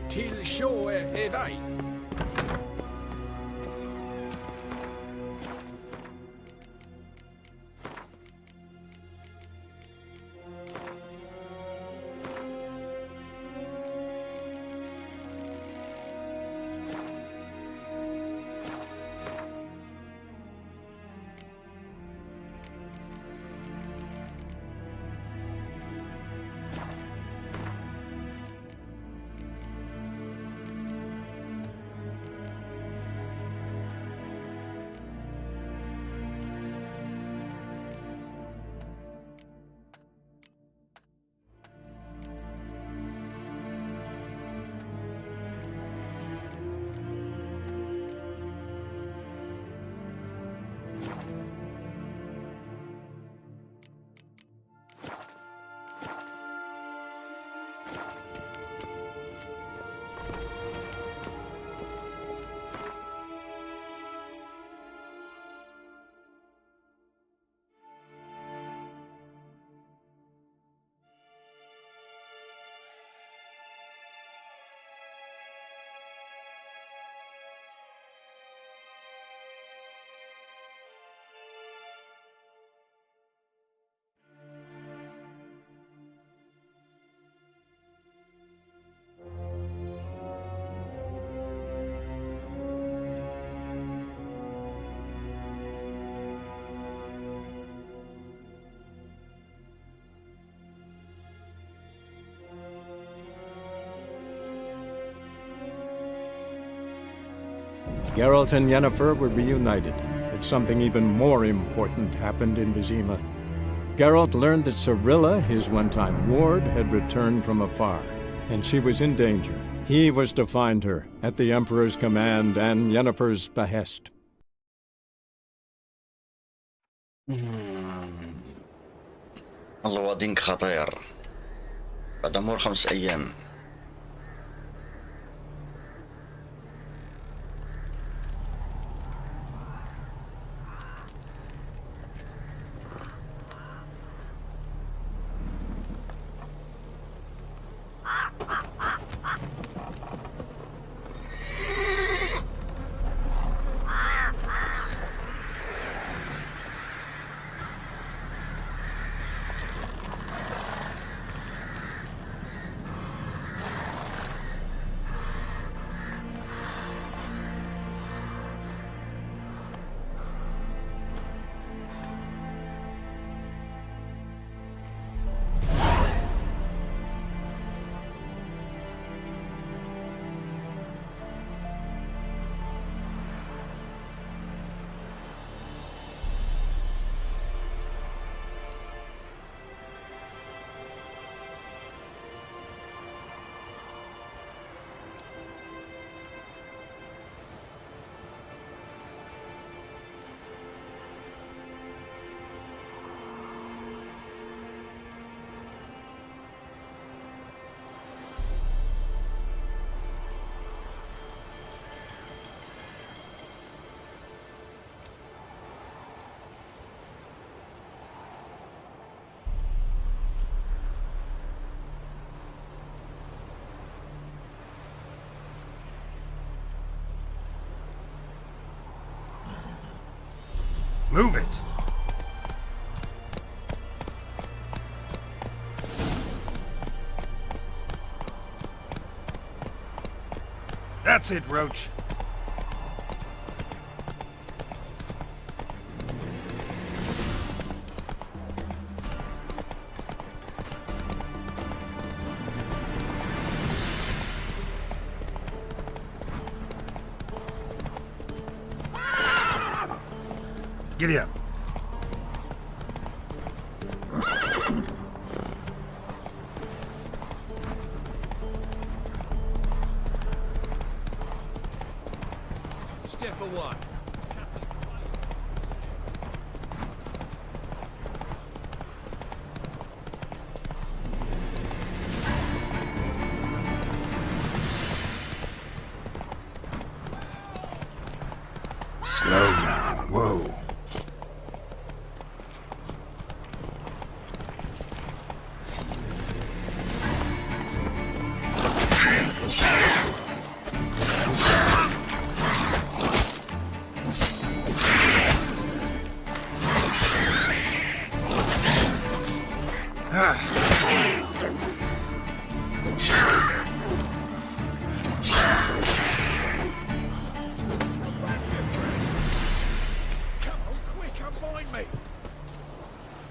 Till sjå är väg. Geralt and Yennefer were reunited, but something even more important happened in Vizima. Geralt learned that Cirilla, his one-time ward, had returned from afar, and she was in danger. He was to find her, at the Emperor's command and Yennefer's behest. الوادينك خطير. بعد مرور 5 أيام. Move it! That's it, Roach. Giddy up. Step away. Slow now. Whoa.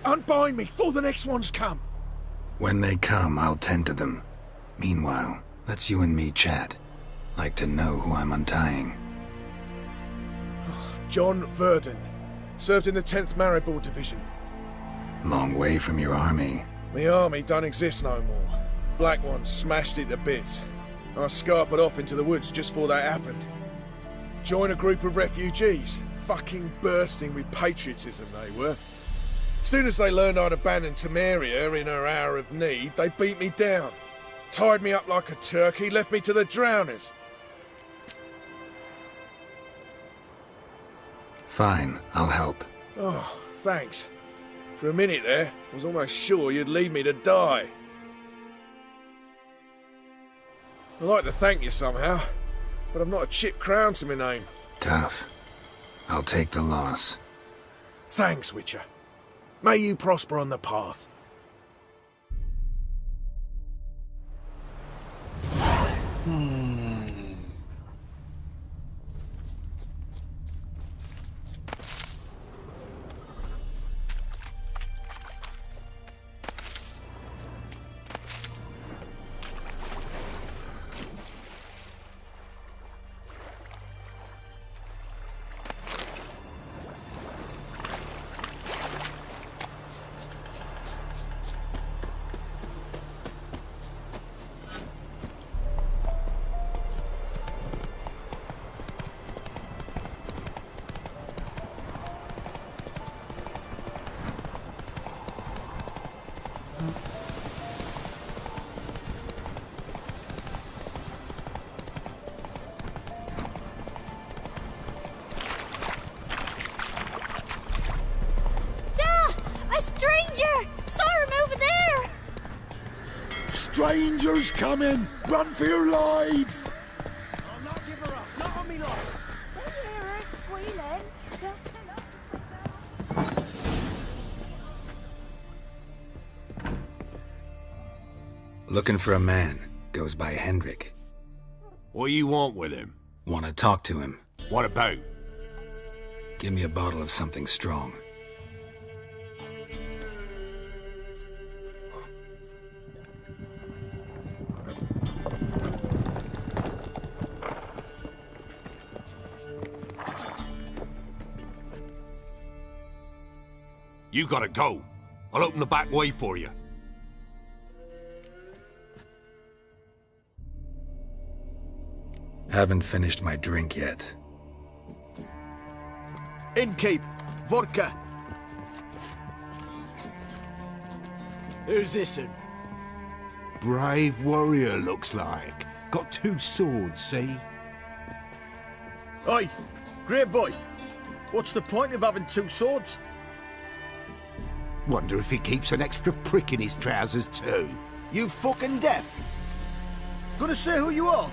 Unbind me before the next ones come. When they come, I'll tend to them. Meanwhile, let's you and me chat. Like to know who I'm untying. John Verdon. Served in the 10th Maribor Division. Long way from your army. My army don't exist no more. Black Ones smashed it to bits. I scarpered off into the woods just before that happened. Joined a group of refugees. Fucking bursting with patriotism they were. Soon as they learned I'd abandoned Temeria in her hour of need, they beat me down. Tied me up like a turkey, left me to the drowners. Fine, I'll help. Oh, thanks. For a minute there, I was almost sure you'd leave me to die. I'd like to thank you somehow, but I've not a chip crown to my name. Tough. I'll take the loss. Thanks, Witcher. May you prosper on the path. Rangers coming! Run for your lives! I'll not give her up. Not on me life. They hear her squealing. They'll kill us. Looking for a man. Goes by Hendrik. What do you want with him? Want to talk to him. What about? Give me a bottle of something strong. You gotta go. I'll open the back way for you. Haven't finished my drink yet. Innkeep, vodka. Who's this one? Brave warrior, looks like. Got 2 swords, see? Oi, great boy. What's the point of having 2 swords? Wonder if he keeps an extra prick in his trousers too. You fucking deaf? Gonna say who you are?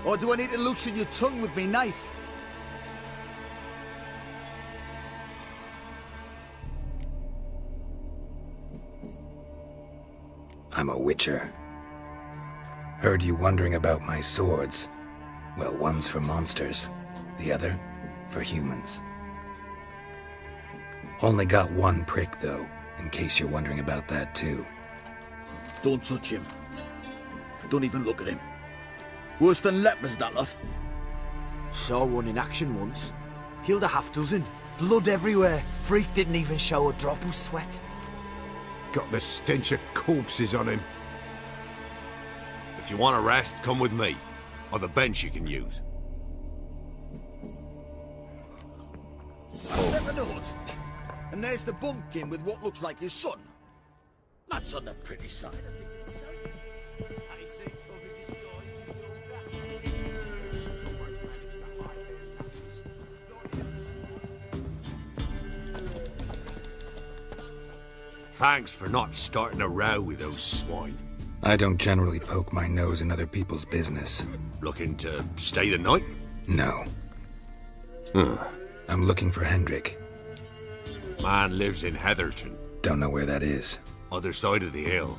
Or do I need to loosen your tongue with me knife? I'm a witcher. Heard you wondering about my swords. Well, one's for monsters, the other for humans. Only got 1 prick, though, in case you're wondering about that, too. Don't touch him. Don't even look at him. Worse than lepers, that lot. Saw one in action once. Killed a half-dozen. Blood everywhere. Freak didn't even show a drop of sweat. Got the stench of corpses on him. If you want a rest, come with me. I've a bench you can use. I step in the hut, and there's the bumpkin with what looks like his son. That's on the pretty side, I think of myself. Thanks for not starting a row with those swine. I don't generally poke my nose in other people's business. Looking to stay the night? No. I'm looking for Hendrik. Man lives in Heatherton. Don't know where that is. Other side of the hill.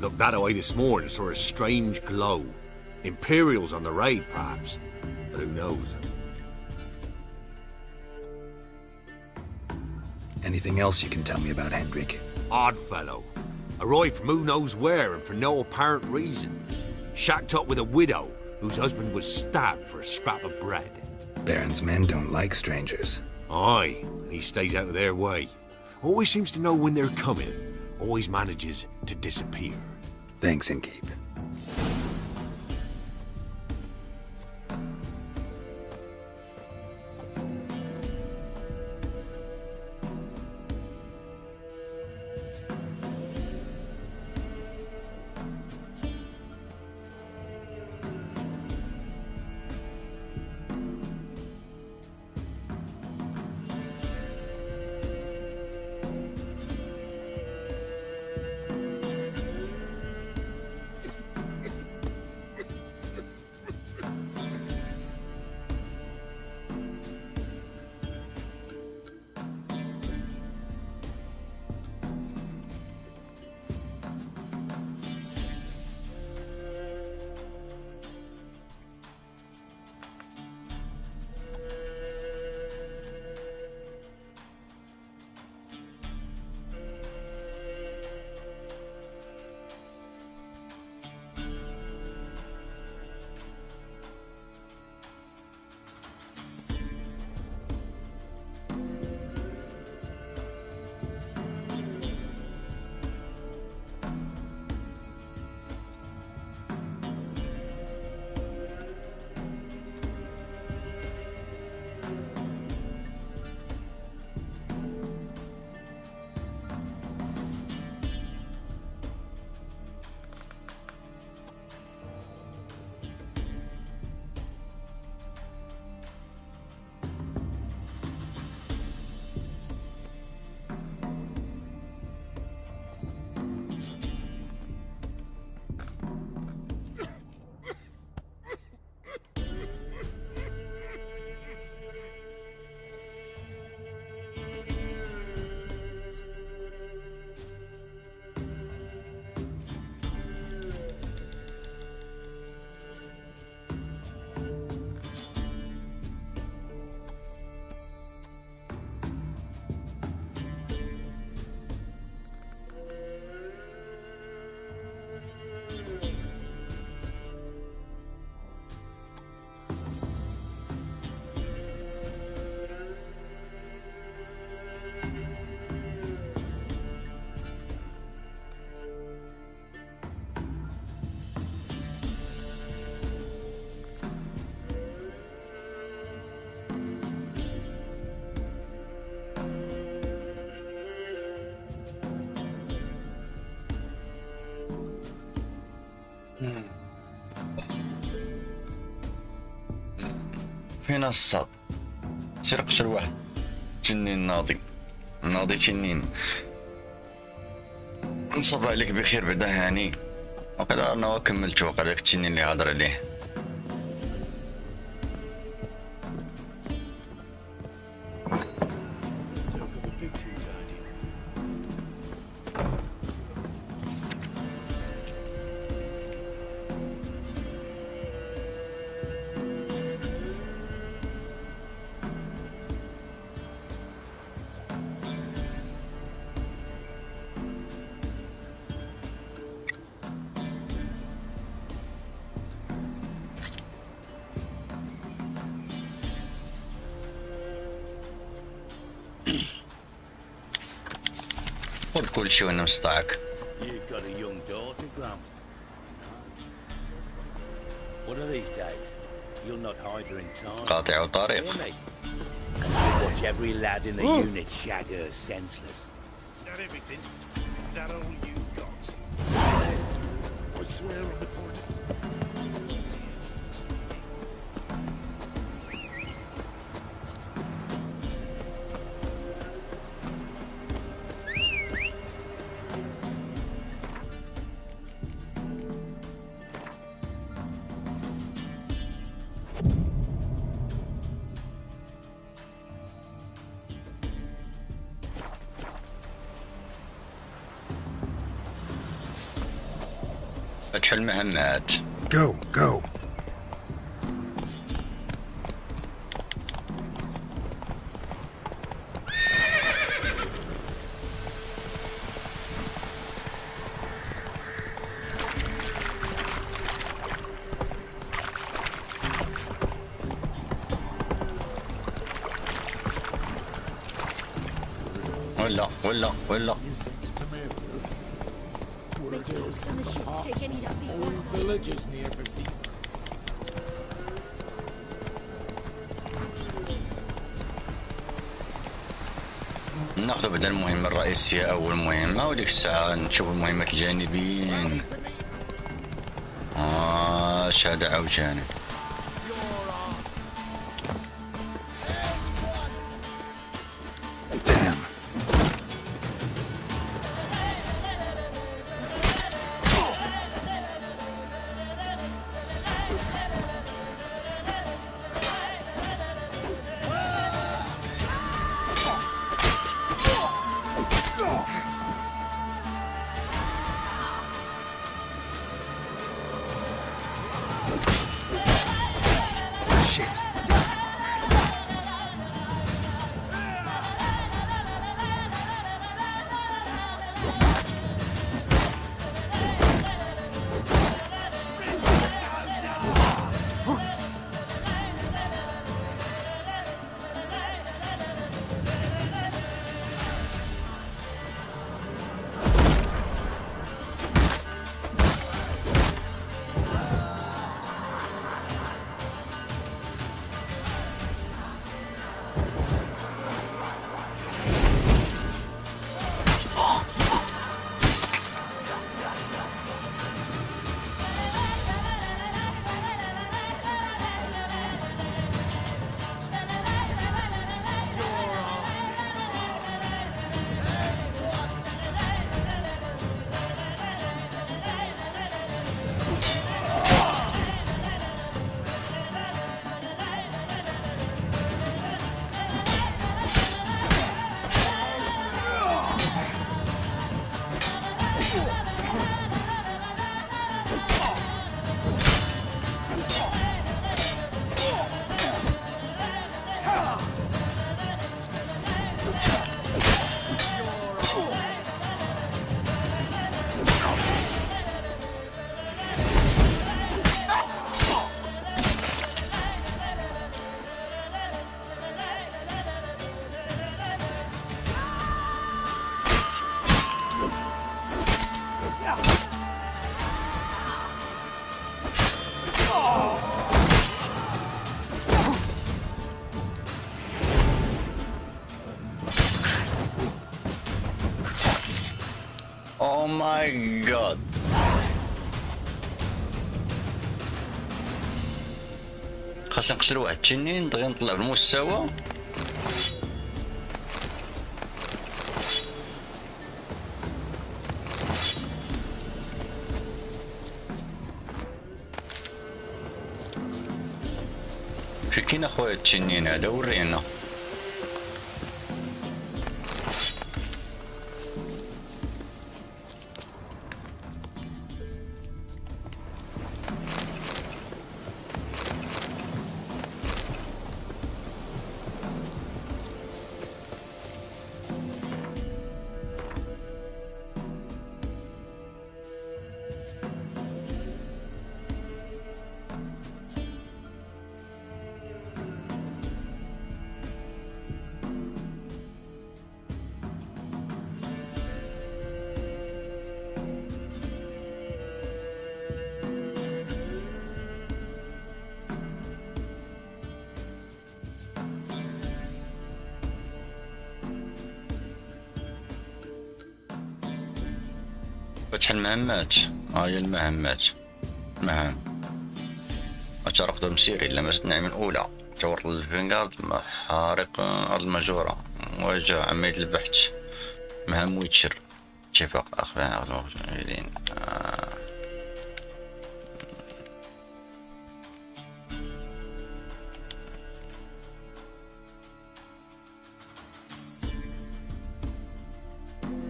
Looked that away this morning, saw a strange glow. Imperials on the raid, perhaps. But who knows? Anything else you can tell me about Hendrik? Odd fellow. Arrived from who knows where and for no apparent reason. Shacked up with a widow whose husband was stabbed for a scrap of bread. Baron's men don't like strangers. Aye, and he stays out of their way. Always seems to know when they're coming. Always manages to disappear. Thanks, Innkeep. فين الصاد؟ سير قتل واحد تنين ناضي تنين. نصب عليك بخير بعدا هاني، وقيلا رانا كملت وقع داك التنين اللي هضر عليه. خذ كل شيء وانا مستعك. قاطع طريق. فتح المهمات. Go, go. ولا ناخذ بدل المهمة الرئيسية أول مهمة، وديك الساعة نشوف المهمات الجانبيين. شهادة عوجاني. Oh my god. خاصنا نقتل واحد التنين دغيا نطلع بالمستوى. فين كاين اخويا التنين هذا؟ ورينا. فتح المهمات. هاي المهمات. مهام أترفض المسير إلا ما نعمل الأولى. تورط الفينغارد محارق أرض المجورة. مواجهة عملية البحث. مهام ويتشر. اتفاق أخوان أرض المفعولين.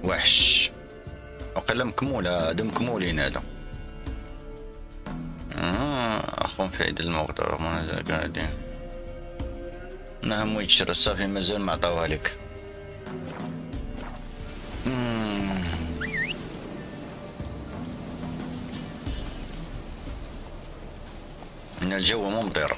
وحش وقيلا مكمولة. هادو مكمولين هادو. أخون فائدة الموقع رغم قاعدين. مهام ويتشر صافي مازال ما عطاوها لك. من الجو ممطر.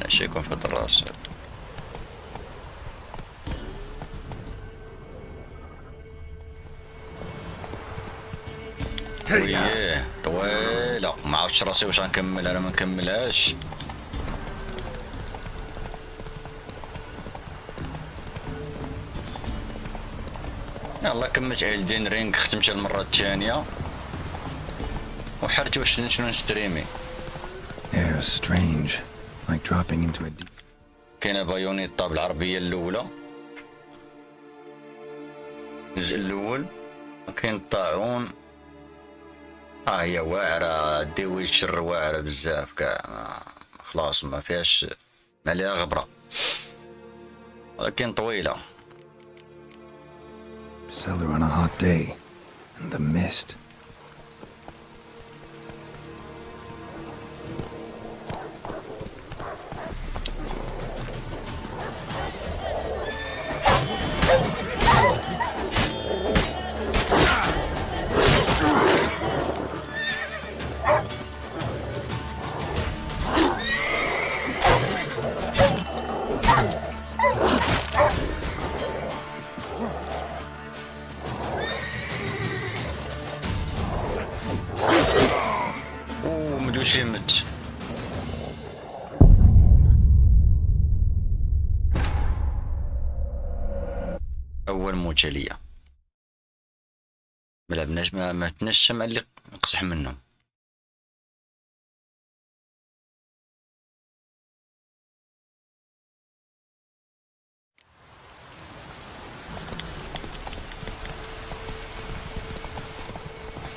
شيء يكون في الراس. وياه طويلة. ما عرفتش راسي واش غنكمل انا ما نكملهاش. يلا كملت إلدين رينغ. ختمتها المرة الثانية وحرت واش شنو نستريمي. strange. Like dropping into a deep. كاينه بايونيطا بالعربيه الاولى الجزء الاول. كاين الطاعون. هي واعره. دي ويتشر واعره بزاف كاع. خلاص ما فيهاش ما عليها غبره ولكن طويله. Cellar on a hot day and the mist. شمت. اول موجه ليا ما لعبناش ما تناش مع اللي نقصح منهم.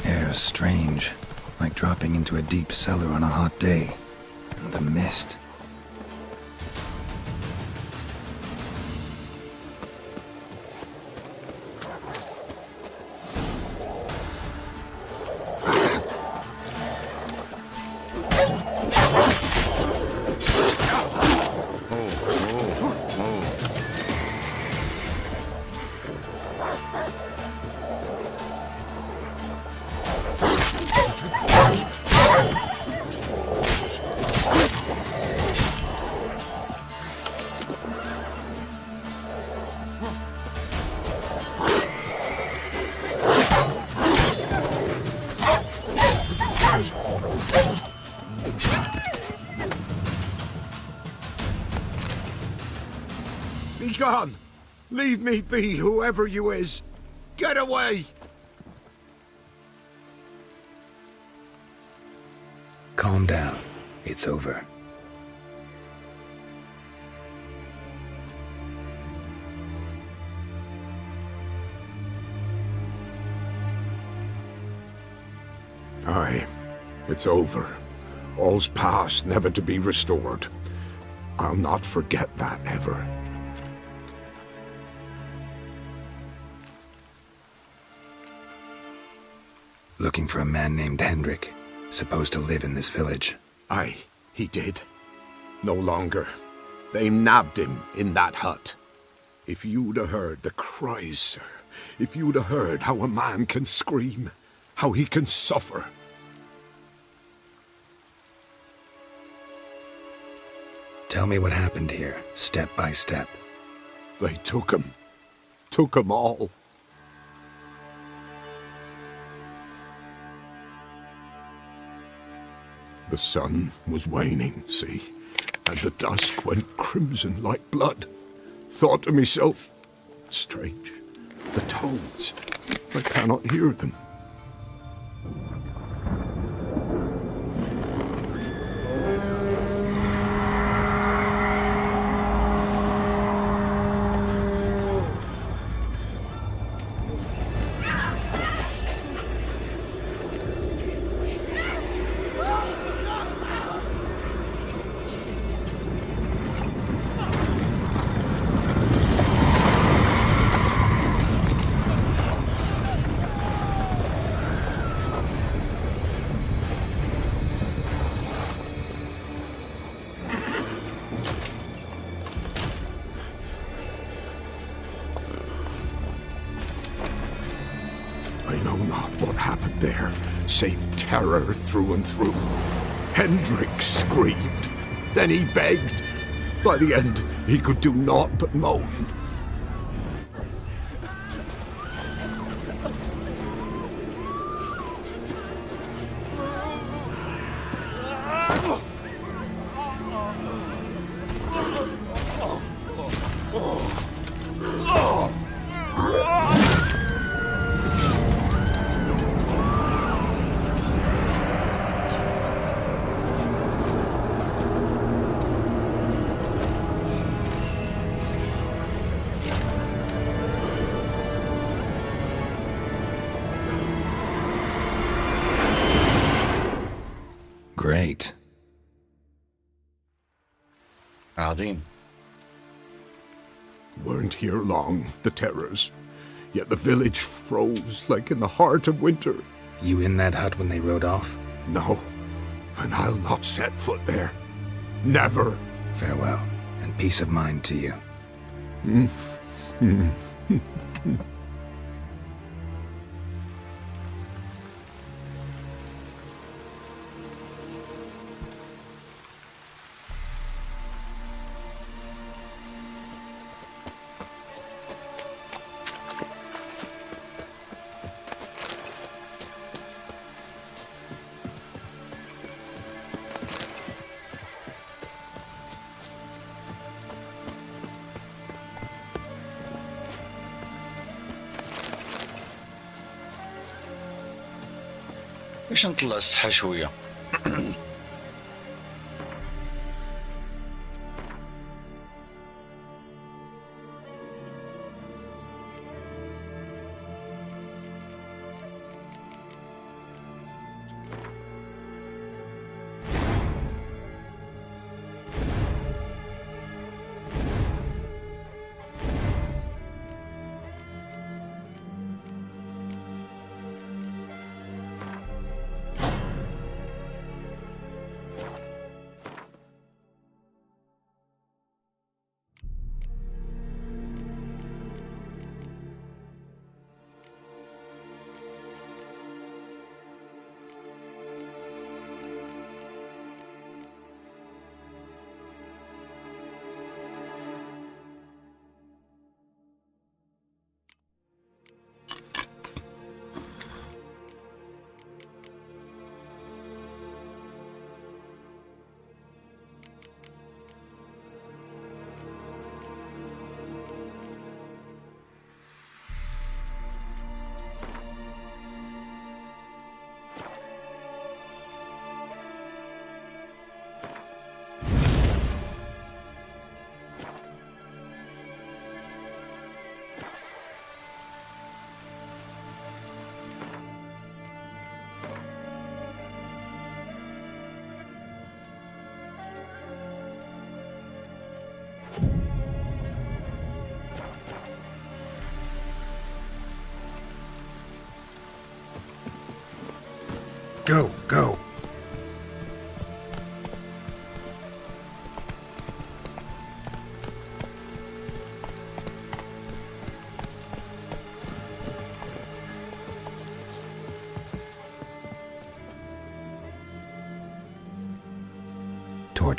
Air strange. Like dropping into a deep cellar on a hot day. And the mist. Be gone! Leave me be, whoever you is! Get away! Calm down. It's over. Aye, it's over. All's past, never to be restored. I'll not forget that ever. Looking for a man named Hendrik, supposed to live in this village. Aye, he did. No longer. They nabbed him in that hut. If you'd have heard the cries, sir, if you'd have heard how a man can scream, how he can suffer. Tell me what happened here, step by step. They took him. Took him all. The sun was waning, see, and the dusk went crimson like blood. Thought to myself, strange, the toads, I cannot hear them. Save terror through and through. Hendrik screamed. Then he begged. By the end, he could do naught but moan. Great. عظيم. Weren't here long, the terrors. Yet the village froze like in the heart of winter. You in that hut when they rode off? No, and I'll not set foot there. Never. Farewell, and peace of mind to you. باش نطلع الصحة شوية.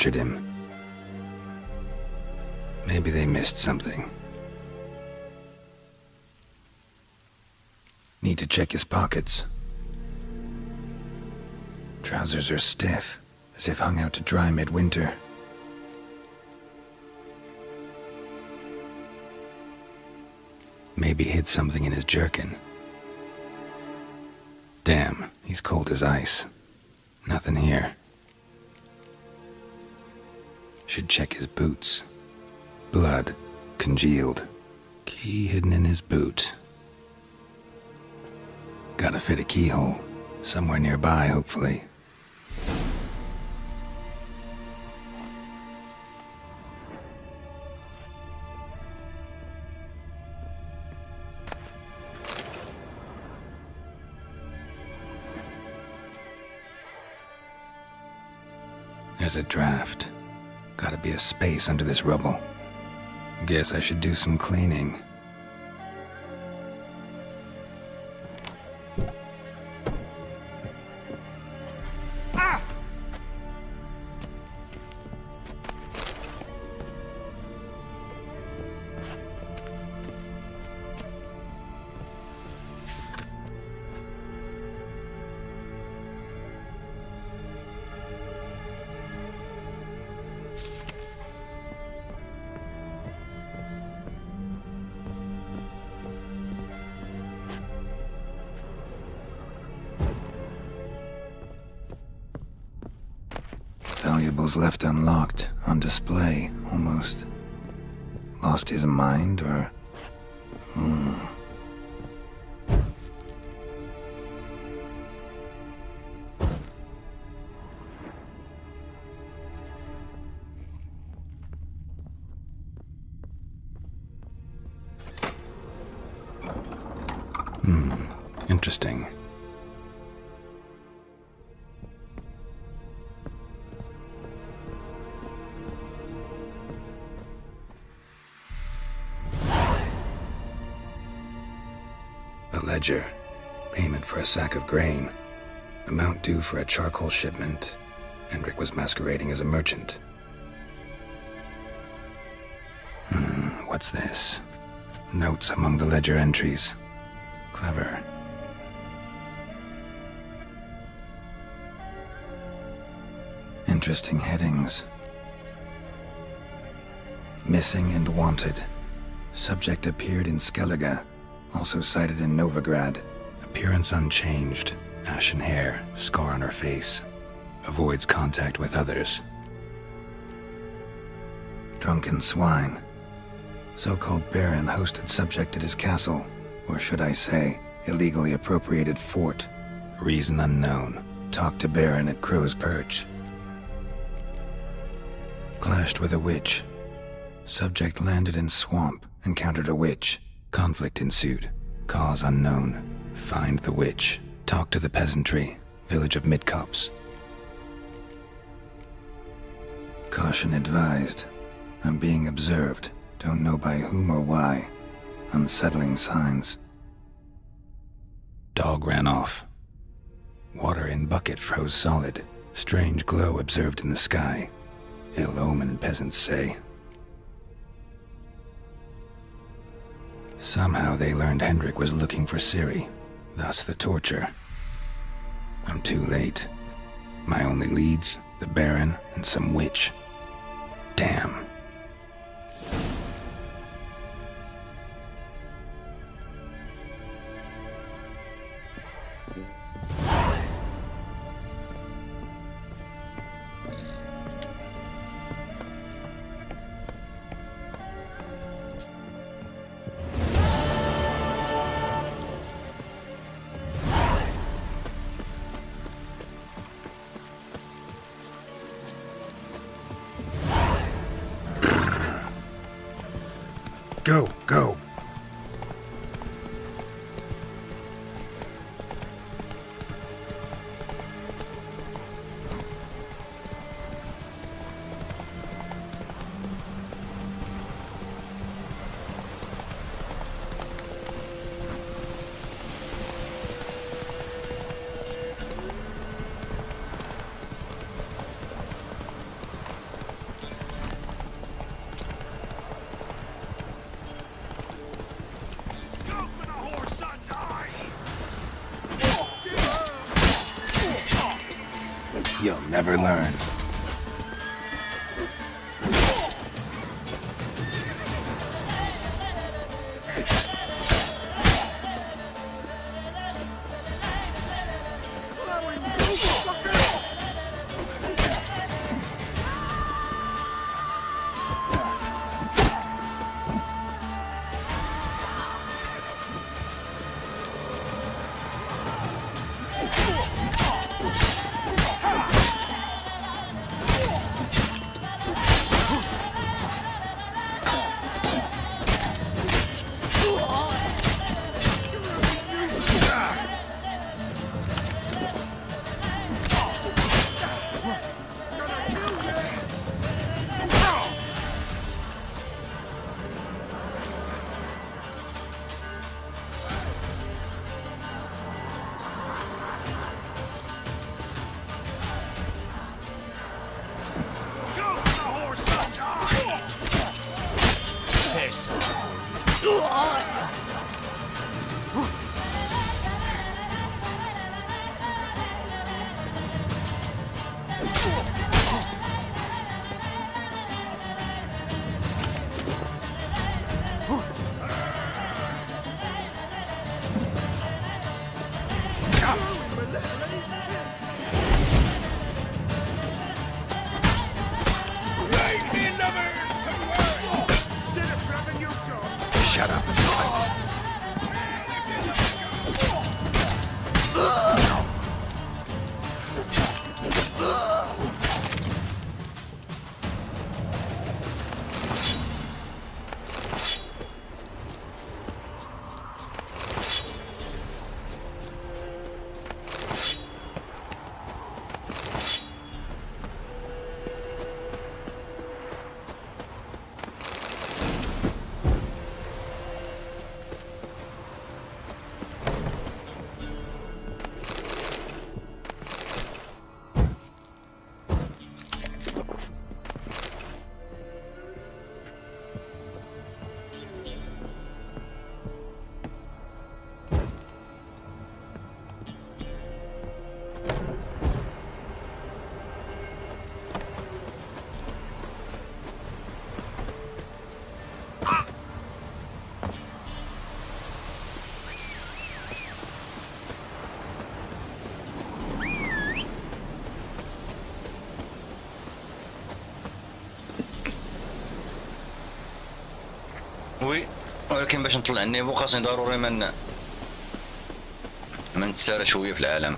tortured him. Maybe they missed something. Need to check his pockets. Trousers are stiff, as if hung out to dry midwinter. Maybe hid something in his jerkin. Damn, he's cold as ice. Nothing here. Should check his boots. Blood, congealed. Key hidden in his boot. Gotta fit a keyhole. Somewhere nearby, hopefully. There's a draft. Gotta be a space under this rubble. Guess I should do some cleaning. Valuables left unlocked, on display, almost. Lost his mind, or... Interesting. Ledger. Payment for a sack of grain. Amount due for a charcoal shipment. Hendrik was masquerading as a merchant. What's this? Notes among the ledger entries. Clever. Interesting headings. Missing and wanted. Subject appeared in Skellige. Also cited in Novigrad. Appearance unchanged. Ashen hair, scar on her face. Avoids contact with others. Drunken swine. So-called baron hosted subject at his castle. Or should I say, illegally appropriated fort. Reason unknown. Talked to baron at Crow's Perch. Clashed with a witch. Subject landed in swamp. Encountered a witch. Conflict ensued. Cause unknown. Find the witch. Talk to the peasantry. Village of Midcopse. Caution advised. I'm being observed. Don't know by whom or why. Unsettling signs. Dog ran off. Water in bucket froze solid. Strange glow observed in the sky. Ill omen, peasants say. Somehow they learned Hendrik was looking for Ciri, thus the torture. I'm too late. My only leads, the Baron and some witch. Damn. Go. never learn. Shut up and fight. وي ولكن باش نطلع النيفو خاصني ضروري من نتسارى شويه في العالم.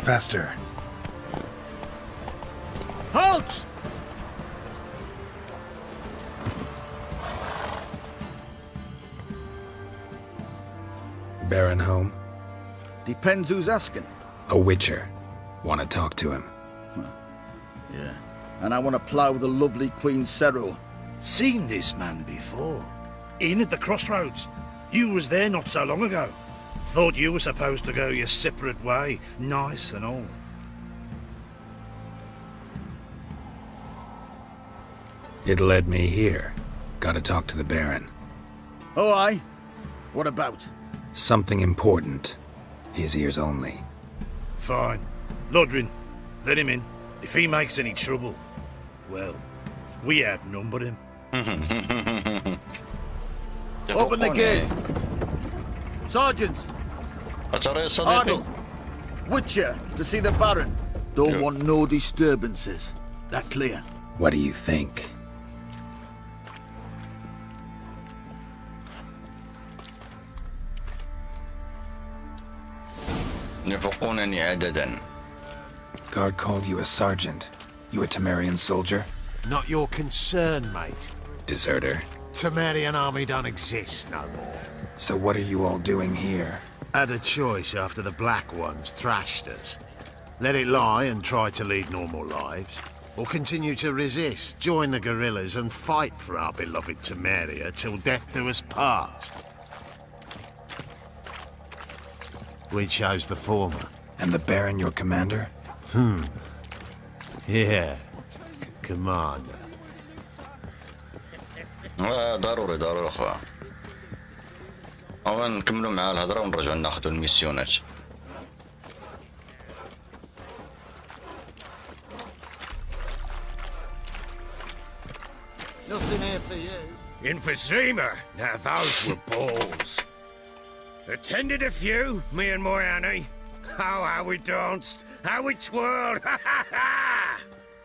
Faster. Halt! Baron home? Depends who's asking. A witcher. Want to talk to him? Yeah. And I want to plough the lovely Queen Cero. Seen this man before. In at the crossroads. You was there not so long ago. Thought you were supposed to go your separate way, nice and all. It led me here. Gotta talk to the Baron. Oh, aye? What about? Something important. His ears only. Fine. Lodrin, let him in. If he makes any trouble, well, we outnumber him. Open the gate. Sergeants! Ardle! Witcher, to see the Baron. Don't want no disturbances. That clear? What do you think? يفوقونني عددا. Guard called you a sergeant. You a Temerian soldier? Not your concern, mate. Deserter. Temerian army don't exist no more. So what are you all doing here? Had a choice after the Black Ones thrashed us. Let it lie and try to lead normal lives, or continue to resist, join the guerrillas and fight for our beloved Temeria till death do us part. We chose the former. And the Baron your commander? Yeah. Commander. ضروري اخوة. أولا نكملوا مع الهضرة ونرجعوا ناخذوا الميسيونات. Nothing here for you. In for Fima. Now those were balls. Attended a few, me and my Annie. Oh, how we danced, how we twirled.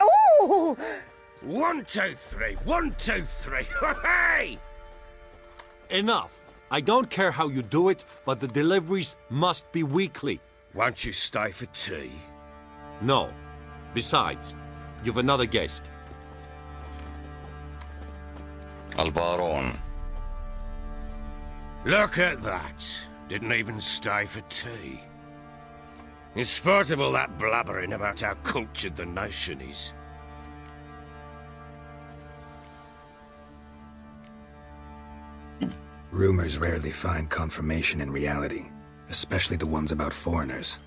Ooh! 1, 2, 3. 1, 2, 3. Hey! Enough. I don't care how you do it, but the deliveries must be weekly. Won't you stay for tea? No. Besides, you've another guest. البارون. Look at that. Didn't even stay for tea. In spite of all that blabbering about how cultured the nation is. Rumors rarely find confirmation in reality, especially the ones about foreigners.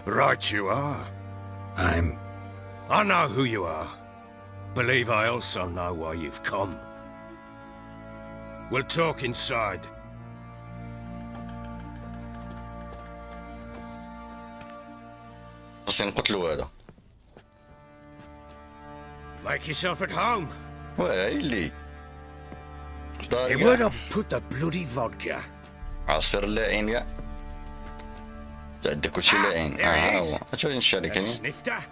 Right you are. I know who you are. Believe I also know why you've come. We'll talk inside. بس نقتلوا هذا. Make yourself at home. ويلي. Hey, where'd I put the bloody vodka? عصير اللاعين يا. عندك كل شيء لاعين. هو. أشوف الشركة. Snifter.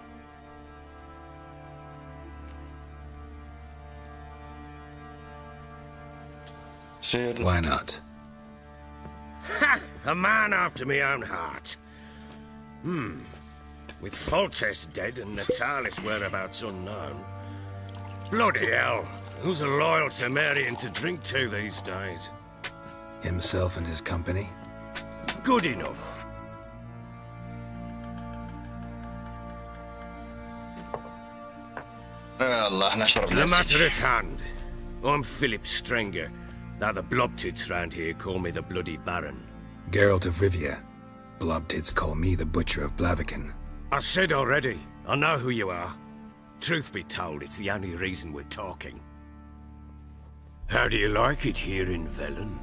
سير. Why not? Ha! A man after my own heart. With Foltest dead and Natalis' whereabouts unknown. Bloody hell. Who's a loyal Temerian to drink to these days? Himself and his company? Good enough. الله نشرب The matter at hand. I'm Philip Strenger. Now the Blobtids round here call me the Bloody Baron. Geralt of Rivia. Blobtids call me the Butcher of Blaviken. I said already, I know who you are. Truth be told, it's the only reason we're talking. How do you like it here in Velen?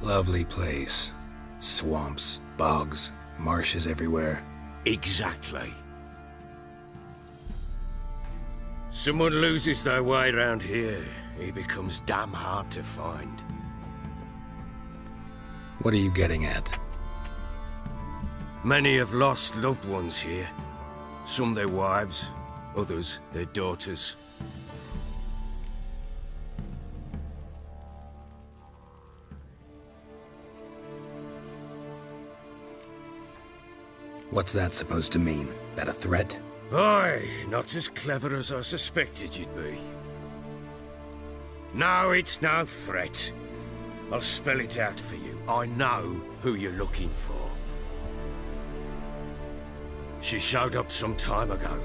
Lovely place. Swamps, bogs, marshes everywhere. Exactly. Someone loses their way around here, he becomes damn hard to find. What are you getting at? Many have lost loved ones here. Some their wives, others their daughters. What's that supposed to mean? That a threat? Aye, not as clever as I suspected you'd be. No, it's no threat. I'll spell it out for you. I know who you're looking for. She showed up some time ago.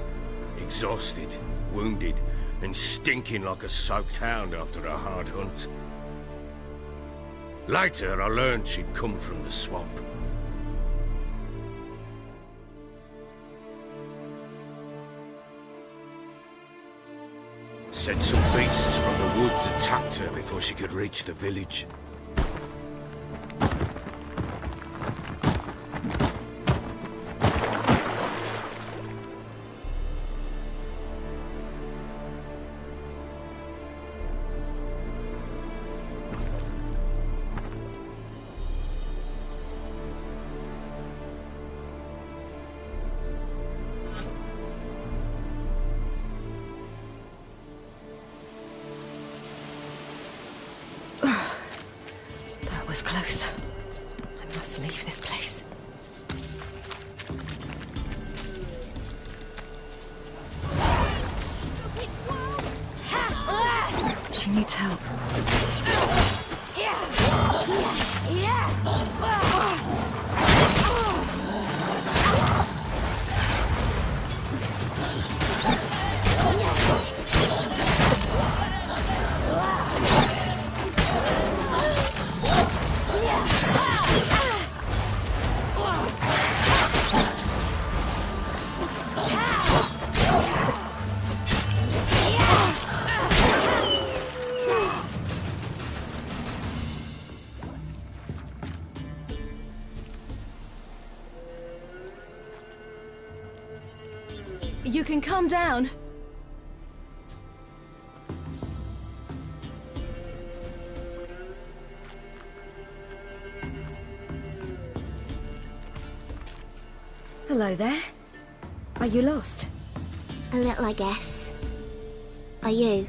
Exhausted, wounded, and stinking like a soaked hound after a hard hunt. Later, I learned she'd come from the swamp. Said some beasts from the woods attacked her before she could reach the village. was close. I must leave this place. She needs help. You can calm down. Hello there. Are you lost? A little, I guess. Are you?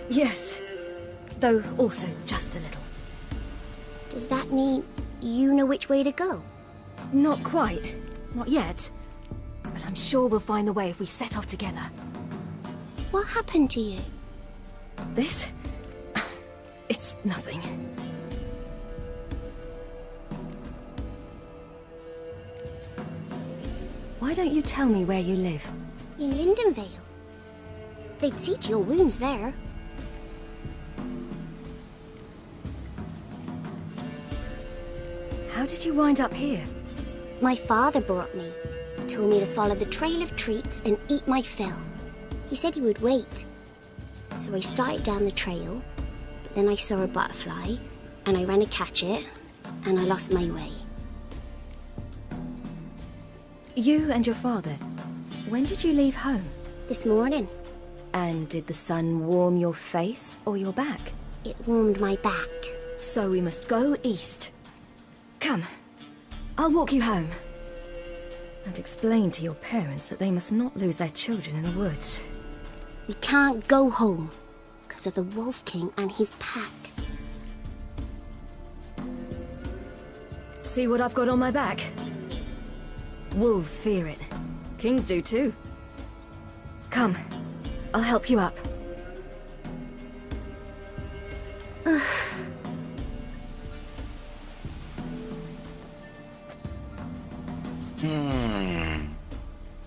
Yes. Though also just a little. Does that mean you know which way to go? Not quite. Not yet. But I'm sure we'll find the way if we set off together. What happened to you? This? It's nothing. Why don't you tell me where you live? In Lindenvale. They'd see to your wounds there. How did you wind up here? My father brought me. Told me to follow the trail of treats and eat my fill. He said he would wait. So I started down the trail, but then I saw a butterfly, and I ran to catch it, and I lost my way. You and your father, when did you leave home? This morning. And did the sun warm your face or your back? It warmed my back. So we must go east. Come, I'll walk you home. And explain to your parents that they must not lose their children in the woods. We can't go home, because of the Wolf King and his pack. See what I've got on my back? Wolves fear it. Kings do too. Come, I'll help you up.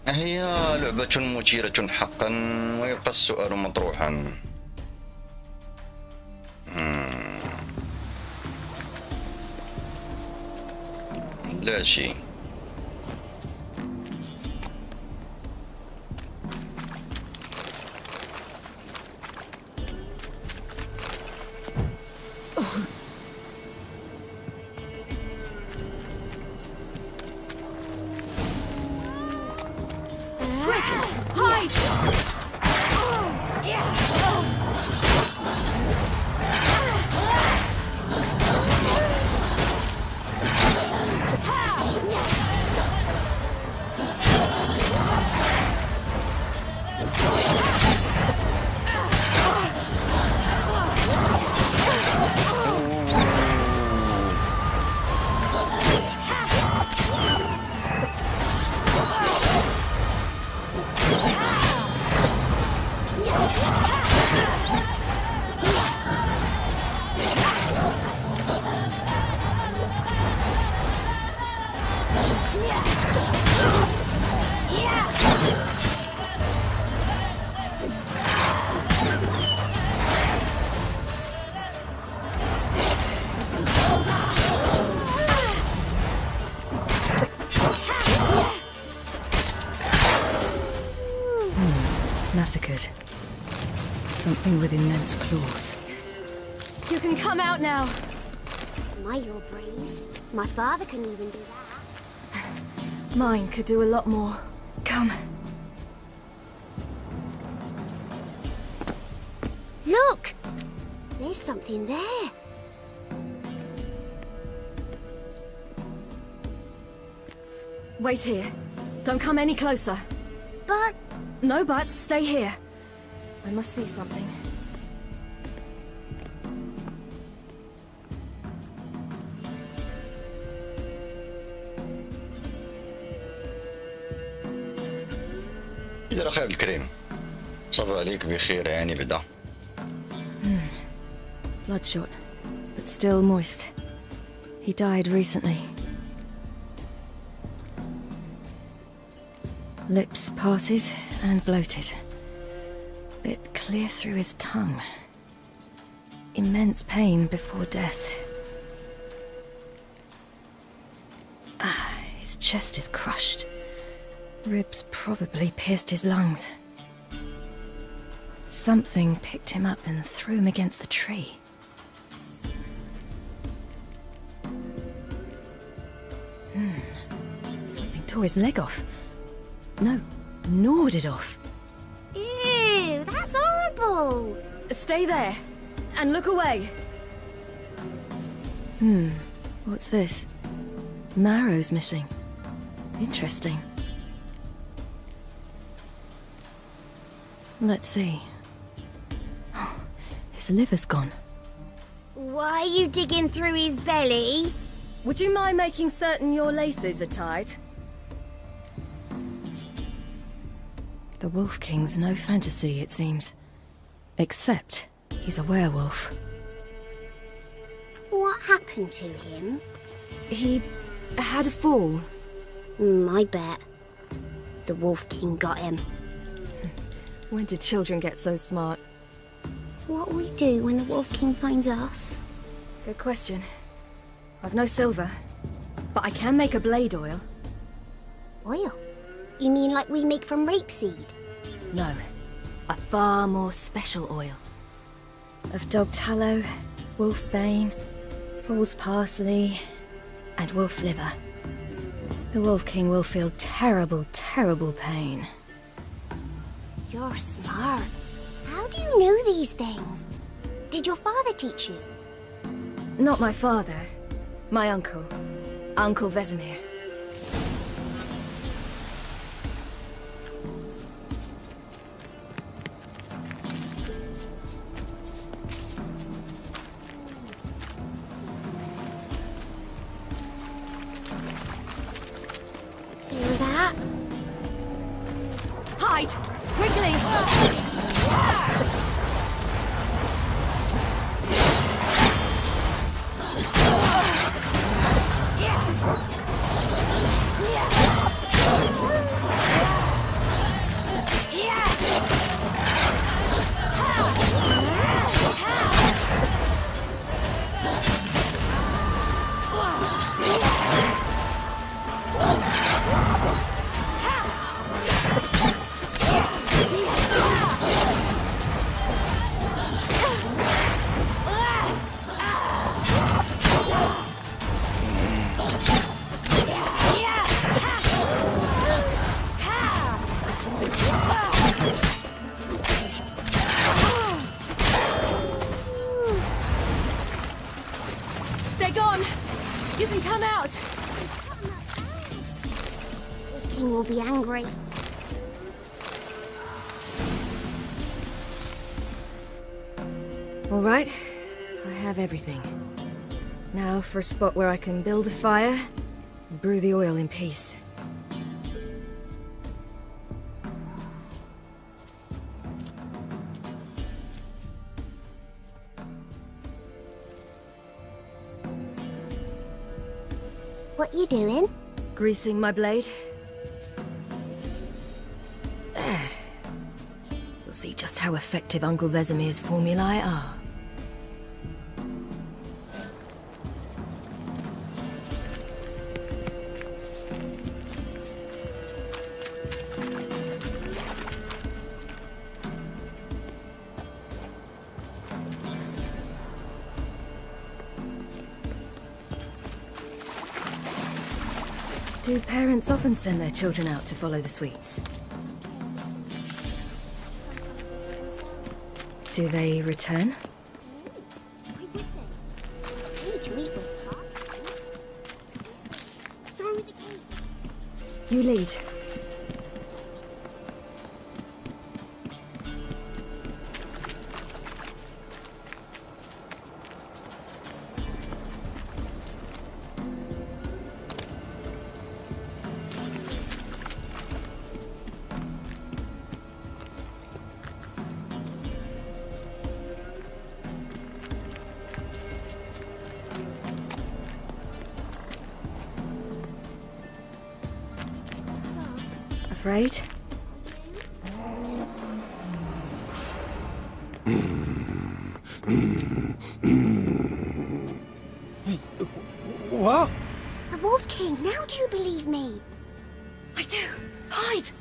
هي لعبة مثيرة حقا ويبقى السؤال مطروحا. لا شيء. Massacred. Something with immense claws. You can come out now. My, you're brave. My father can even do that. Mine could do a lot more. Come. Look! There's something there. Wait here. Don't come any closer. But... No buts. Stay here. I must see something. إذا خير الكريم صبر عليك بخير يعني بدا. Bloodshot, but still moist. He died recently. Lips parted and bloated. Bit clear through his tongue. Immense pain before death. His chest is crushed. Ribs probably pierced his lungs. Something picked him up and threw him against the tree. Something tore his leg off. No, gnawed it off. Ew, that's horrible! Stay there, and look away. What's this? Marrow's missing. Interesting. Let's see. His liver's gone. Why are you digging through his belly? Would you mind making certain your laces are tied? The Wolf King's no fantasy, it seems. Except he's a werewolf. What happened to him? He had a fall. I bet. The Wolf King got him. When did children get so smart? What will we do when the Wolf King finds us? Good question. I've no silver, but I can make a blade oil. Oil? You mean like we make from rapeseed? No, a far more special oil. Of dog tallow, wolf's bane, fool's parsley, and wolf's liver. The Wolf King will feel terrible, terrible pain. You're smart. How do you know these things? Did your father teach you? Not my father. My uncle. Uncle Vesemir. Hear that? Hide! Quickly! Will be angry. All right, I have everything. Now for a spot where I can build a fire and brew the oil in peace. What you doing? Greasing my blade. We'll see just how effective Uncle Vesemir's formulae are. Do parents often send their children out to follow the sweets? Do they return? Why would they? We need to eat with partners. Through the gate. You lead. afraid? What? The Wolf King, now do you believe me? I do. Hide!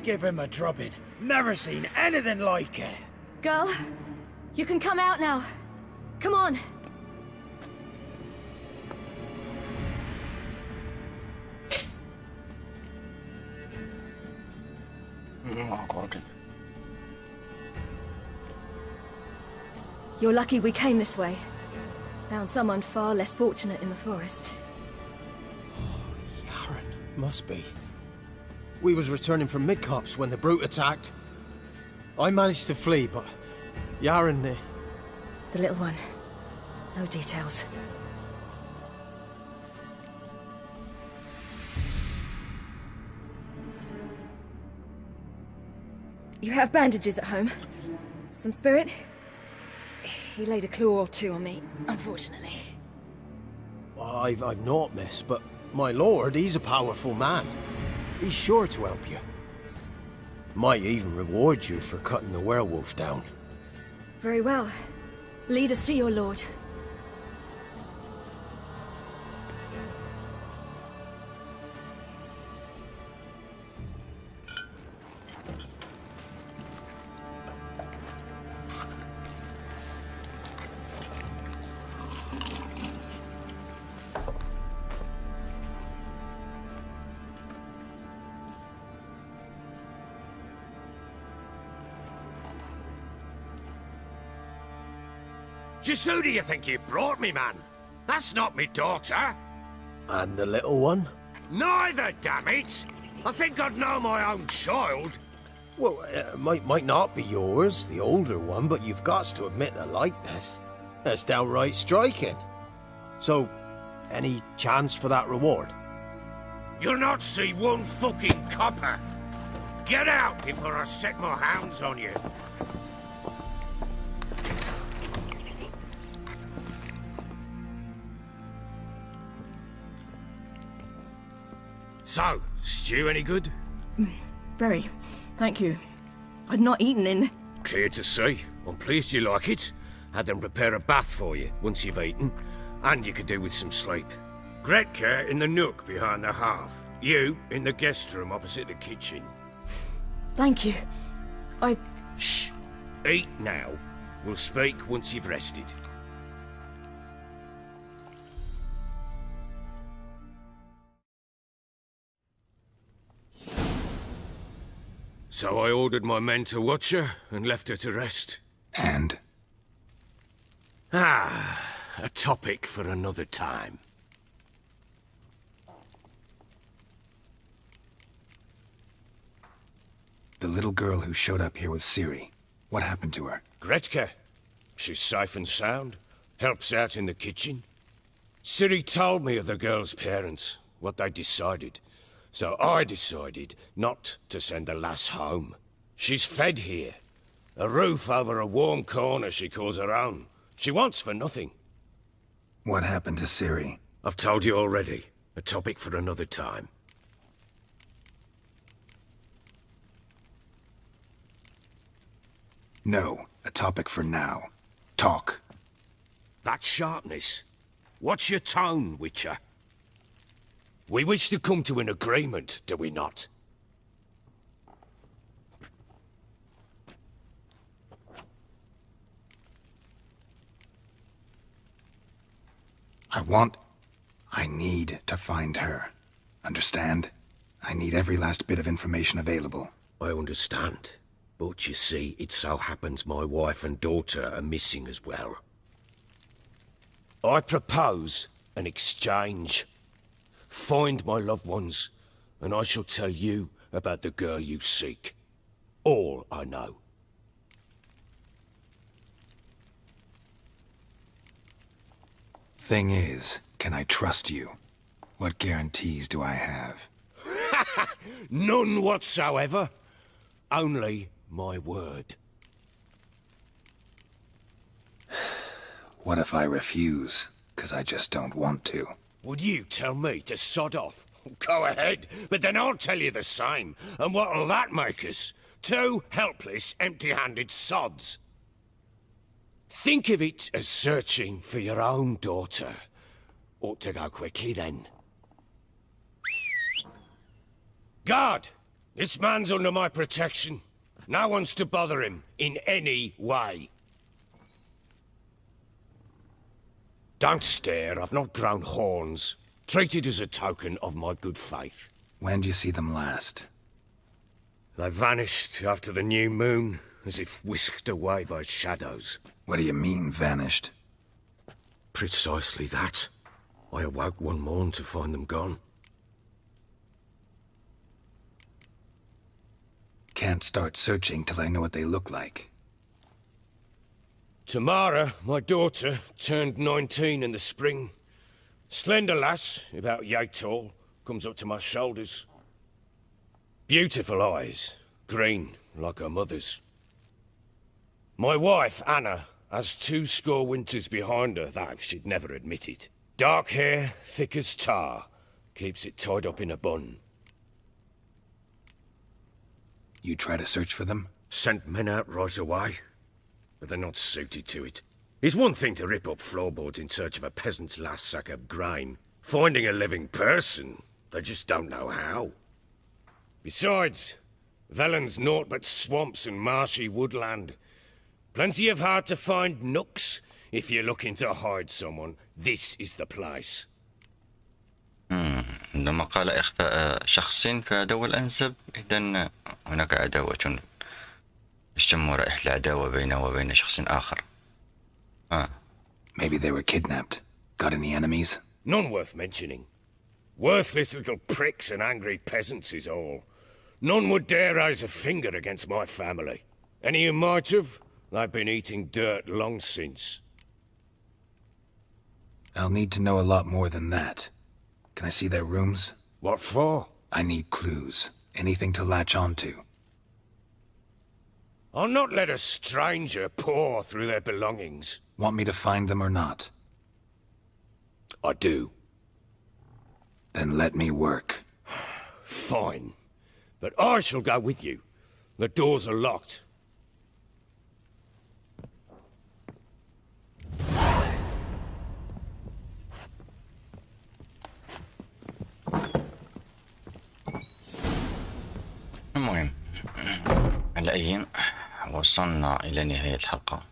Give him a drubbing. Never seen anything like it. Girl, you can come out now. Come on. You're lucky we came this way. Found someone far less fortunate in the forest. Must be. We was returning from Midcops when the brute attacked. I managed to flee, but Yaren... The little one. No details. You have bandages at home? Some spirit? He laid a claw or two on me, unfortunately. Well, I've not, miss, but my lord, he's a powerful man. He's sure to help you. Might even reward you for cutting the werewolf down. Very well. Lead us to your lord. Just who do you think you brought me, man? That's not me daughter. And the little one? Neither, damn it! I think I'd know my own child. Well, might not be yours, the older one, but you've got to admit the likeness. That's downright striking. So, any chance for that reward? You'll not see one fucking copper. Get out before I set my hounds on you. So, stew any good? Very. Thank you. I'd not eaten in... Clear to see. I'm pleased you like it. Had them prepare a bath for you once you've eaten. And you could do with some sleep. Gretka in the nook behind the hearth. You in the guest room opposite the kitchen. Thank you. Shh. Eat now. We'll speak once you've rested. So I ordered my men to watch her and left her to rest. And? A topic for another time. The little girl who showed up here with Ciri, what happened to her? Gretka. She's safe and sound. Helps out in the kitchen. Ciri told me of the girl's parents, what they decided. So I decided not to send the lass home. She's fed here. A roof over a warm corner she calls her own. She wants for nothing. What happened to Ciri? I've told you already. A topic for another time. No, a topic for now. Talk. That sharpness. What's your tone, Witcher? We wish to come to an agreement, do we not? I need to find her. Understand? I need every last bit of information available. I understand. But you see, it so happens my wife and daughter are missing as well. I propose an exchange. find my loved ones, and I shall tell you about the girl you seek. All I know. Thing is, can I trust you? What guarantees do I have? None whatsoever. Only my word. What if I refuse? 'Cause I just don't want to. Would you tell me to sod off? Go ahead, but then I'll tell you the same. And what'll that make us? Two helpless, empty-handed sods. Think of it as searching for your own daughter. Ought to go quickly then. Guard! This man's under my protection. No one's to bother him in any way. Don't stare, I've not grown horns. Treat it as a token of my good faith. When do you see them last? They vanished after the new moon, as if whisked away by shadows. What do you mean, vanished? Precisely that. I awoke one morn to find them gone. Can't start searching till I know what they look like. Tamara, my daughter, turned 19 in the spring. Slender lass, about yay tall, comes up to my shoulders. Beautiful eyes, green like her mother's. My wife, Anna, has 20 winters behind her, though she'd never admit it. Dark hair, thick as tar, keeps it tied up in a bun. You try to search for them? Sent men out right away, but they're not suited to it. It's one thing to rip up floorboards in search of a peasant's last sack of grain. Finding a living person, they just don't know how. Besides, Velen's naught but swamps and marshy woodland. Plenty of hard-to-find nooks. If you're looking to hide someone, this is the place. عندما قال إخفاء شخص فهذا هو الأنسب. إذن هناك عداوة اشتم رائحة العداوة بينه وبين شخص آخر. Maybe they were kidnapped. Got any enemies? None worth mentioning. Worthless little pricks and angry peasants is all. None would dare raise a finger against my family. Any who might have, they've been eating dirt long since. I'll need to know a lot more than that. Can I see their rooms? What for? I need clues. Anything to latch onto. I'll not let a stranger pore through their belongings. Want me to find them or not? I do. Then let me work. Fine. But I shall go with you. The doors are locked. المهم على أي وصلنا إلى نهاية الحلقة.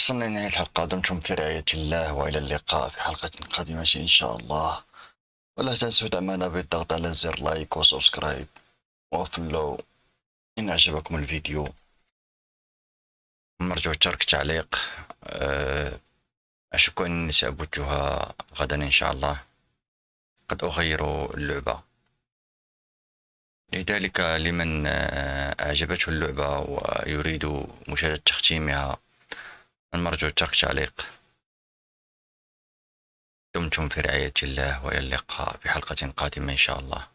وصلنا لنهاية الحلقة. دمتم في رعاية الله وإلى اللقاء في حلقة قادمة إن شاء الله. ولا تنسوا دعمنا بالضغط على زر لايك وسبسكرايب وفولو إن أعجبكم الفيديو. مرجو ترك تعليق. أشكو أني سأبثها غدا إن شاء الله. قد أغير اللعبة، لذلك لمن أعجبته اللعبة ويريد مشاهدة تختيمها المرجو ترك تعليق. دمتم في رعاية الله وإلى اللقاء في حلقة قادمة إن شاء الله.